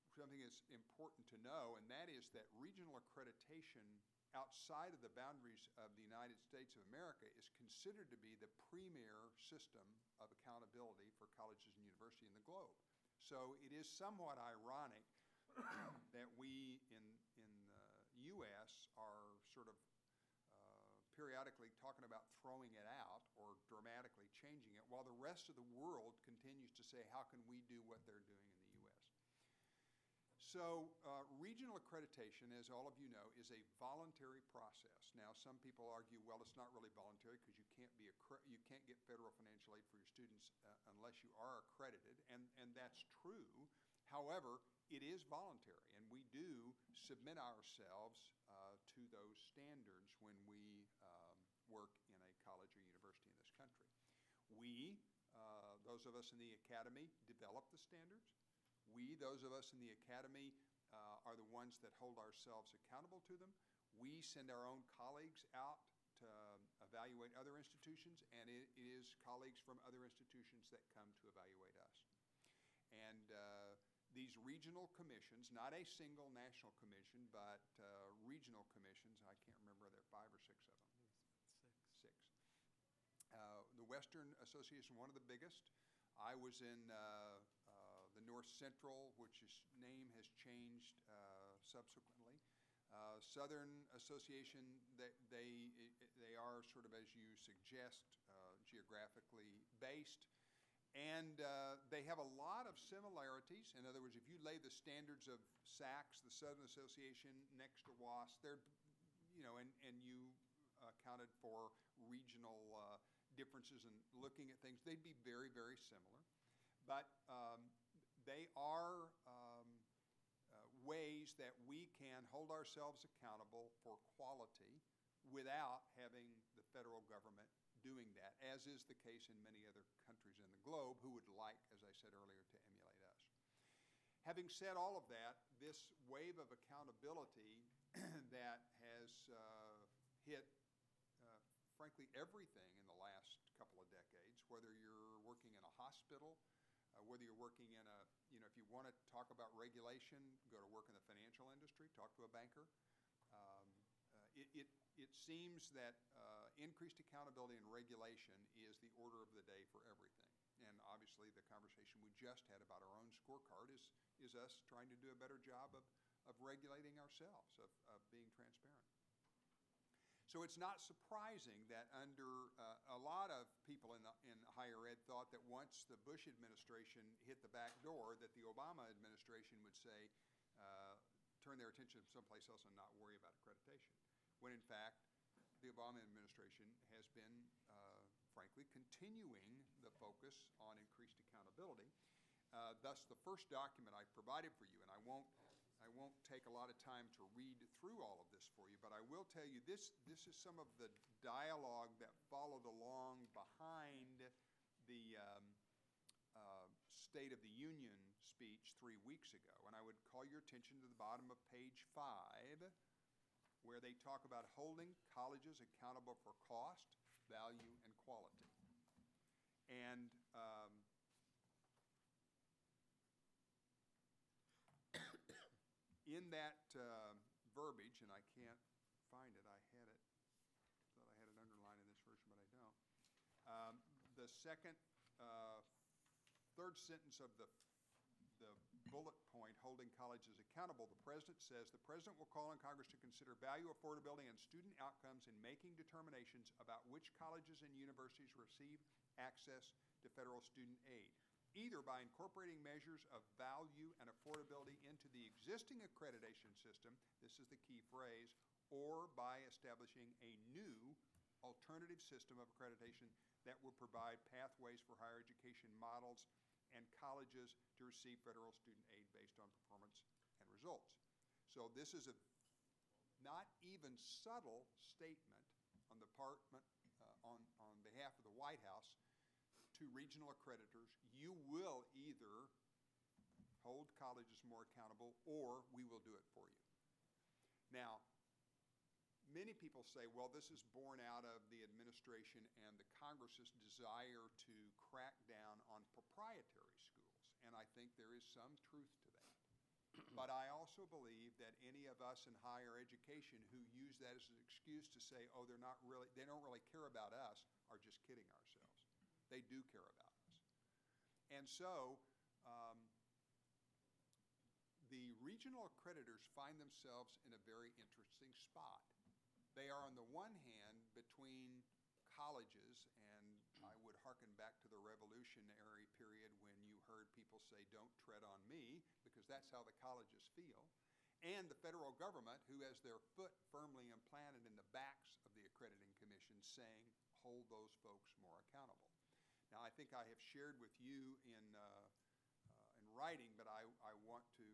E: something is important to know, and that is that regional accreditation outside of the boundaries of the United States of America is considered to be the premier system of accountability for colleges and universities in the globe. So it is somewhat ironic that we in the U.S. are sort of periodically talking about throwing it out or dramatically changing it, while the rest of the world continues to say, how can we do what they're doing in the U.S.? So regional accreditation, as all of you know, is a voluntary process. Now, some people argue, well, it's not really voluntary because you can't get federal financial aid for your students unless you are accredited, and that's true. However, it is voluntary, and we do submit ourselves to those standards when we work in a college or university in this country. We, those of us in the academy, develop the standards. We, those of us in the academy, are the ones that hold ourselves accountable to them. We send our own colleagues out to evaluate other institutions, and it is colleagues from other institutions that come to evaluate us. And these regional commissions, not a single national commission, but regional commissions, I can't remember, there are 5 or 6 of them. Six. The Western Association, one of the biggest. I was in the North Central, which name has changed subsequently. Southern Association, they are sort of, as you suggest, geographically based. And they have a lot of similarities. In other words, if you lay the standards of SACS, the Southern Association, next to WAS, they're, and you accounted for regional differences in looking at things, they'd be very, very similar. But they are ways that we can hold ourselves accountable for quality without having the federal government doing that, as is the case in many other countries in the globe who would like, as I said earlier, to emulate us. Having said all of that, this wave of accountability that has hit, frankly, everything in the last couple of decades, whether you're working in a hospital, whether you're working in a, if you want to talk about regulation, go to work in the financial industry, talk to a banker. It seems that increased accountability and regulation is the order of the day for everything. And obviously the conversation we just had about our own scorecard is us trying to do a better job of regulating ourselves, of being transparent. So it's not surprising that under a lot of people in higher ed thought that once the Bush administration hit the back door, that the Obama administration would say, turn their attention someplace else and not worry about accreditation. When in fact, the Obama administration has been, frankly, continuing the focus on increased accountability. Thus, the first document I provided for you, and I won't take a lot of time to read through all of this for you, but I will tell you this is some of the dialogue that followed along behind the State of the Union speech 3 weeks ago. And I would call your attention to the bottom of page 5, where they talk about holding colleges accountable for cost, value, and quality. And in that verbiage, and I can't find it, I thought I had it underlined in this version, but I don't. The third sentence of the bullet point, holding colleges accountable, the President says the President will call on Congress to consider value, affordability, and student outcomes in making determinations about which colleges and universities receive access to federal student aid, either by incorporating measures of value and affordability into the existing accreditation system, this is the key phrase, or by establishing a new alternative system of accreditation that will provide pathways for higher education models and colleges to receive federal student aid based on performance and results. So this is a not even subtle statement on the on behalf of the White House to regional accreditors. You will either hold colleges more accountable or we will do it for you. Now, many people say, well, this is born out of the administration and the Congress's desire to crack down on proprietary schools, and I think there is some truth to that. But I also believe that any of us in higher education who use that as an excuse to say, oh, they don't really care about us, are just kidding ourselves. They do care about us. And so the regional accreditors find themselves in a very interesting spot. They are on the one hand between colleges, and I would hearken back to the revolutionary period when you heard people say, don't tread on me, because that's how the colleges feel, and the federal government, who has their foot firmly implanted in the backs of the accrediting commission, saying, hold those folks more accountable. Now, I think I have shared with you in writing, but I want to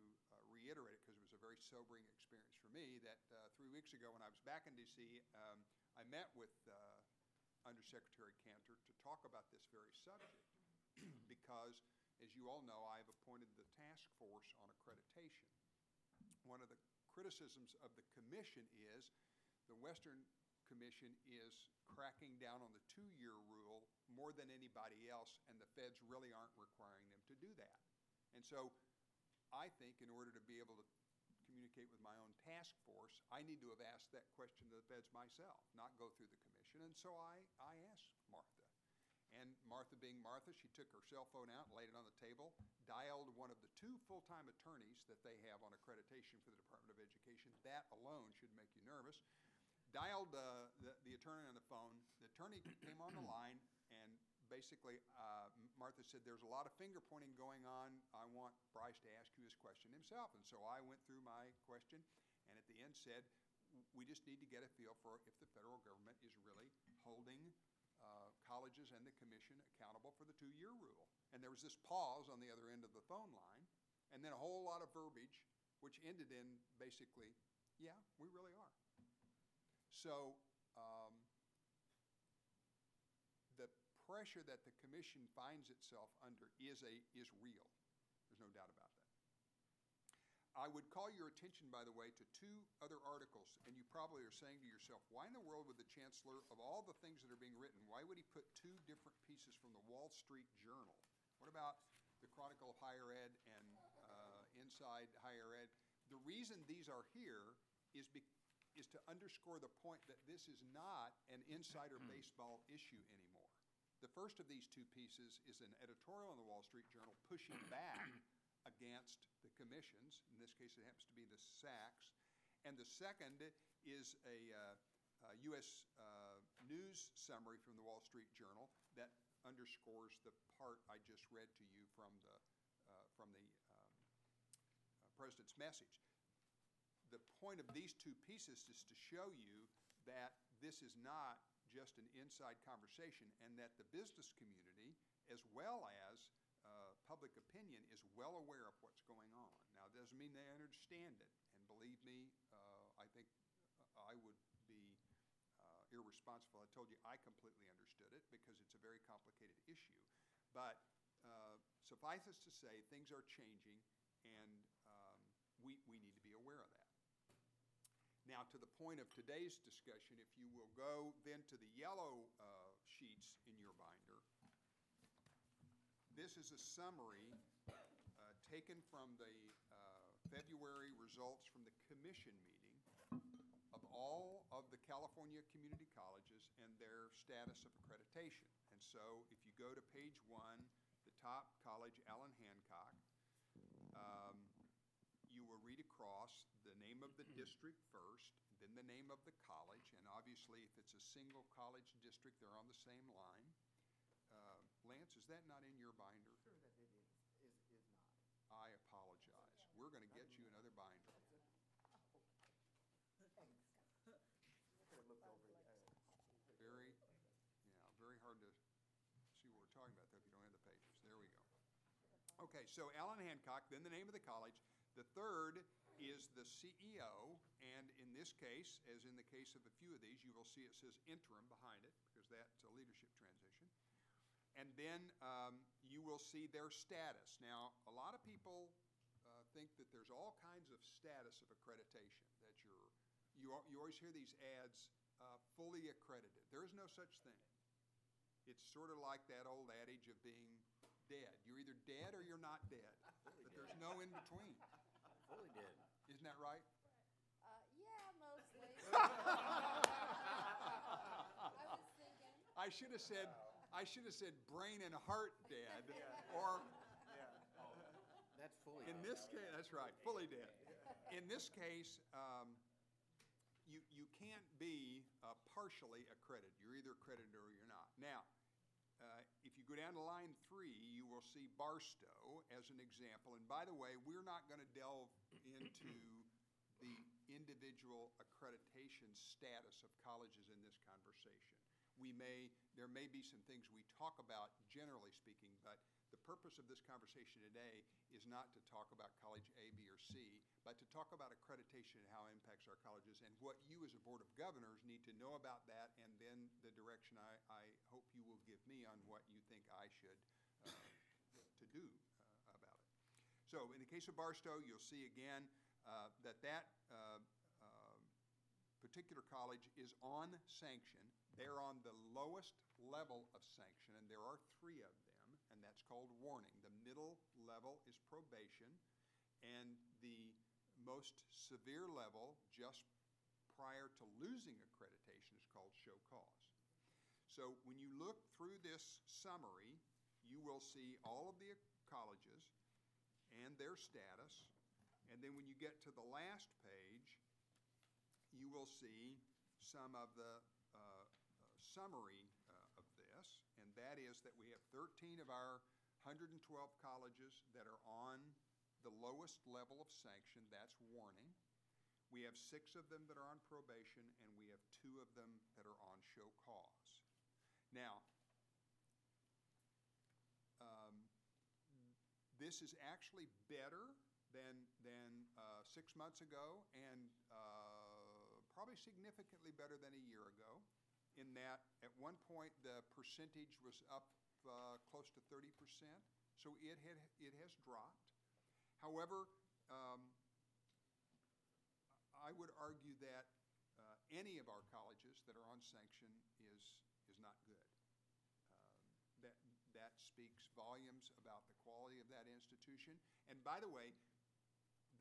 E: reiterate it because it was a very sobering experience for me, that 3 weeks ago when I was back in D.C., I met with Undersecretary Cantor to talk about this very subject because, as you all know, I've appointed the task force on accreditation. One of the criticisms of the commission is the Western Commission is cracking down on the 2-year rule more than anybody else, and the feds really aren't requiring them to do that. And so I think in order to be able to communicate with my own task force, I need to have asked that question to the feds myself, not go through the commission. And so I asked Martha. And Martha being Martha, she took her cell phone out, laid it on the table, dialed one of the 2 full-time attorneys that they have on accreditation for the Department of Education. That alone should make you nervous. Dialed the attorney on the phone. The attorney came on the line, and basically, Martha said, there's a lot of finger pointing going on. I want Bryce to ask you his question himself. And so I went through my question, and at the end said, we just need to get a feel for if the federal government is really holding colleges and the commission accountable for the 2-year rule. And there was this pause on the other end of the phone line, and then a whole lot of verbiage, which ended in basically, yeah, we really are. So the pressure that the commission finds itself under is real. There's no doubt about that. I would call your attention, by the way, to 2 other articles, and you probably are saying to yourself, why in the world would the chancellor, of all the things that are being written, why would he put 2 different pieces from the Wall Street Journal? What about the Chronicle of Higher Ed and Inside Higher Ed? The reason these are here is to underscore the point that this is not an insider baseball issue anymore. The first of these 2 pieces is an editorial in the Wall Street Journal pushing back against the commissions. In this case, it happens to be the SACs. And the second is a U.S. news summary from the Wall Street Journal that underscores the part I just read to you from the President's message. The point of these 2 pieces is to show you that this is not just an inside conversation, and that the business community, as well as public opinion, is well aware of what's going on. Now, it doesn't mean they understand it, and believe me, I think I would be irresponsible. I told you I completely understood it because it's a very complicated issue. But suffice it to say, things are changing, and we need to be aware of that. Now, to the point of today's discussion, if you will go then to the yellow sheets in your binder, this is a summary taken from the February results from the commission meeting of all of the California community colleges and their status of accreditation. And so if you go to page 1, the top college, Allen Hancock, the district first, then the name of the college, and obviously if it's a single college district, they're on the same line. Lance, is that not in your binder?
L: Sure that it is not.
E: I apologize. We're going to get you another binder.
L: Thanks. Could have looked over it.
E: Very hard to see what we're talking about though if you don't have the pages. There we go. Okay, so Allen Hancock, then the name of the college. The third is the CEO, and in this case, as in the case of a few of these, you will see it says interim behind it because that's a leadership transition. And then you will see their status. Now, a lot of people think that there's all kinds of status of accreditation, that you always hear these ads, fully accredited. There is no such thing. It's sort of like that old adage of being dead. You're either dead or you're not dead, but there's no in between.
H: Fully dead.
E: Isn't that right?
C: Yeah, mostly. I was thinking.
E: I should have said brain and heart dead, or
H: That's fully
E: in
H: dead.
E: this case, that's right, fully dead. In this case, you can't be partially accredited. You're either accredited or you're not. Now, if you go down to line 3, you will see Barstow as an example. And by the way, we're not going to delve into the individual accreditation status of colleges in this conversation. There may be some things we talk about, generally speaking, but the purpose of this conversation today is not to talk about college A, B, or C, but to talk about accreditation and how it impacts our colleges and what you as a Board of Governors need to know about that, and then the direction I hope you will give me on what you think I should to do about it. So in the case of Barstow, you'll see again that particular college is on sanction. They're on the lowest level of sanction, and there are 3 of them, and that's called warning. The middle level is probation, and the most severe level, just prior to losing accreditation, is called show cause. So when you look through this summary, you will see all of the colleges and their status, and then when you get to the last page, you will see some of the summary of this, and that is that we have 13 of our 112 colleges that are on the lowest level of sanction, that's warning. We have 6 of them that are on probation, and we have 2 of them that are on show cause. Now, this is actually better than 6 months ago, and probably significantly better than a year ago, in that at one point the percentage was up close to 30%, so it has dropped. However, I would argue that any of our colleges that are on sanction is not good. That speaks volumes about the quality of that institution. And by the way,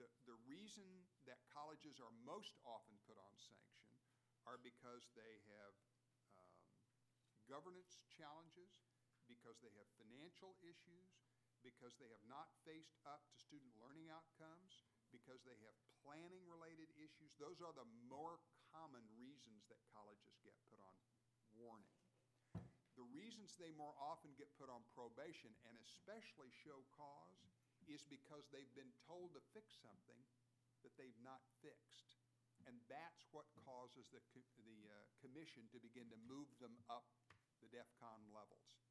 E: the reason that colleges are most often put on sanction are because they have governance challenges, because they have financial issues, because they have not faced up to student learning outcomes, because they have planning-related issues. Those are the more common reasons that colleges get put on warning. The reasons they more often get put on probation, and especially show cause, is because they've been told to fix something that they've not fixed. And that's what causes the commission to begin to move them up the DEFCON levels.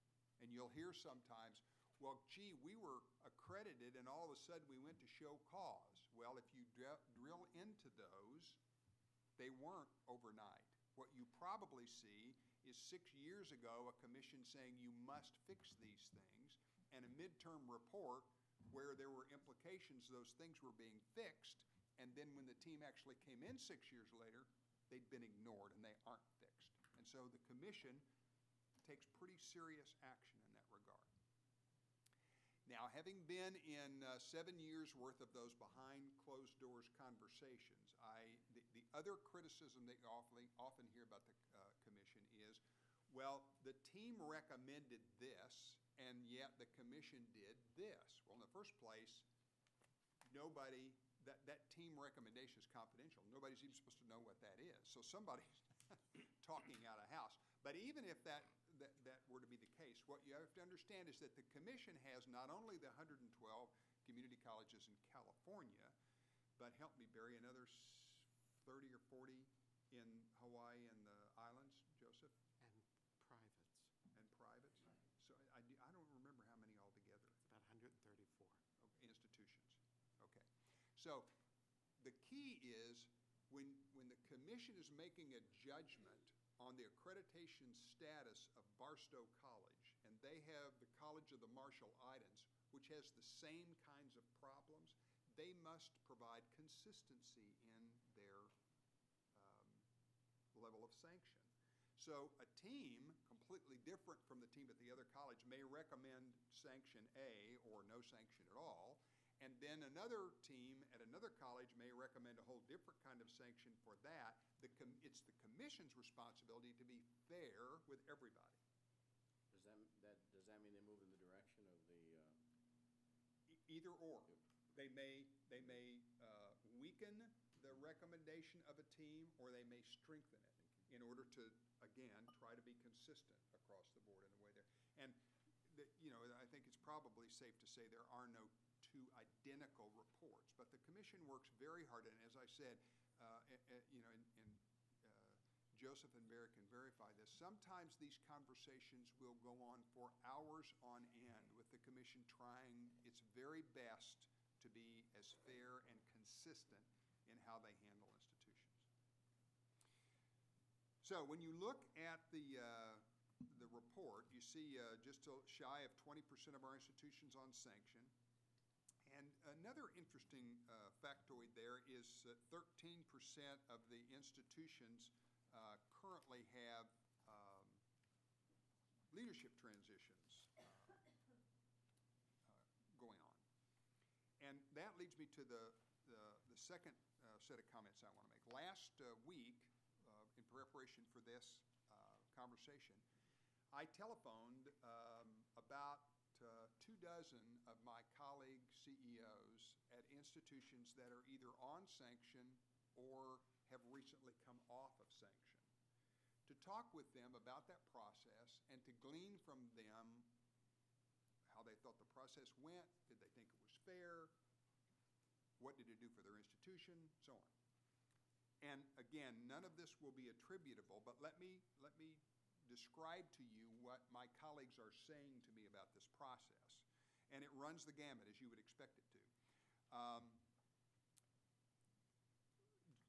E: And you'll hear sometimes, well, gee, we were accredited and all of a sudden we went to show cause. Well, if you drill into those, they weren't overnight. What you probably see is 6 years ago, a commission saying you must fix these things, and a midterm report where there were implications those things were being fixed, and then when the team actually came in 6 years later, they'd been ignored and they aren't fixed. And so the commission takes pretty serious action in that regard. Now, having been in 7 years worth of those behind closed doors conversations, the other criticism that you often hear about the commission is, well, the team recommended this, and yet the commission did this. Well, in the first place, nobody that team recommendation is confidential. Nobody's even supposed to know what that is. So somebody's talking out of house. But even if that were to be the case, what you have to understand is that the commission has not only the 112 community colleges in California, but help me, Barry, another 30 or 40 in Hawaii and the islands, Joseph?
B: And privates.
E: And privates? So I don't remember how many altogether.
B: It's about 134.
E: Institutions. Okay. So the key is when the commission is making a judgment on the accreditation status of Barstow College, and they have the College of the Marshall Islands, which has the same kinds of problems, they must provide consistency in their level of sanction. So a team completely different from the team at the other college may recommend sanction A or no sanction at all, and then another team at another college may recommend a whole different kind of sanction for that. It's the commission's responsibility to be fair with everybody.
H: Does that mean they move in the direction of the?
E: Either or. They may weaken the recommendation of a team, or they may strengthen it in order to, again, try to be consistent across the board in the way there. And, I think it's probably safe to say there are no two identical reports, but the commission works very hard, and as I said, and Joseph and Barry can verify this, sometimes these conversations will go on for hours on end with the commission trying its very best to be as fair and consistent in how they handle institutions. So when you look at the report, you see just shy of 20% of our institutions on sanction. And another interesting factoid there is that 13% of the institutions currently have leadership transitions going on. And that leads me to the second set of comments I want to make. Last week, in preparation for this conversation, I telephoned about 24 of my colleague CEOs at institutions that are either on sanction or have recently come off of sanction to talk with them about that process and to glean from them how they thought the process went, did they think it was fair, what did it do for their institution, so on. And again, none of this will be attributable, but let me describe to you what my colleagues are saying to me about this process. And it runs the gamut, as you would expect it to.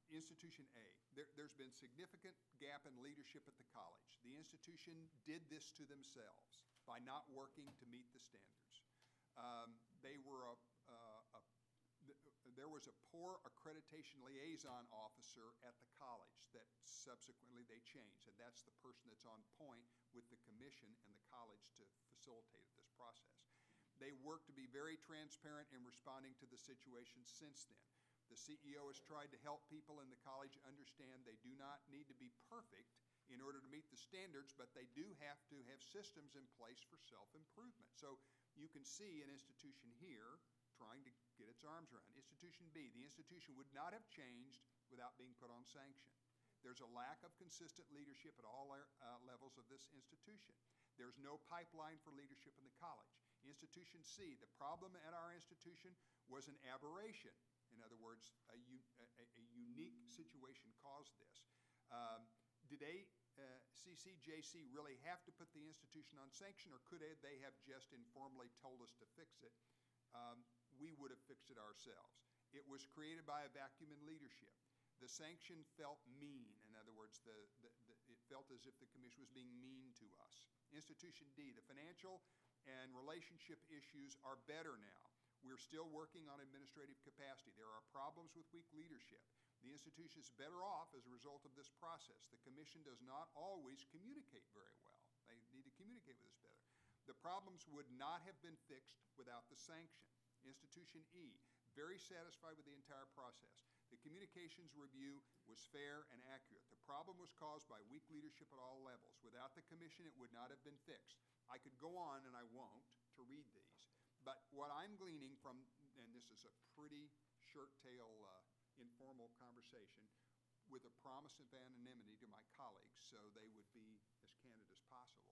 E: Institution A, there's been significant gap in leadership at the college. The institution did this to themselves by not working to meet the standards. There was a poor accreditation liaison officer at the college that subsequently they changed, and that's the person that's on point with the commission and the college to facilitate this process. They worked to be very transparent in responding to the situation since then. The CEO has tried to help people in the college understand they do not need to be perfect in order to meet the standards, but they do have to have systems in place for self-improvement. So you can see an institution here trying to get its arms around. Institution B, the institution would not have changed without being put on sanction. There's a lack of consistent leadership at all levels of this institution. There's no pipeline for leadership in the college. Institution C, the problem at our institution was an aberration. In other words, a unique situation caused this. Did CCJC really have to put the institution on sanction, or could they have just informally told us to fix it? We would have fixed it ourselves. It was created by a vacuum in leadership. The sanction felt mean. In other words, it felt as if the commission was being mean to us. Institution D, the financial and relationship issues are better now. We're still working on administrative capacity. There are problems with weak leadership. The institution is better off as a result of this process. The commission does not always communicate very well. They need to communicate with us better. The problems would not have been fixed without the sanction. Institution E, very satisfied with the entire process. The communications review was fair and accurate. The problem was caused by weak leadership at all levels. Without the commission, it would not have been fixed. I could go on, and I won't, to read these. But what I'm gleaning from, and this is a pretty shirt-tail informal conversation with a promise of anonymity to my colleagues so they would be as candid as possible,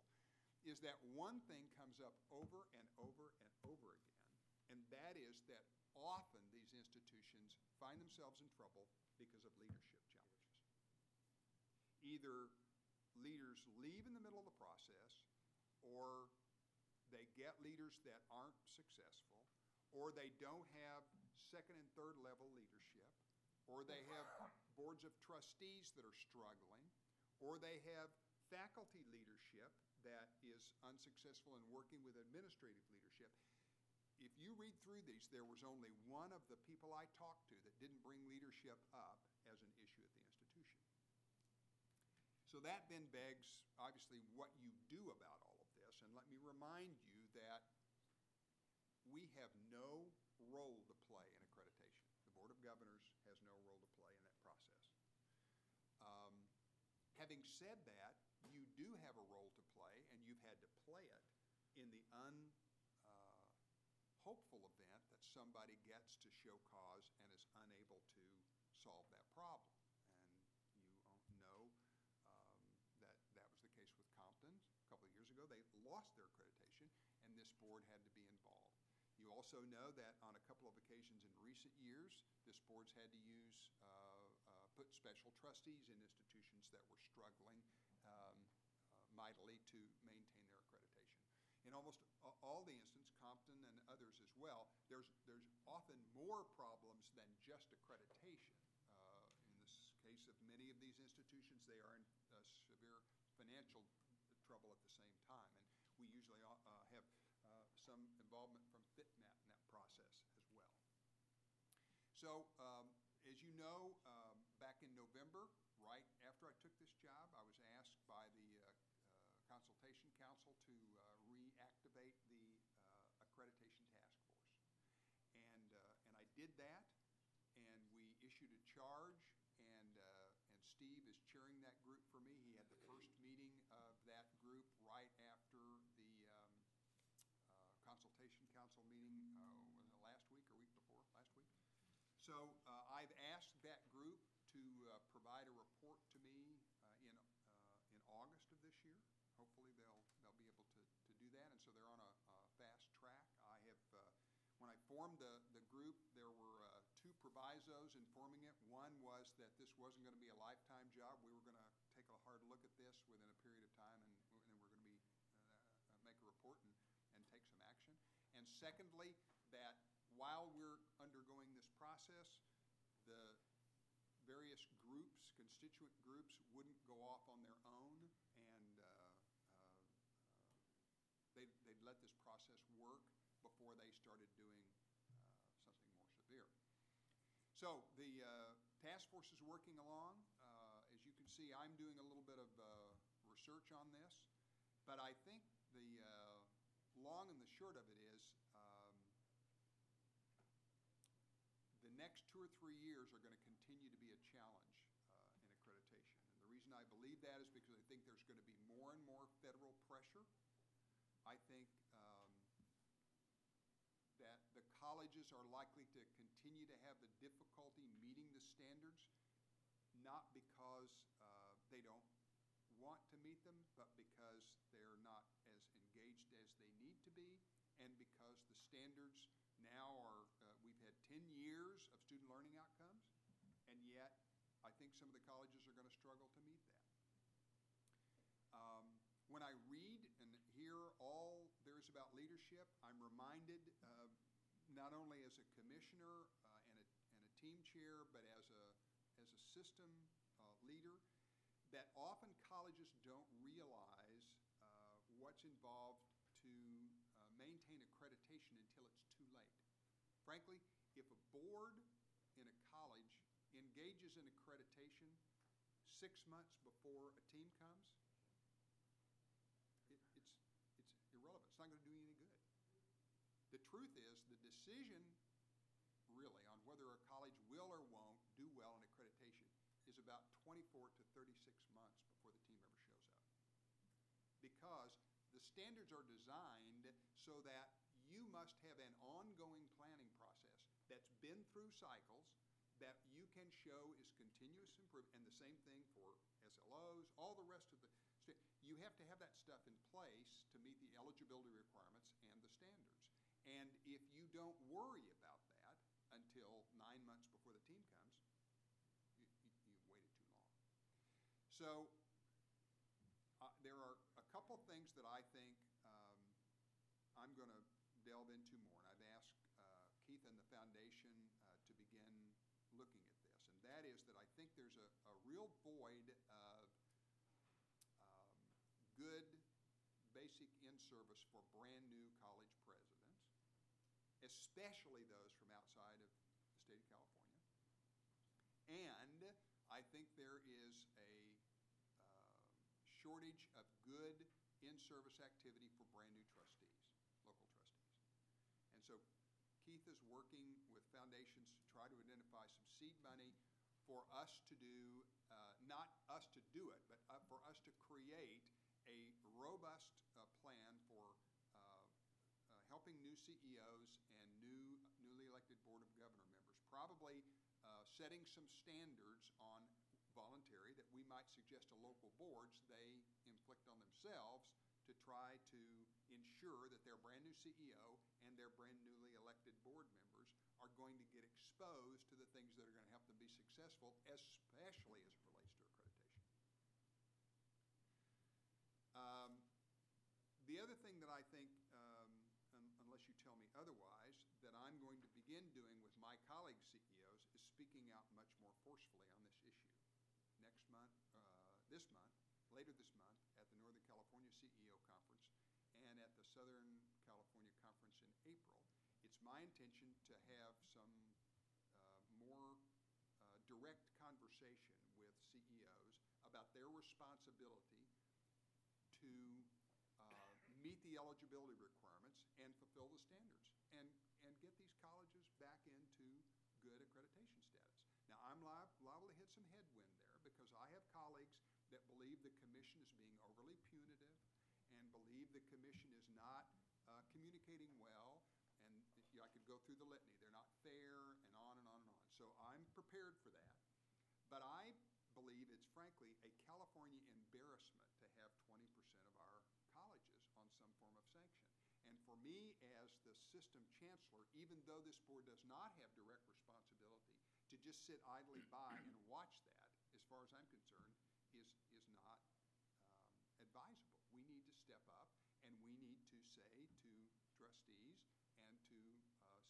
E: is that one thing comes up over and over and over again, and that is that often these institutions find themselves in trouble because of leadership challenges. Either leaders leave in the middle of the process, or they get leaders that aren't successful, or they don't have second and third level leadership, or they have boards of trustees that are struggling, or they have faculty leadership that is unsuccessful in working with administrative leadership. If you read through these, there was only one of the people I talked to that didn't bring leadership up as an issue at the institution. So that then begs, obviously, what you do about all of this. And let me remind you that we have no role to play in accreditation. The Board of Governors has no role to play in that process. Having said that, you do have a role to play, and you've had to play it in the hopeful event that somebody gets to show cause and is unable to solve that problem. And you know that that was the case with Compton. A couple of years ago, they lost their accreditation, and this board had to be involved. You also know that on a couple of occasions in recent years, this board's had to use, put special trustees in institutions that were struggling mightily to maintain their accreditation. In almost all the instances, Compton and others as well, there's often more problems than just accreditation. In this case of many of these institutions, they are in severe financial trouble at the same time. And we usually have some involvement from FitMat in that process as well. So, as you know, back in November, right after I took this job, I was asked by the Consultation Council to reactivate the Accreditation Task Force. And I did that, and we issued a charge, and Steve is chairing that group for me. He had the first meeting of that group right after the Consultation Council meeting, was it last week or week before? Last week. So I've asked that group to provide a report to me in August of this year. Hopefully they'll be able to do that, and so they're on a fast track. I have, when I formed the group, there were two provisos in forming it. One was that this wasn't going to be a lifetime job. We were going to take a hard look at this within a period of time, and then we're going to be make a report and take some action. And secondly, that while we're undergoing this process, the various groups, constituent groups, wouldn't go off on their own, and they'd let this process work before they started doing something more severe. So the task force is working along. As you can see, I'm doing a little bit of research on this, but I think the long and the short of it is the next 2 or 3 years are going to continue to be a challenge in accreditation. And the reason I believe that is because I think there's going to be more and more federal pressure. I think that the colleges are likely to continue to have the difficulty meeting the standards, not because they don't want to meet them, but because they're not as engaged as they need to be, and because the standards now are, we've had 10 years of student learning outcomes, and yet I think some of the colleges are going to struggle to meet that. When I read and hear all there is about leadership, I'm reminded, not only as a commissioner and a team chair, but as a system leader, that often colleges don't realize what's involved to maintain accreditation until it's too late. Frankly, if a board in a college engages in accreditation 6 months before a team comes, it's irrelevant. It's not going to do you any good. The truth is, the decision really on whether a college will or won't do well in accreditation is about 24 to 36 months before the team ever shows up. Because the standards are designed so that you must have an ongoing planning process that's been through cycles, that you can show is continuous improvement, and the same thing for SLOs, all the rest of the, you have to have that stuff in place to meet the eligibility requirements and the standards. And if you don't worry about that until 9 months before the team comes, you waited too long. So there are a couple things that I think I'm going to delve into more, and I've asked Keith and the foundation to begin looking at this, and that is that I think there's a real void of good basic in-service for brand new college presidents, especially those from outside of the state of California. And I think there is a shortage of good in-service activity for brand new trustees, local trustees. And so Keith is working with foundations to try to identify some seed money for us to do, not us to do it, but for us to create a robust plan for helping new CEOs and newly elected Board of Governor members, probably setting some standards on voluntary that we might suggest to local boards they inflict on themselves to try to ensure that their brand new CEO and their brand newly elected board members are going to get exposed to the things that are going to help them be successful, especially as it relates to accreditation. The other thing that I think, unless you tell me otherwise, that I'm going to begin doing with my colleague CEOs is speaking out much more forcefully on this issue. Next month, later this month, at the Northern California CEO Conference and at the Southern California Conference in April, it's my intention to have some more direct conversation with CEOs about their responsibility to meet the eligibility requirements and fulfill the standards and get these colleges back into good accreditation status. Now, I'm liable to hit some headwind there because I have colleagues that believe the commission is being overly punitive and believe the commission is not communicating well, and I could go through the litany. They're not fair, and on and on and on. So I'm prepared for that. But I believe it's frankly a California embarrassment to have 20% of our colleges on some form of sanction. And for me as the system chancellor, even though this board does not have direct responsibility, to just sit idly by and watch that, as far as I'm concerned, is not advisable. We need to step up, and we need to say to trustees and to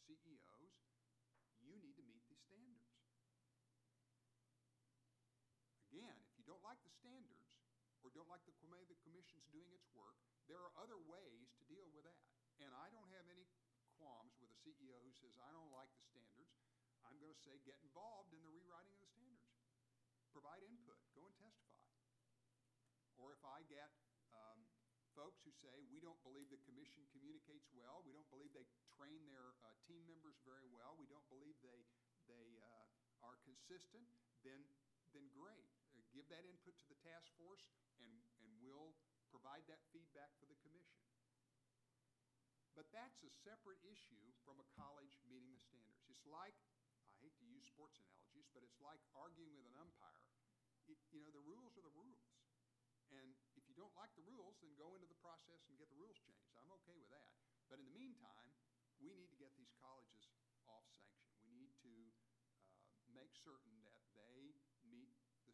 E: CEOs, you need to meet these standards. Again, if you don't like the standards or don't like the way the commission's doing its work, there are other ways to deal with that. And I don't have any qualms with a CEO who says, I don't like the standards. I'm going to say, get involved in the rewriting of the standards. Provide input. Go and testify. Or if I get folks who say, we don't believe the commission communicates well, we don't believe they train their team members very well, we don't believe they are consistent, then great. Give that input to the task force, and we'll provide that feedback for the commission. But that's a separate issue from a college meeting the standards. It's like, I hate to use sports analogies, but it's like arguing with an umpire. The rules are the rules. And if you don't like the rules, then go into the process and get the rules changed. I'm okay with that. But in the meantime, we need to get these colleges off sanction. We need to make certain that they meet the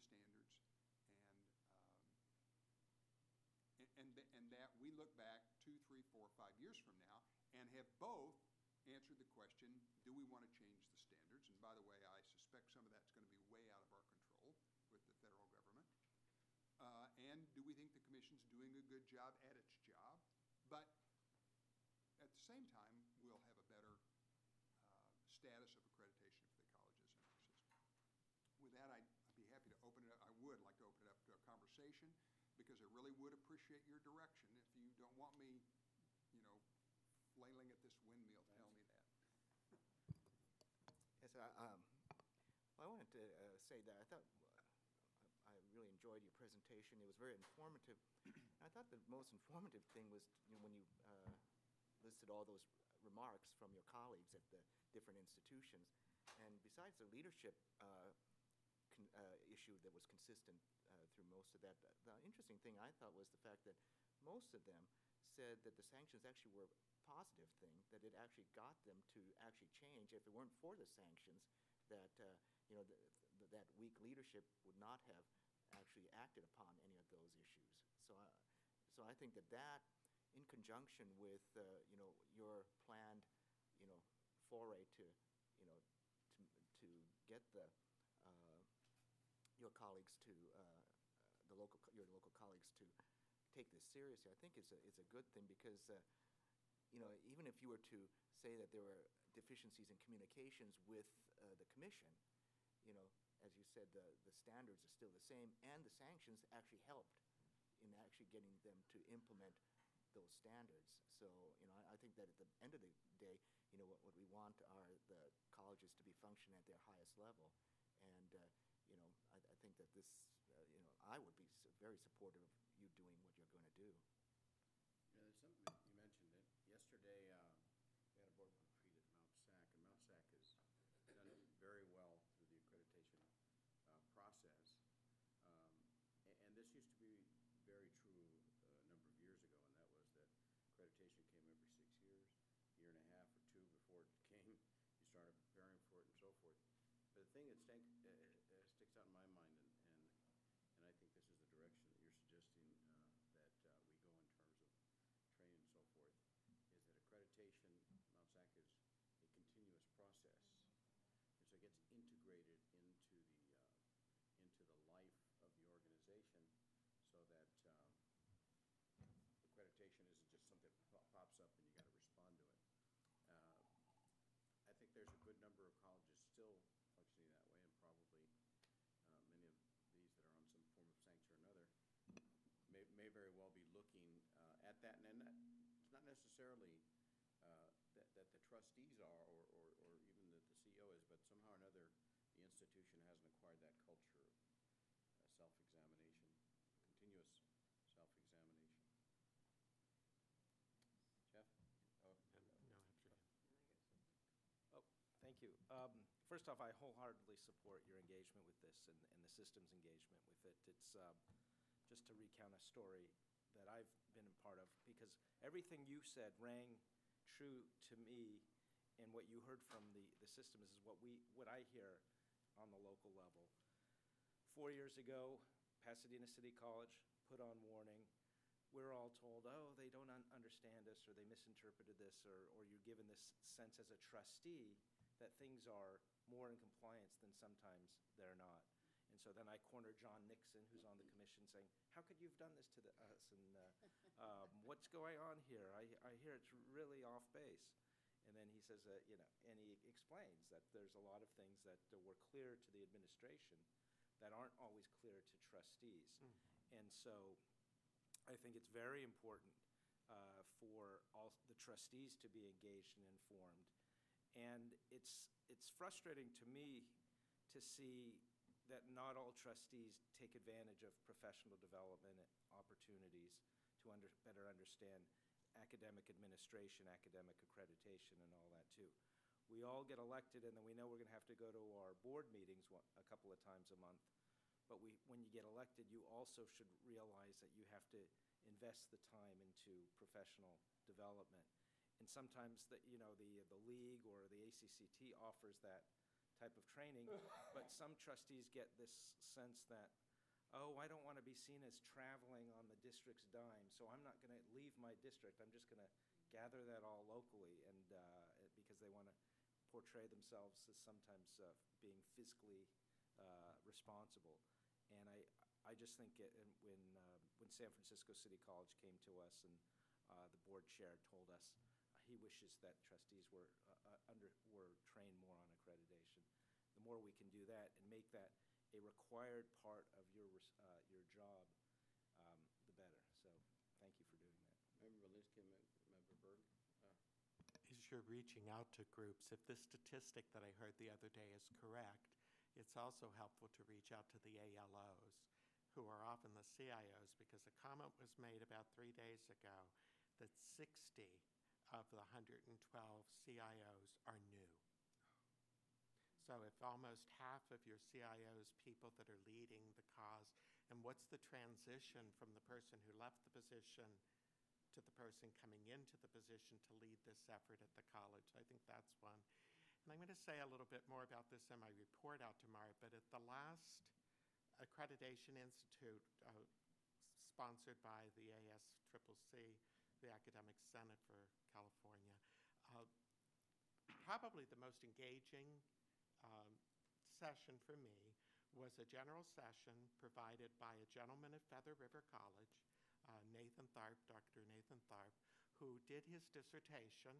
E: standards and that we look back 2, 3, 4, 5 years from now and have both answered the question, do we want to change the standards? And by the way, I suspect some of that's going to be way out of our control with the federal government. And do we think the commission's doing a good job at its job? But at the same time, we'll have a better status of accreditation for the colleges in our system. With that, I'd be happy to open it up. I would like to open it up to a conversation because I really would appreciate your direction. If you don't want me, flailing at this windmill, tell me that.
L: Yes, I wanted to say that I thought I really enjoyed your presentation. It was very informative. I thought the most informative thing was when you listed all those remarks from your colleagues at the different institutions. And besides the leadership issue that was consistent through most of that, the interesting thing I thought was the fact that most of them said that the sanctions actually were a positive thing, that it actually got them to actually change. If it weren't for the sanctions, that that weak leadership would not have actually acted upon any of those issues. So I think that in conjunction with your planned foray to get your colleagues to your local colleagues to take this seriously, I think is a good thing, because even if you were to say that there were deficiencies in communications with the commission, as you said, the standards are still the same, and the sanctions actually helped in actually getting them to implement those standards. So, I think that at the end of the day, what we want are the colleges to be functioning at their highest level. And, I think that this, I would be very supportive of you doing what you're going to do.
H: There's something that you mentioned it. Yesterday, we had a board retreat at Mount SAC, and Mount SAC has done it very well through the accreditation process. And this used to be very true a number of years ago, and that was that accreditation came every 6 years, year and a half or two before it came. You started preparing for it and so forth. But the thing that sticks out in my mind, and I think this is the direction that you're suggesting that we go in terms of training and so forth, is that accreditation, Mount SAC, is a continuous process. And so it gets integrated into the life of the organization, so that accreditation isn't just something that pops up and you got to respond to it. I think there's a good number of colleges still functioning that way, and probably many of these that are on some form of sanction or another may very well be looking at that. And it's not necessarily that the trustees are, or even that the CEO is, but somehow or another the institution hasn't acquired that culture of self-examination, continuous self-examination. Jeff?
B: No, after you.
A: Oh, thank you. First off, I wholeheartedly support your engagement with this and the system's engagement with it. It's just to recount a story that I've been a part of, because everything you said rang true to me, and what you heard from the system is what I hear on the local level. 4 years ago, Pasadena City College put on warning. We're all told, oh, they don't understand us, or they misinterpreted this, or you're given this sense as a trustee that things are more in compliance than sometimes they're not. And so then I cornered John Nixon, who's on the commission, saying, how could you have done this to us? And what's going on here? I hear it's really off base. And then he says, and he explains that there's a lot of things that were clear to the administration that aren't always clear to trustees. And so I think it's very important for all the trustees to be engaged and informed. And it's frustrating to me to see that not all trustees take advantage of professional development opportunities to better understand academic administration, academic accreditation, and all that too. We all get elected, and then we know we're going to have to go to our board meetings a couple of times a month. But when you get elected, you also should realize that you have to invest the time into professional development. And sometimes the league or the ACCT offers that type of training, but some trustees get this sense that, oh, I don't want to be seen as traveling on the district's dime, so I'm not going to leave my district. I'm just going to gather that all locally, and because they want to portray themselves as sometimes being fiscally responsible. And I just think when San Francisco City College came to us and the board chair told us he wishes that trustees were trained more on accreditation. The more we can do that and make that a required part of your job, the better. So thank you for doing that.
H: Member Linsky, Member Berg.
B: As you're reaching out to groups, if this statistic that I heard the other day is correct, it's also helpful to reach out to the ALOs, who are often the CIOs, because a comment was made about 3 days ago that 60 of the 112 CIOs are new. So if almost half of your CIOs, people that are leading the cause, and what's the transition from the person who left the position to the person coming into the position to lead this effort at the college? I think that's one. And I'm going to say a little bit more about this in my report out tomorrow, but at the last Accreditation Institute, sponsored by the ASCCC, the Academic Senate for California, probably the most engaging session for me was a general session provided by a gentleman at Feather River College, Nathan Tharp, Dr. Nathan Tharp, who did his dissertation,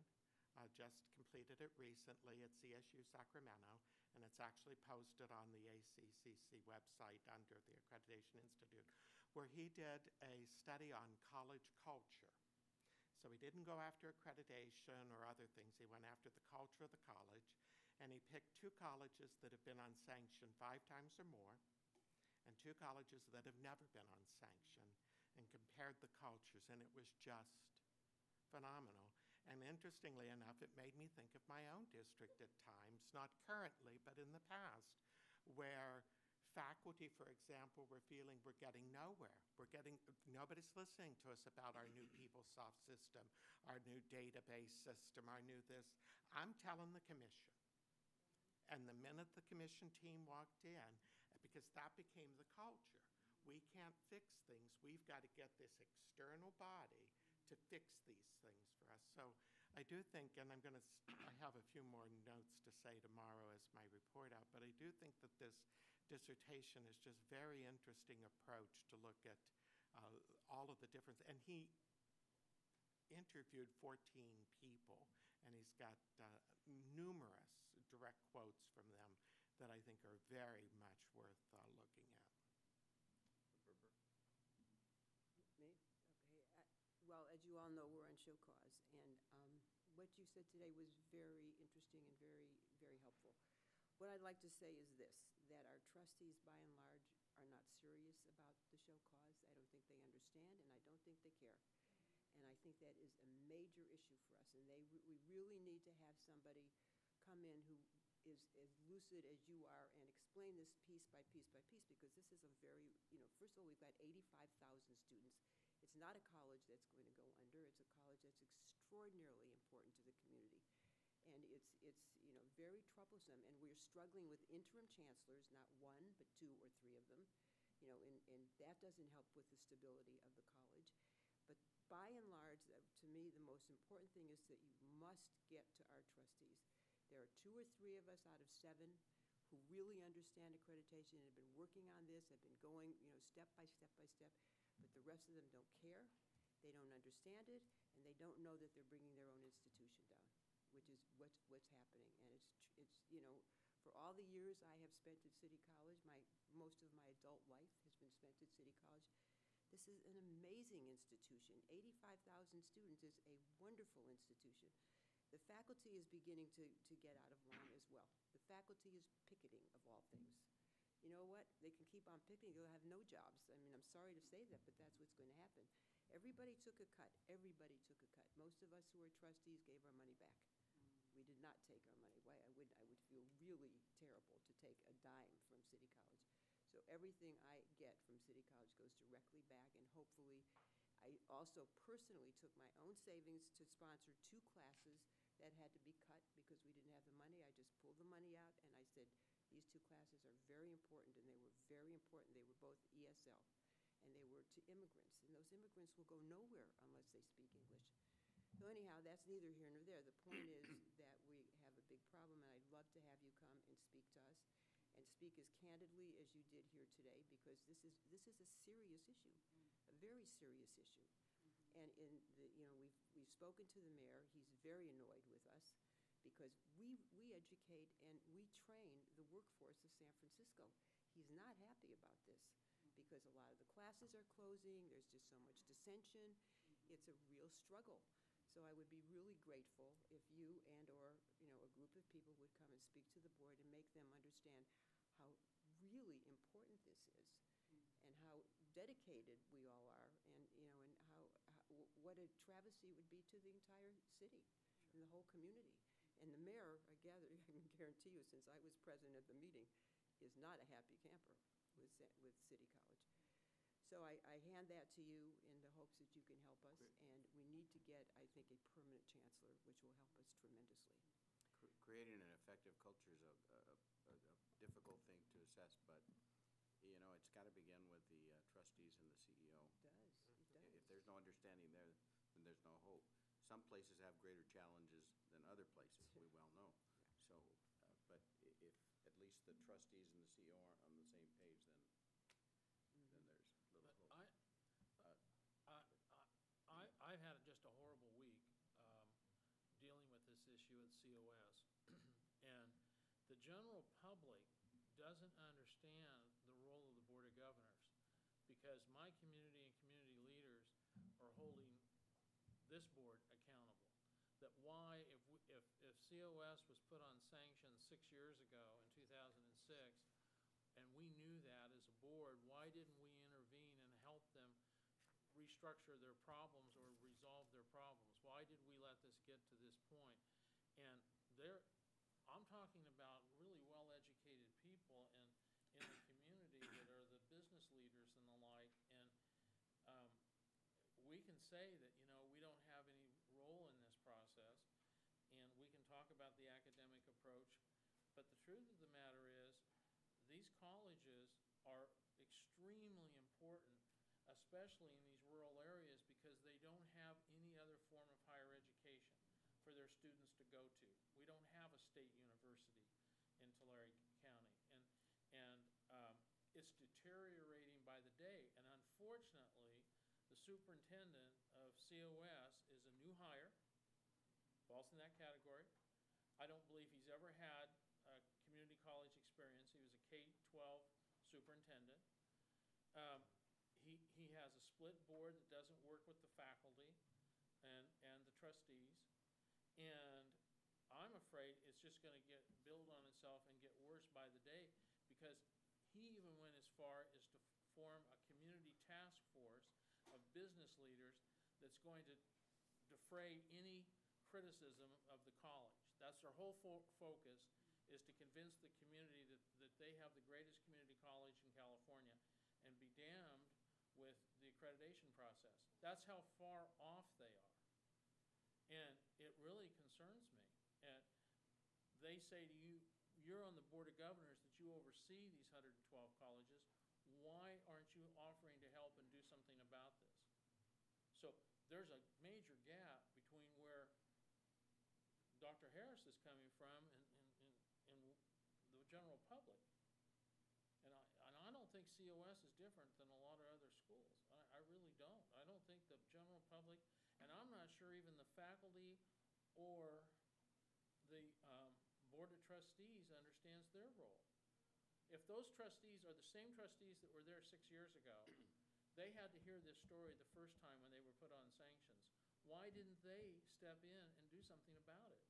B: just completed it recently at CSU Sacramento, and it's actually posted on the ACCC website under the Accreditation Institute, where he did a study on college culture. So he didn't go after accreditation or other things. He went after the culture of the college, and he picked 2 colleges that have been unsanctioned 5 times or more, and 2 colleges that have never been unsanctioned, and compared the cultures, and it was just phenomenal. And interestingly enough, it made me think of my own district at times, not currently, but in the past, where faculty, for example, were feeling we're getting nowhere. Nobody's listening to us about our new PeopleSoft system, our new database system, our new this. I'm telling the commission. And the minute the commission team walked in, because that became the culture, we can't fix things. We've got to get this external body to fix these things for us. So I do think, and I have a few more notes to say tomorrow as my report out, but I do think that this dissertation is just very interesting approach to look at all of the difference. And he interviewed 14 people, and he's got numerous direct quotes from them that I think are very much worth looking at.
P: Me? Okay. Well, as you all know, we're on show cause, and what you said today was very interesting and very, very helpful. What I'd like to say is this, that our trustees, by and large, are not serious about the show cause. I don't think they understand, and I don't think they care. And I think that is a major issue for us, and we really need to have somebody come in who is as lucid as you are and explain this piece by piece by piece, because this is a very, first of all, we've got 85,000 students. It's not a college that's going to go under. It's a college that's extraordinarily important to the community. And it's very troublesome, and we're struggling with interim chancellors, not 1, but 2 or 3 of them, and that doesn't help with the stability of the college. But by and large, to me, the most important thing is that you must get to our trustees. There are 2 or 3 of us out of 7 who really understand accreditation and have been working on this, have been going, step by step by step, but the rest of them don't care, they don't understand it, and they don't know that they're bringing their own institution down, which is what's happening. And it's for all the years I have spent at City College, most of my adult life has been spent at City College. This is an amazing institution. 85,000 students is a wonderful institution. The faculty is beginning to get out of line as well. The faculty is picketing, of all things. You know what? They can keep on picketing. They'll have no jobs. I mean, I'm sorry to say that, but that's what's going to happen. Everybody took a cut. Everybody took a cut. Most of us who are trustees gave our money back. We did not take our money. Why? I would feel really terrible to take a dime from City College. So everything I get from City College goes directly back, and hopefully I also personally took my own savings to sponsor 2 classes that had to be cut because we didn't have the money. I just pulled the money out, and I said, these 2 classes are very important, and they were very important. They were both ESL, and they were to immigrants, and those immigrants will go nowhere unless they speak English. So anyhow, that's neither here nor there. The point is that we have a big problem, and I'd love to have you come and speak to us, and speak as candidly as you did here today, because this is a serious issue, a very serious issue. And we've spoken to the mayor. He's very annoyed with us because we educate and we train the workforce of San Francisco. He's not happy about this because a lot of the classes are closing. There's just so much dissension. It's a real struggle. So I would be really grateful if you or a group of people would come and speak to the board and make them understand how really important this is, and how dedicated we all are, and and what a travesty it would be to the entire city and the whole community. And the mayor, I gather, I can guarantee you, since I was president of the meeting, is not a happy camper with City College. So I hand that to you in the hopes that you can help us, and we need to get, I think, a permanent chancellor, which will help us tremendously.
H: Creating an effective culture is a difficult thing to assess, but, you know, it's got to begin with the trustees and the CEO.
P: It does, it does.
H: If there's no understanding there, then there's no hope. Some places have greater challenges than other places, we well know. So, but if at least the trustees and the CEO aren't on the same page, then there's little hope.
K: I've had just a horrible week dealing with this issue at COS. And the general public doesn't understand the role of the Board of Governors, because my community and community leaders are holding this board accountable. That why, if COS was put on sanctions 6 years ago in 2006, and we knew that as a board, why didn't we intervene and help them restructure their problems or resolve their problems? Why did we let this get to this point? And I'm talking about really well-educated people in the community that are the business leaders and the like, and we can say that, you know, we don't have any role in this process, and we can talk about the academic approach, but the truth of the matter is these colleges are extremely important, especially in these rural areas, because they don't have any other form of higher education for their students to go to. We don't have a state university in Tulare County, and it's deteriorating by the day. And unfortunately, the superintendent of COS is a new hire, falls in that category. I don't believe he's ever had a community college experience. He was a K-12 superintendent. He has a split board that doesn't work with the faculty and the trustees. And I'm afraid it's just going to build on itself and get worse by the day, because he even went as far as to form a community task force of business leaders that's going to defray any criticism of the college. That's their whole focus, is to convince the community that they have the greatest community college in California and be damned with the accreditation process. That's how far off they are. And it really concerns me. And they say to you, you're on the Board of Governors, that you oversee these 112 colleges. Why aren't you offering to help and do something about this? So there's a major gap between where Dr. Harris is coming from and the general public. And I don't think COS is different than a lot of other schools. I really don't. I don't think the general public, and I'm not sure even the faculty or the Board of Trustees understands their role. If those trustees are the same trustees that were there 6 years ago, they had to hear this story the first time when they were put on sanctions. Why didn't they step in and do something about it?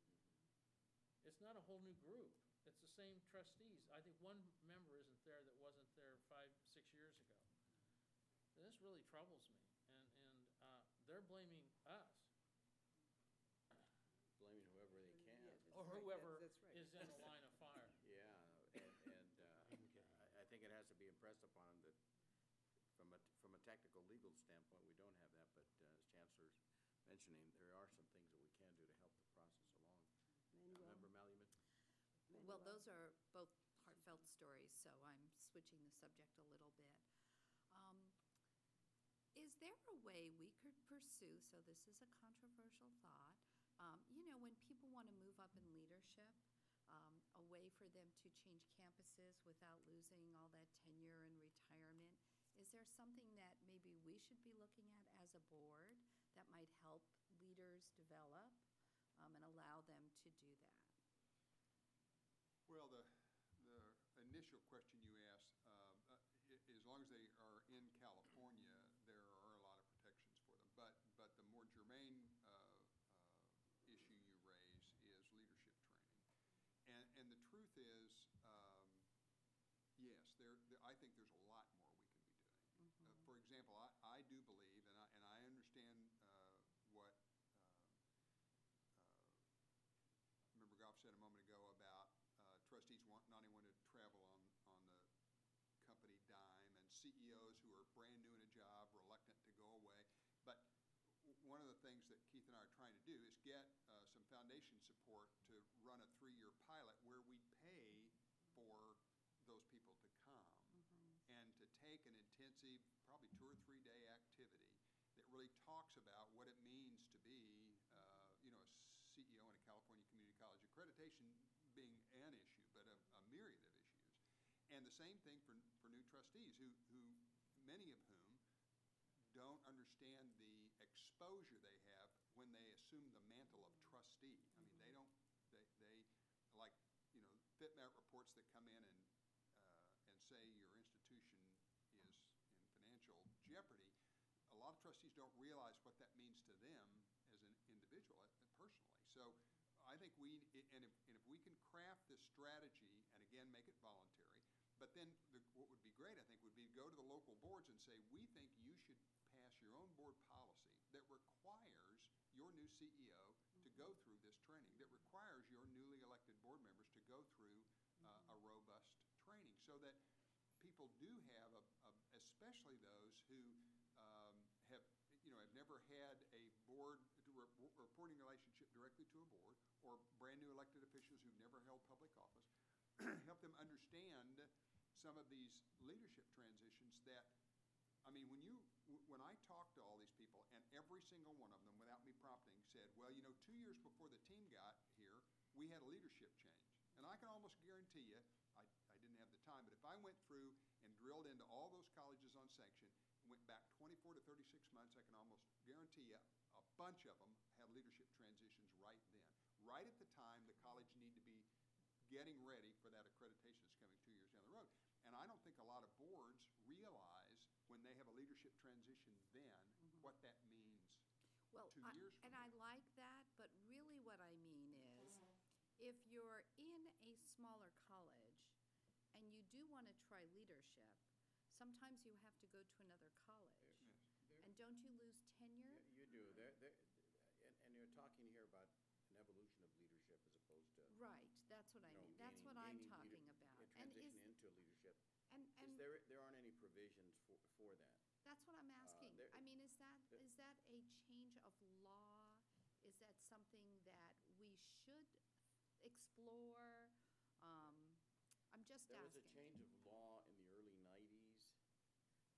K: It's not a whole new group. It's the same trustees. I think one member isn't there that wasn't there 5, 6 years ago. And this really troubles me, and they're blaming us.
H: Blaming whoever they can.
P: Yeah,
K: Or
P: right.
K: whoever
P: That's right.
K: is in the line of fire.
H: Yeah, and I think it has to be impressed upon them that from a technical legal standpoint, we don't have that, but as Chancellor's mentioning, there are some things that we can do to help the process along. Member Maluman?
C: Well, those are both heartfelt stories, so I'm switching the subject a little bit. Is there a way we could pursue, so this is a controversial thought, you know, when people want to move up in leadership, a way for them to change campuses without losing all that tenure and retirement, is there something that maybe we should be looking at as a board that might help leaders develop and allow them to do that?
E: Well, the initial question you asked, as long as they are in California, there are a lot of protections for them. But the more germane issue you raise is leadership training. And the truth is, yes, I think there's a lot more we can be doing. For example, I do believe, and I understand CEOs who are brand new in a job, reluctant to go away. But one of the things that Keith and I are trying to do is get some foundation support to run a 3-year pilot where we pay for those people to come and to take an intensive, probably 2 or 3 day activity that really talks about what it means to be, a CEO in a California community college. Accreditation being an issue, but a myriad of issues. And the same thing for new trustees, who many of whom don't understand the exposure they have when they assume the mantle of trustee. I mean, they like, FitMat reports that come in and say your institution is in financial jeopardy. A lot of trustees don't realize what that means to them as an individual, personally. So I think and if we can craft this strategy and again make it voluntary, but then what would be great, I think, would be to go to the local boards and say, we think you should pass your own board policy that requires your new CEO to go through this training, that requires your newly elected board members to go through a robust training, so that people do have, especially those who have never had a board reporting relationship directly to a board, or brand new elected officials who've never held public office, help them understand some of these leadership transitions that, when I talked to all these people, and every single one of them, without me prompting, said, well, 2 years before the team got here, we had a leadership change. And I can almost guarantee you, I didn't have the time, but if I went through and drilled into all those colleges on sanction, and went back 24 to 36 months, I can almost guarantee you a bunch of them had leadership transitions right then. Right at the time the college need to be getting ready for that accreditation that's coming 2 years down the road. And I don't think a lot of boards realize when they have a leadership transition then what that means
C: Well,
E: 2 years from
C: and
E: now.
C: I like that, but really what I mean is, if you're in a smaller college and you do want to try leadership, sometimes you have to go to another college. And don't you lose tenure?
H: You do. And you're talking here about an evolution of leadership as opposed to.
C: Right, that's what I mean. That's what I'm talking about.
H: Transition into leadership.
C: And
H: There aren't any provisions for that.
C: that's what I'm asking.
H: there-
C: I mean, is that a change of law? Is that something that we should explore? I'm just
H: There was
C: asking.
H: a change of law in the early 90s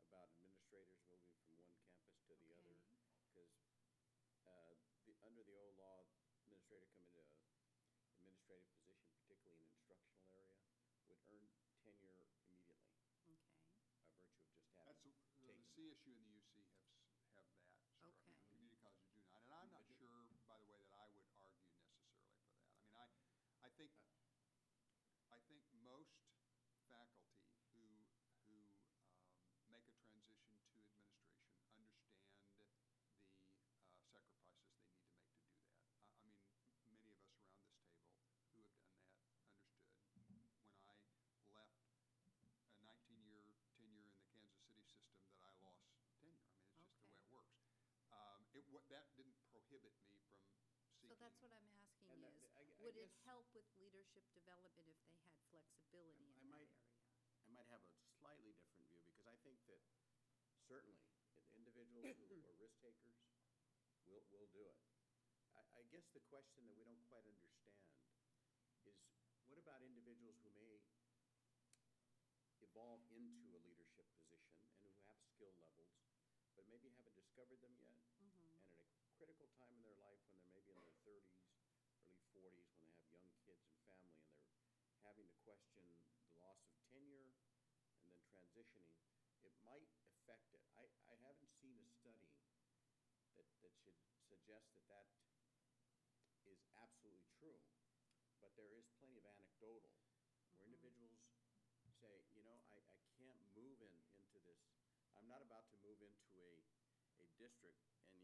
H: about administrators moving from one campus to the other, because under the old law, administrator come into an administrative position, particularly in instructional area, would earn tenure immediately by virtue of just having
E: That's the
H: taken.
E: CSU and the UC have that structure.
C: Okay.
E: Community colleges do not. And I'm not sure, by the way, that I would argue necessarily for that. I think most faculty who make a transition to administration understand the sacrifices they need to make to do that. Many of us around this table who have done that understood. When I left a 19-year tenure in the Kansas City system, that I lost tenure. It's just the way it works. That didn't prohibit me from seeking.
C: So that's what I'm asking
H: And
C: is,
H: I
C: would it
H: guess-
C: help with leadership development if they had flexibility in that area?
H: I might have a slightly different view, because I think that certainly individuals who are risk takers will do it. I guess the question that we don't quite understand is, what about individuals who may evolve into a leadership position and who have skill levels, but maybe haven't discovered them yet, and at a critical time in their life when they're maybe in their 30s, early 40s, when they have young kids and family, and they're having to question the loss of tenure and then transitioning, it might affect it. I haven't seen a study that should suggest that is absolutely true, but there is plenty of anecdotal where individuals say, I can't move into this. I'm not about to move into a district, and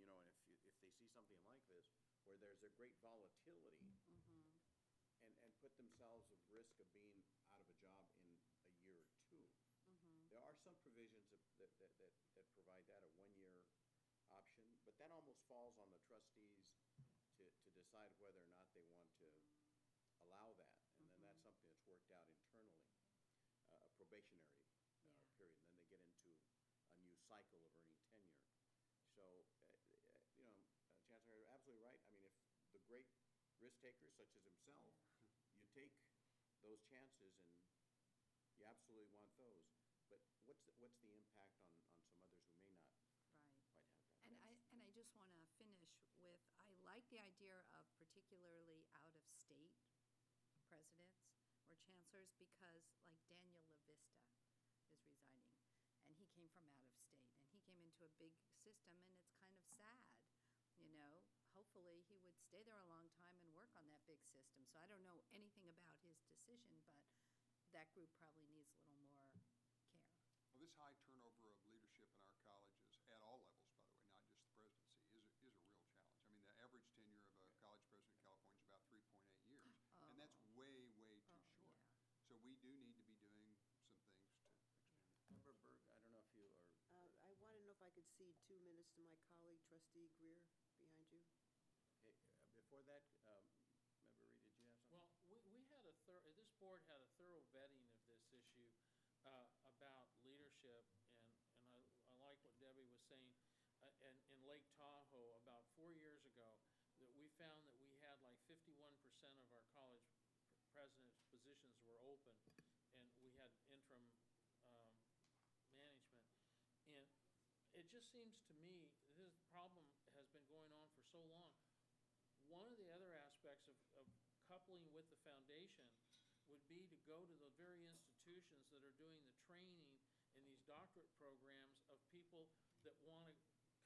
H: if they see something like this where there's a great volatility, and put themselves at risk of being out of a job in a year or two. There are some provisions that provide that, a 1-year option, but that almost falls on the trustees to decide whether or not they want to allow that, and then that's something that's worked out internally, a probationary period, and then they get into cycle of earning tenure. So, Chancellor, you're absolutely right. I mean, if the great risk takers such as himself, you take those chances and you absolutely want those. But what's the impact on some others who may not
C: Right.
H: quite have that?
C: And I just want to finish with, I like the idea of particularly out-of-state presidents or chancellors, because like Daniel LaVista is resigning, and he came from out of state, and he came into a big system, and it's kind of sad, Hopefully, he would stay there a long time and work on that big system. So I don't know anything about his decision, but that group probably needs a little more care.
E: Well, this high turnover of leadership in our colleges, at all levels, by the way, not just the presidency, is a real challenge. I mean, the average tenure of a college president in California is about 3.8 years, and that's way, way too short.
C: Yeah.
E: So we do need to be doing some things to extend it.
H: Member Berg, I don't know if you are.
P: I want to know if I could cede 2 minutes to my colleague, Trustee Greer, behind you.
H: Okay, before that, Member Reed, did you have something?
K: Well, we had this board had a thorough vetting of this issue about leadership, and I like what Debbie was saying. In Lake Tahoe, about 4 years ago, that we found that we had like 51% of our college presidents' positions were open, and we had interim management. And it just seems to me this problem has been going on for so long. One of the other aspects of coupling with the foundation would be to go to the very institutions that are doing the training in these doctorate programs of people that want to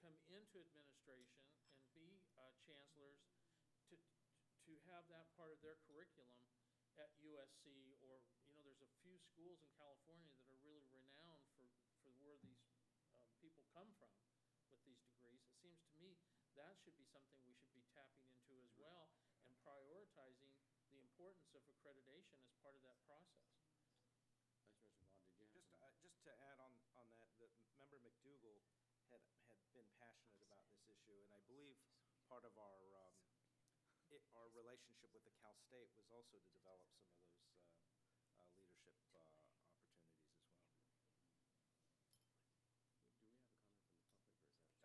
K: come into administration and be chancellors, to have that part of their curriculum at USC, or there's a few schools in California that are really renowned for where these people come from with these degrees. It seems to me that should be something we should be tapping into as well, and prioritizing the importance of accreditation as part of that process.
H: Vice President Vaughn, did you have
A: Just to add on that, Member McDougal had been passionate about this issue, and I believe part of our relationship with the Cal State was also to develop some of those leadership opportunities as well.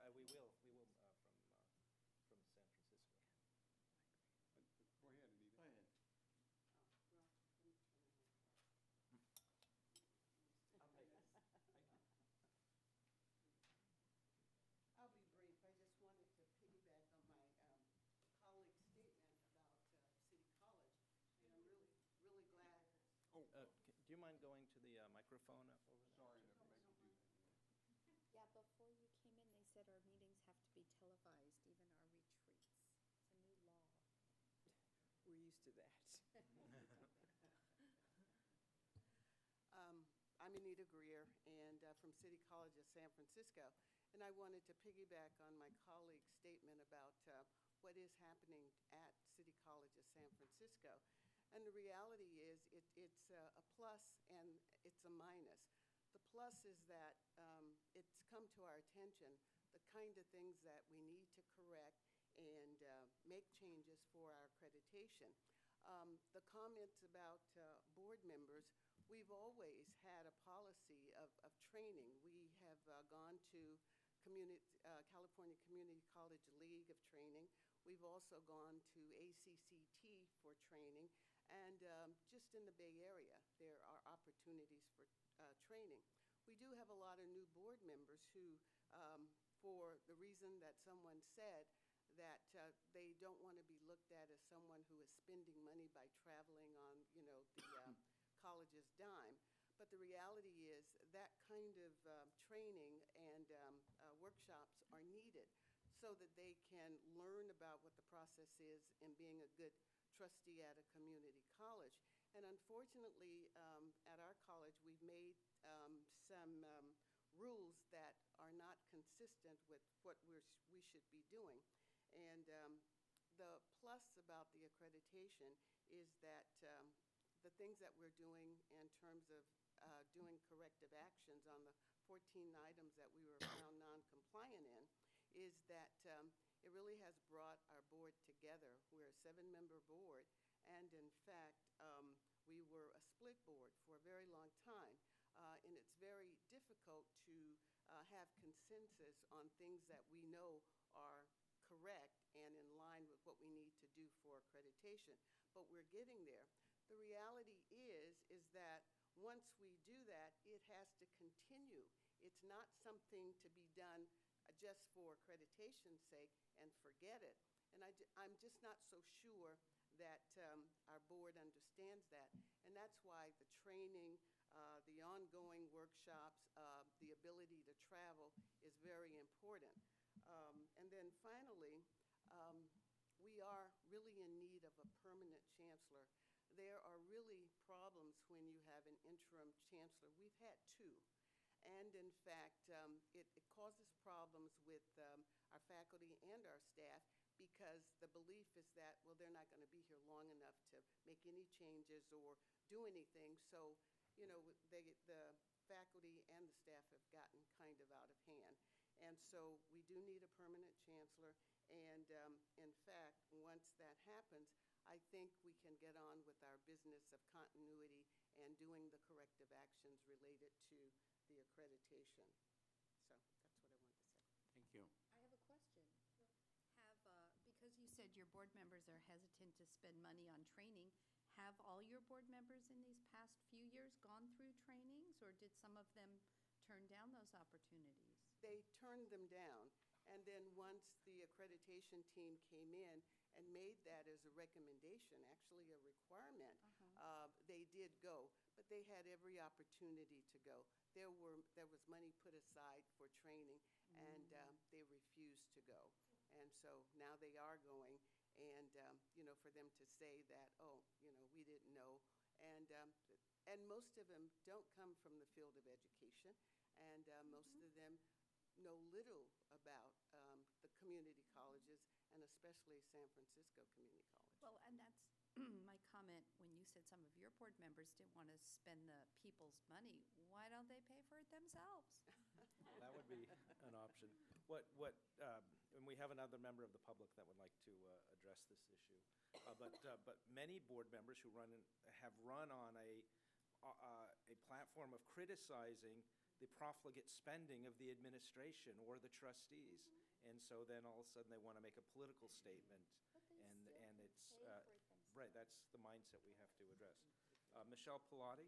H: Do we have a comment from the public, or is that?
A: We will from San Francisco.
E: Go ahead, Anita.
H: Go ahead.
P: I'll be brief. I just wanted to piggyback on my colleague's statement about City College, and I'm really glad.
A: Do you mind going to the microphone up over there?
E: Sorry to make you do that.
C: Yeah, before you came in, they said our meetings have to be televised, even our retreats. It's a new law.
P: We're used to that. I'm Anita Greer, and from City College of San Francisco, and I wanted to piggyback on my colleague's statement about what is happening at City College of San Francisco. And the reality is it's a plus and it's a minus. The plus is that it's come to our attention the kind of things that we need to correct and make changes for our accreditation. The comments about board members, we've always had a policy of training. We have gone to California Community College League of Training. We've also gone to ACCT for training. And just in the Bay Area, there are opportunities for training. We do have a lot of new board members who, for the reason that someone said, that they don't want to be looked at as someone who is spending money by traveling on, the college's dime. But the reality is that kind of training and workshops are needed so that they can learn about what the process is in being a good trustee at a community college. And unfortunately, at our college, we've made some rules that are not consistent with what we should be doing. And the plus about the accreditation is that the things that we're doing in terms of doing corrective actions on the 14 items that we were found non-compliant in is that it really has brought our board together. We're a 7-member board, and in fact, we were a split board for a very long time. And it's very difficult to
Q: have consensus on things that we know are correct and in line with what we need to do for accreditation. But we're getting there. The reality is that once we do that, it has to continue. It's not something to be done just for accreditation's sake and forget it. And I'm just not so sure that our board understands that. And that's why the training, the ongoing workshops, the ability to travel is very important. And then finally, we are really in need of a permanent chancellor. There are really problems when you have an interim chancellor. We've had two. And in fact, it causes problems with our faculty and our staff because the belief is that, well, they're not going to be here long enough to make any changes or do anything. So, you know, the faculty and the staff have gotten kind of out of hand. And so we do need a permanent chancellor. And in fact, once that happens, I think we can get on with our business of continuity and doing the corrective actions related to the accreditation. So that's what I wanted to say.
H: Thank you.
C: I have a question. Because you said your board members are hesitant to spend money on training, have all your board members in these past few years gone through trainings, or did some of them turn down those opportunities?
Q: They turned them down. And then once the accreditation team came in and made that as a recommendation, actually a requirement, they did go. But they had every opportunity to go. There was money put aside for training, and they refused to go. And so now they are going, and, you know, for them to say that, oh, you know, we didn't know. And most of them don't come from the field of education, and most of them know little about the community colleges, and especially San Francisco Community College.
C: Well, and that's my comment when you said some of your board members didn't want to spend the people's money. Why don't they pay for it themselves?
A: That would be an option. And we have another member of the public that would like to address this issue. But many board members who have run on a platform of criticizing the profligate spending of the administration or the trustees. And so then all of a sudden they want to make a political statement. And it's, right, that's the mindset we have to address. Michelle Pilati?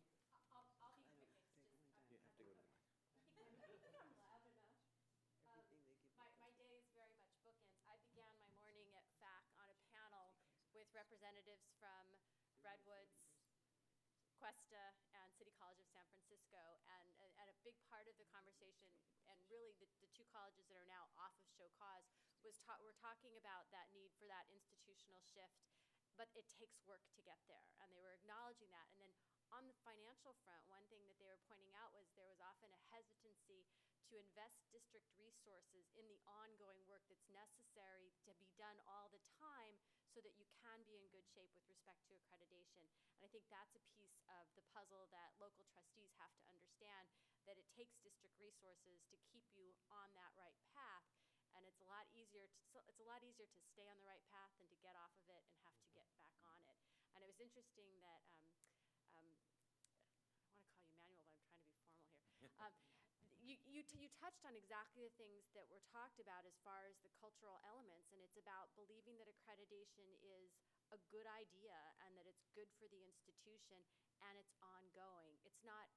O: I'll be quick.
A: You have to go to the mic.
O: Loud enough. My day is very much bookends. I began my morning at FAC on a panel with representatives from Redwoods, Cuesta, and City College of San Francisco, and a big part of the conversation, and really the two colleges that are now off of show cause, we're talking about that need for that institutional shift, but it takes work to get there, and they were acknowledging that. And then on the financial front, one thing that they were pointing out was there was often a hesitancy to invest district resources in the ongoing work that's necessary to be done all the time so that you can be in good shape with respect to accreditation. And I think that's a piece of the puzzle that local trustees have to understand, that it takes district resources to keep you on that right path. And it's a lot easier to stay on the right path than to get off of it and have to get back on it. And it was interesting that I want to call you Manuel, but I'm trying to be formal here. You touched on exactly the things that were talked about as far as the cultural elements, and it's about believing that accreditation is a good idea and that it's good for the institution and it's ongoing. It's not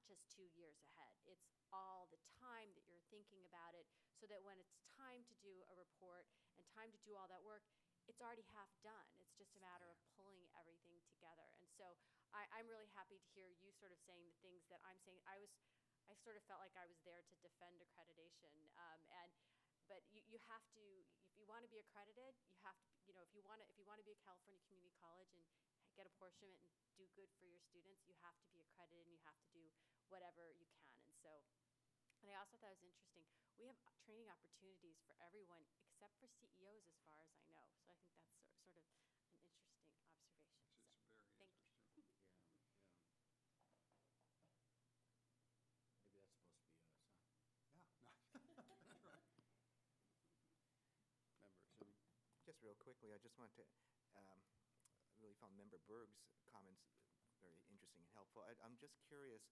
O: just 2 years ahead. It's all the time that you're thinking about it, so that when it's time to do a report and time to do all that work, it's already half done. It's just a matter of pulling everything together. And so I'm really happy to hear you sort of saying the things that I'm saying. I sort of felt like I was there to defend accreditation. But you have to, if you want to be accredited, you have to, you know, if you want to be a California community college and get apportionment and do good for your students, you have to be accredited and you have to do whatever you can. And I also thought it was interesting. We have training opportunities for everyone except for CEOs, as far as I know. So I think that's sort of an interesting observation.
E: It's very interesting.
H: Maybe that's supposed to be us, huh?
E: Yeah. That's right.
H: Members.
L: Just real quickly, I just want to really found Member Berg's comments very interesting and helpful. I'm just curious,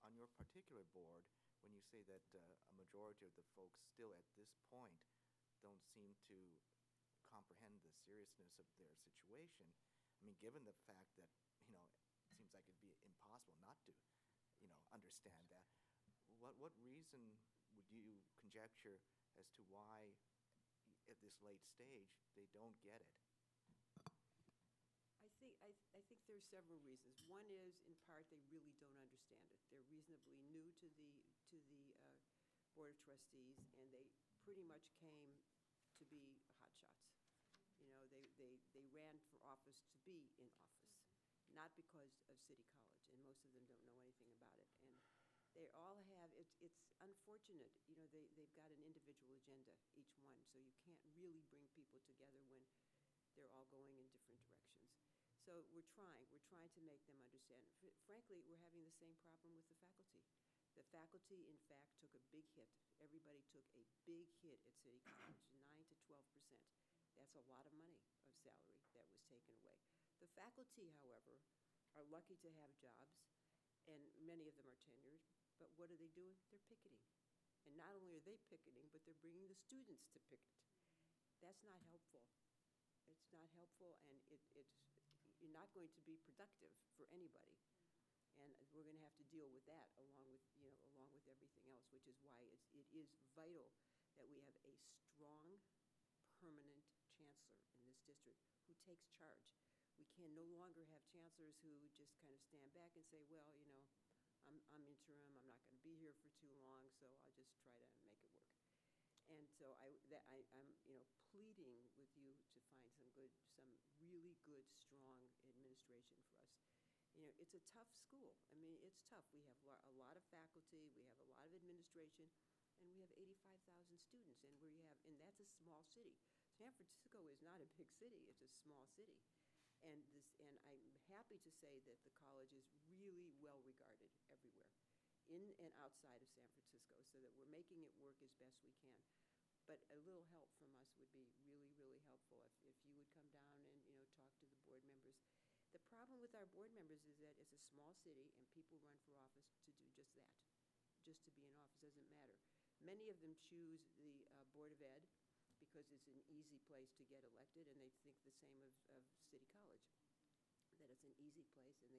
L: on your particular board, when when you say that a majority of the folks still at this point don't seem to comprehend the seriousness of their situation, I mean, given the fact that, you know, it seems like it'd be impossible not to, you know, understand that, what reason would you conjecture as to why at this late stage they don't get it?
P: I think there's several reasons. One is, in part, they really don't understand it. They're reasonably new to the Board of Trustees, and they pretty much came to be hotshots. You know, they ran for office to be in office, not because of City College, and most of them don't know anything about it. And they all have, it's unfortunate, you know, they've got an individual agenda, each one, so you can't really bring people together when they're all going in different directions. So we're trying to make them understand. Frankly, we're having the same problem with the faculty. The faculty, in fact, took a big hit. Everybody took a big hit at City College, 9 to 12%. That's a lot of money of salary that was taken away. The faculty, however, are lucky to have jobs, and many of them are tenured, but what are they doing? They're picketing. And not only are they picketing, but they're bringing the students to picket. That's not helpful. It's not helpful, and you're not going to be productive for anybody. And we're going to have to deal with that along with everything else, which is why it is vital that we have a strong, permanent chancellor in this district who takes charge. We can no longer have chancellors who just kind of stand back and say, well, you know, I'm interim, I'm not going to be here for too long, so I'll just try to make it work. And so I'm, you know, pleading with you to find some really good, strong administration for us. You know, it's a tough school. I mean, it's tough. We have a lot of faculty, we have a lot of administration, and we have 85,000 students, and that's a small city. San Francisco is not a big city, it's a small city. And I'm happy to say that the college is really well regarded everywhere, in and outside of San Francisco, so that we're making it work as best we can. But a little help from us would be really, really helpful if you would come down and, you know, talk to the board members. The problem with our board members is that it's a small city and people run for office to do just that, just to be in office. Doesn't matter. Many of them choose the Board of Ed because it's an easy place to get elected, and they think the same of City College, that it's an easy place, and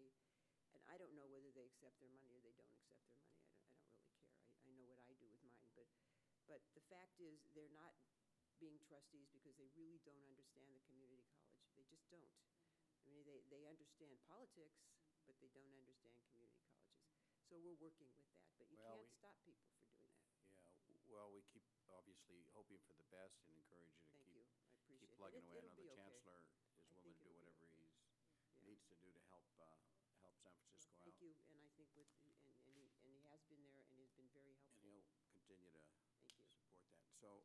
P: I don't know whether they accept their money or they don't accept their money. I don't really care. I know what I do with mine, but the fact is they're not being trustees because they really don't understand the community college. They just don't. I mean, they understand politics, but they don't understand community colleges. So we're working with that, but you can't stop people for doing that.
H: Yeah, well, we keep obviously hoping for the best and encourage you to
P: Thank you. I appreciate
H: keep
P: it.
H: plugging away. I know
P: It'll
H: the
P: be okay.
H: chancellor is
P: I
H: willing
P: think
H: to do
P: it'll be
H: whatever
P: okay.
H: he needs to do to help San Francisco out.
P: Thank you, and I think and he has been there and has been very helpful.
H: And he'll continue to
P: Thank you.
H: support that. So,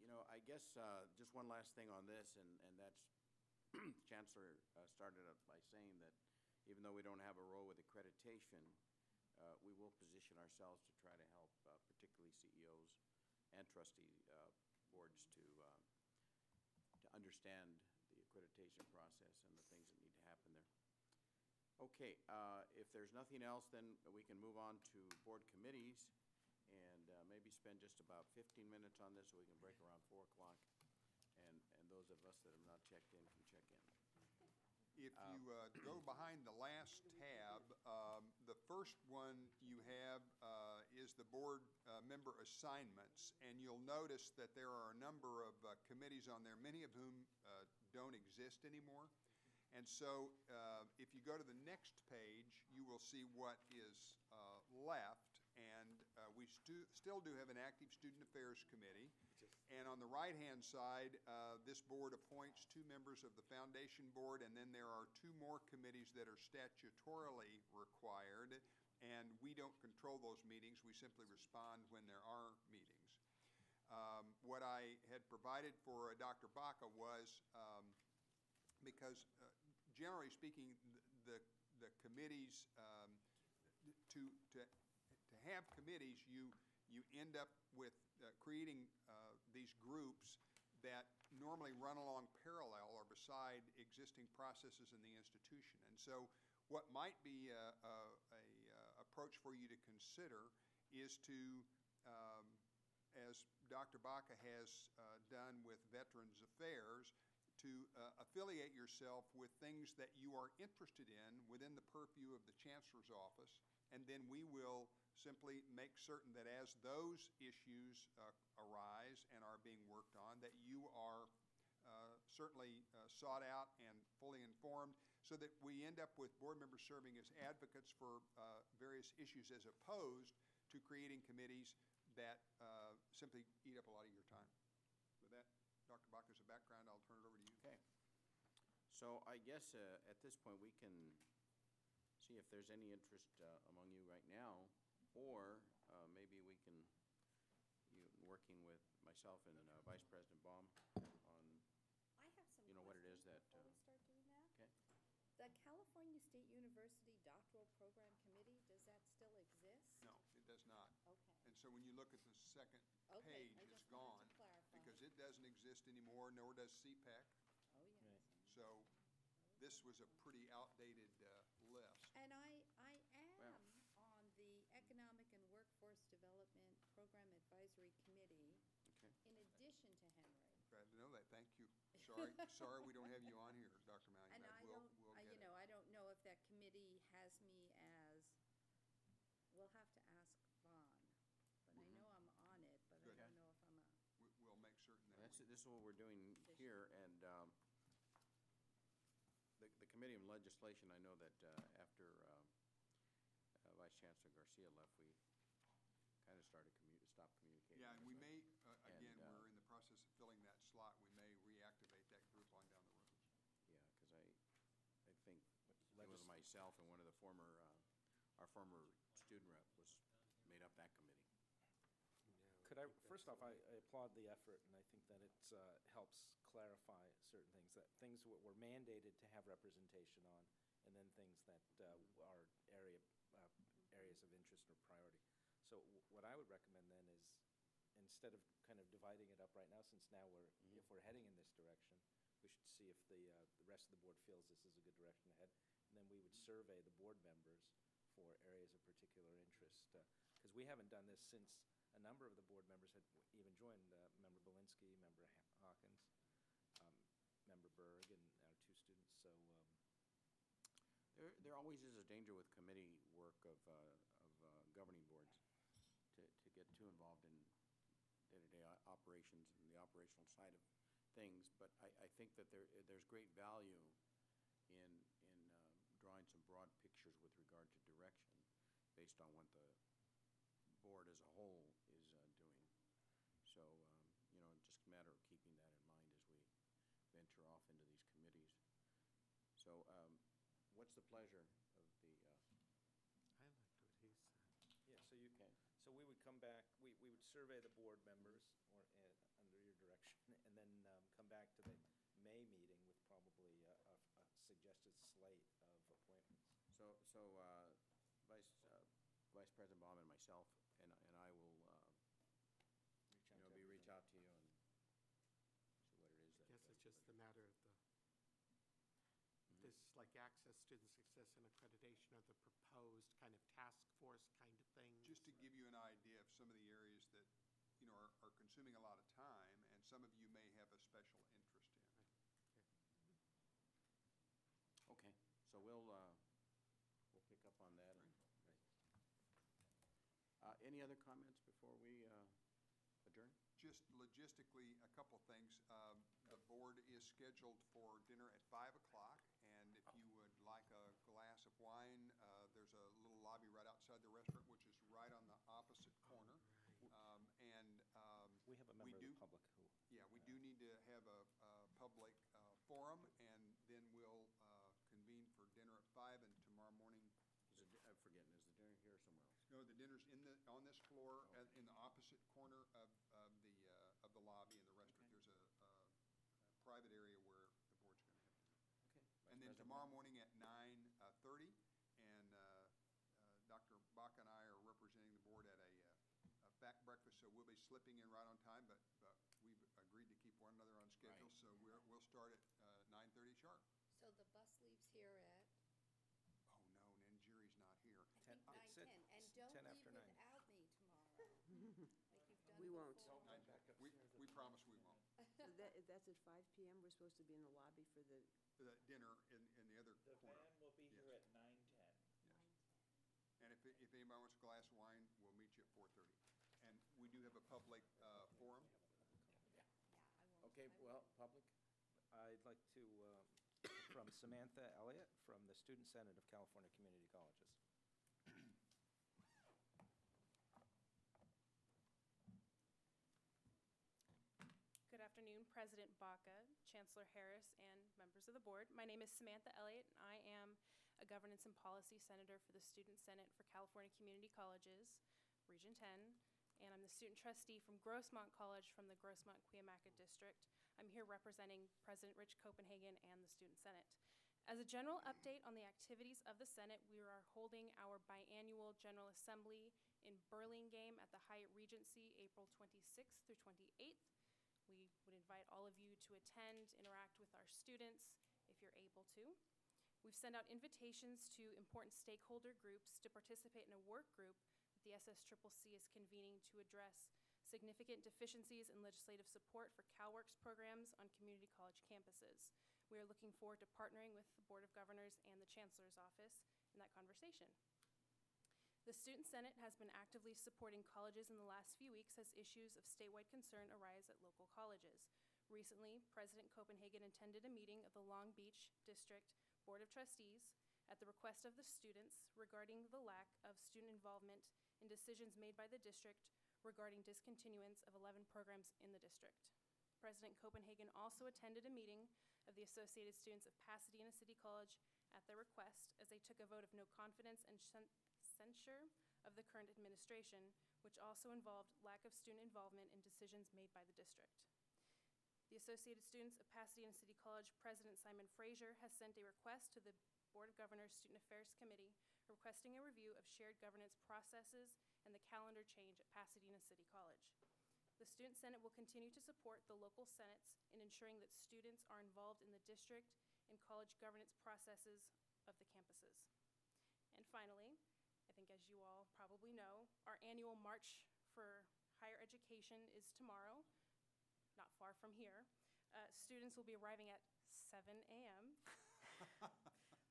H: you know, I guess just one last thing on this, and that's Chancellor started up by saying that even though we don't have a role with accreditation, we will position ourselves to try to help particularly CEOs and trustee boards to understand the accreditation process and the things that need to happen there. Okay, if there's nothing else, then we can move on to board committees and maybe spend just about 15 minutes on this so we can break around 4 o'clock. And those of us that have not checked in can check in.
E: If you go behind the last tab, the first one you have is the board member assignments, and you'll notice that there are a number of committees on there, many of whom don't exist anymore. And so if you go to the next page, you will see what is left, and we still do have an active Student Affairs Committee. And on the right-hand side, this board appoints 2 members of the Foundation Board, and then there are 2 more committees that are statutorily required, and we don't control those meetings. We simply respond when there are meetings. What I had provided for Dr. Baca was, because generally speaking, the committees, to have committees, you end up with creating these groups that normally run along parallel or beside existing processes in the institution. And so what might be a approach for you to consider is to, as Dr. Baca has done with Veterans Affairs, to affiliate yourself with things that you are interested in within the purview of the Chancellor's office, and then we will simply make certain that as those issues arise and are being worked on, that you are certainly sought out and fully informed, so that we end up with board members serving as advocates for various issues as opposed to creating committees that simply eat up a lot of your time. With that, Dr. Bach, as a background, I'll turn it over to you.
H: Okay. So I guess at this point, we can see if there's any interest among you right now, or maybe we can, working with myself and Vice President Baum on,
C: I have some
H: what it is
C: questions
H: that.
C: before we start doing that.
H: Okay.
C: The California State University Doctoral Program Committee, does that still exist?
E: No, it does not.
C: Okay.
E: And so when you look at the second
C: Okay,
E: page,
C: I
E: it's
C: just wanted
E: gone
C: to clarify.
E: because it doesn't exist anymore, nor does CPEC.
C: Oh, yes.
E: So this was a pretty outdated list.
C: And I am on the Economic and Workforce Development Program Advisory Committee,
H: Okay.
C: in addition to Henry.
E: Glad to know that. Thank you. Sorry we don't have you on here, Dr. Mounty.
C: And I
E: We'll
C: don't,
E: get it.
C: I don't know if that committee has me as, we'll have to ask Vaughn. But I know I'm on it, but I
E: Good.
C: don't know if I'm a.
E: We'll make certain that
H: This is what we're doing here, and the Committee on Legislation, I know that after Vice Chancellor Garcia left, we kind of stopped communicating.
E: Yeah, and we may, again,
H: And,
E: we're in the process of filling that slot. We may reactivate that group on down the road.
H: Yeah, because I think it was myself and one of the our former student rep made up that committee.
A: Could I, first off, I applaud the effort, and I think that it helps clarify certain things, that things that we're mandated to have representation on, and then things that are areas of interest or priority. So what I would recommend then is, instead of kind of dividing it up right now, since now if we're heading in this direction, we should see if the rest of the board feels this is a good direction to head, and then we would survey the board members for areas of particular interest. Because we haven't done this since a number of the board members had even joined, Member Belinsky, Member Hawkins, Member Berg, and our two students. So
H: there always is a danger with committee work of governing boards to get too involved in day-to-day operations and the operational side of things. But I think that there's great value in drawing some broad pictures with regard to direction based on what the board as a whole is doing. So, just a matter of keeping that in mind as we venture off into these committees. So, what's the pleasure of the?
B: I liked what he said.
A: yeah, so we would come back. We would survey the board members under your direction, and then come back to the May meeting with probably a suggested slate of appointments.
H: So, Vice President Baum and myself and I will reach out to you and see what it is that.
B: I guess it's just the matter of this, like access, student success, and accreditation are the proposed kind of task force kind of things.
E: Just to give you an idea of some of the areas that, are consuming a lot of time, and some of you may have a special interest in.
H: Okay, so we'll pick up on that. Any other comments before we adjourn?
E: Just logistically, a couple things. The board is scheduled for dinner at 5 o'clock, and if you would like a glass of wine, there's a little lobby right outside the restaurant, which is right on the opposite corner.
A: We have a member of the public who.
E: Yeah, we do need to have a public forum, and then we'll convene for dinner at 5, and tomorrow morning.
H: I'm forgetting, is the dinner here or somewhere else?
E: No, the dinner's on this floor, in the opposite corner of the lobby in the restaurant. There's a private area where the board's going to have dinner.
H: Okay.
E: And then tomorrow morning at 9:30, and Dr. Bach and I are representing the board at a fact breakfast, so we'll be slipping in right on time, but we've agreed to keep one another on schedule,
H: Right.
E: so we'll start at 9:30 sharp.
C: So the bus leaves here at?
E: Oh, no, Nanjiri's not here.
C: I think 9:10, and don't
A: 10
C: leave
A: after 9.
C: without me tomorrow.
P: We won't.
E: We promise we won't.
P: So that's at 5 PM? We're supposed to be in the lobby for the,
E: The dinner in the other
I: The
E: corner.
I: van will be here at 9:10.
E: And if anybody wants a glass of wine, we'll meet you at 4:30. And we do have a public forum.
H: Okay, well, public?
A: I'd like to, from Samantha Elliott, from the Student Senate of California Community Colleges.
R: Good afternoon, President Baca, Chancellor Harris, and members of the board. My name is Samantha Elliott, and I am a Governance and Policy Senator for the Student Senate for California Community Colleges, Region 10, and I'm the student trustee from Grossmont College from the Grossmont-Cuyamaca District. I'm here representing President Rich Copenhagen and the Student Senate. As a general update on the activities of the Senate, we are holding our biannual General Assembly in Burlingame at the Hyatt Regency, April 26th through 28th. We would invite all of you to attend, interact with our students if you're able to. We've sent out invitations to important stakeholder groups to participate in a work group that the SSCCC is convening to address significant deficiencies in legislative support for CalWORKs programs on community college campuses. We are looking forward to partnering with the Board of Governors and the Chancellor's Office in that conversation. The Student Senate has been actively supporting colleges in the last few weeks as issues of statewide concern arise at local colleges. Recently, President Copenhagen attended a meeting of the Long Beach District Board of Trustees at the request of the students regarding the lack of student involvement in decisions made by the district regarding discontinuance of 11 programs in the district. President Copenhagen also attended a meeting of the Associated Students of Pasadena City College at their request as they took a vote of no confidence and censure of the current administration, which also involved lack of student involvement in decisions made by the district. The Associated Students of Pasadena City College President Simon Frazier has sent a request to the Board of Governors Student Affairs Committee requesting a review of shared governance processes and the calendar change at Pasadena City College. The Student Senate will continue to support the local senates in ensuring that students are involved in the district and college governance processes of the campuses. And finally, I think as you all probably know, our annual March for Higher Education is tomorrow, not far from here. Students will be arriving at 7 a.m.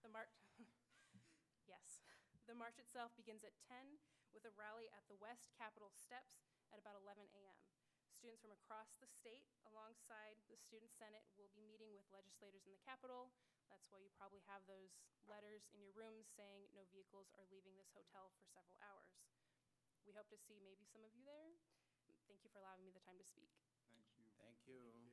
R: The march itself begins at 10 with a rally at the West Capitol steps at about 11 a.m. Students from across the state alongside the Student Senate will be meeting with legislators in the Capitol. That's why you probably have those letters in your rooms saying no vehicles are leaving this hotel for several hours. We hope to see maybe some of you there. Thank you for allowing me the time to speak.
E: Thank you.
H: Thank you.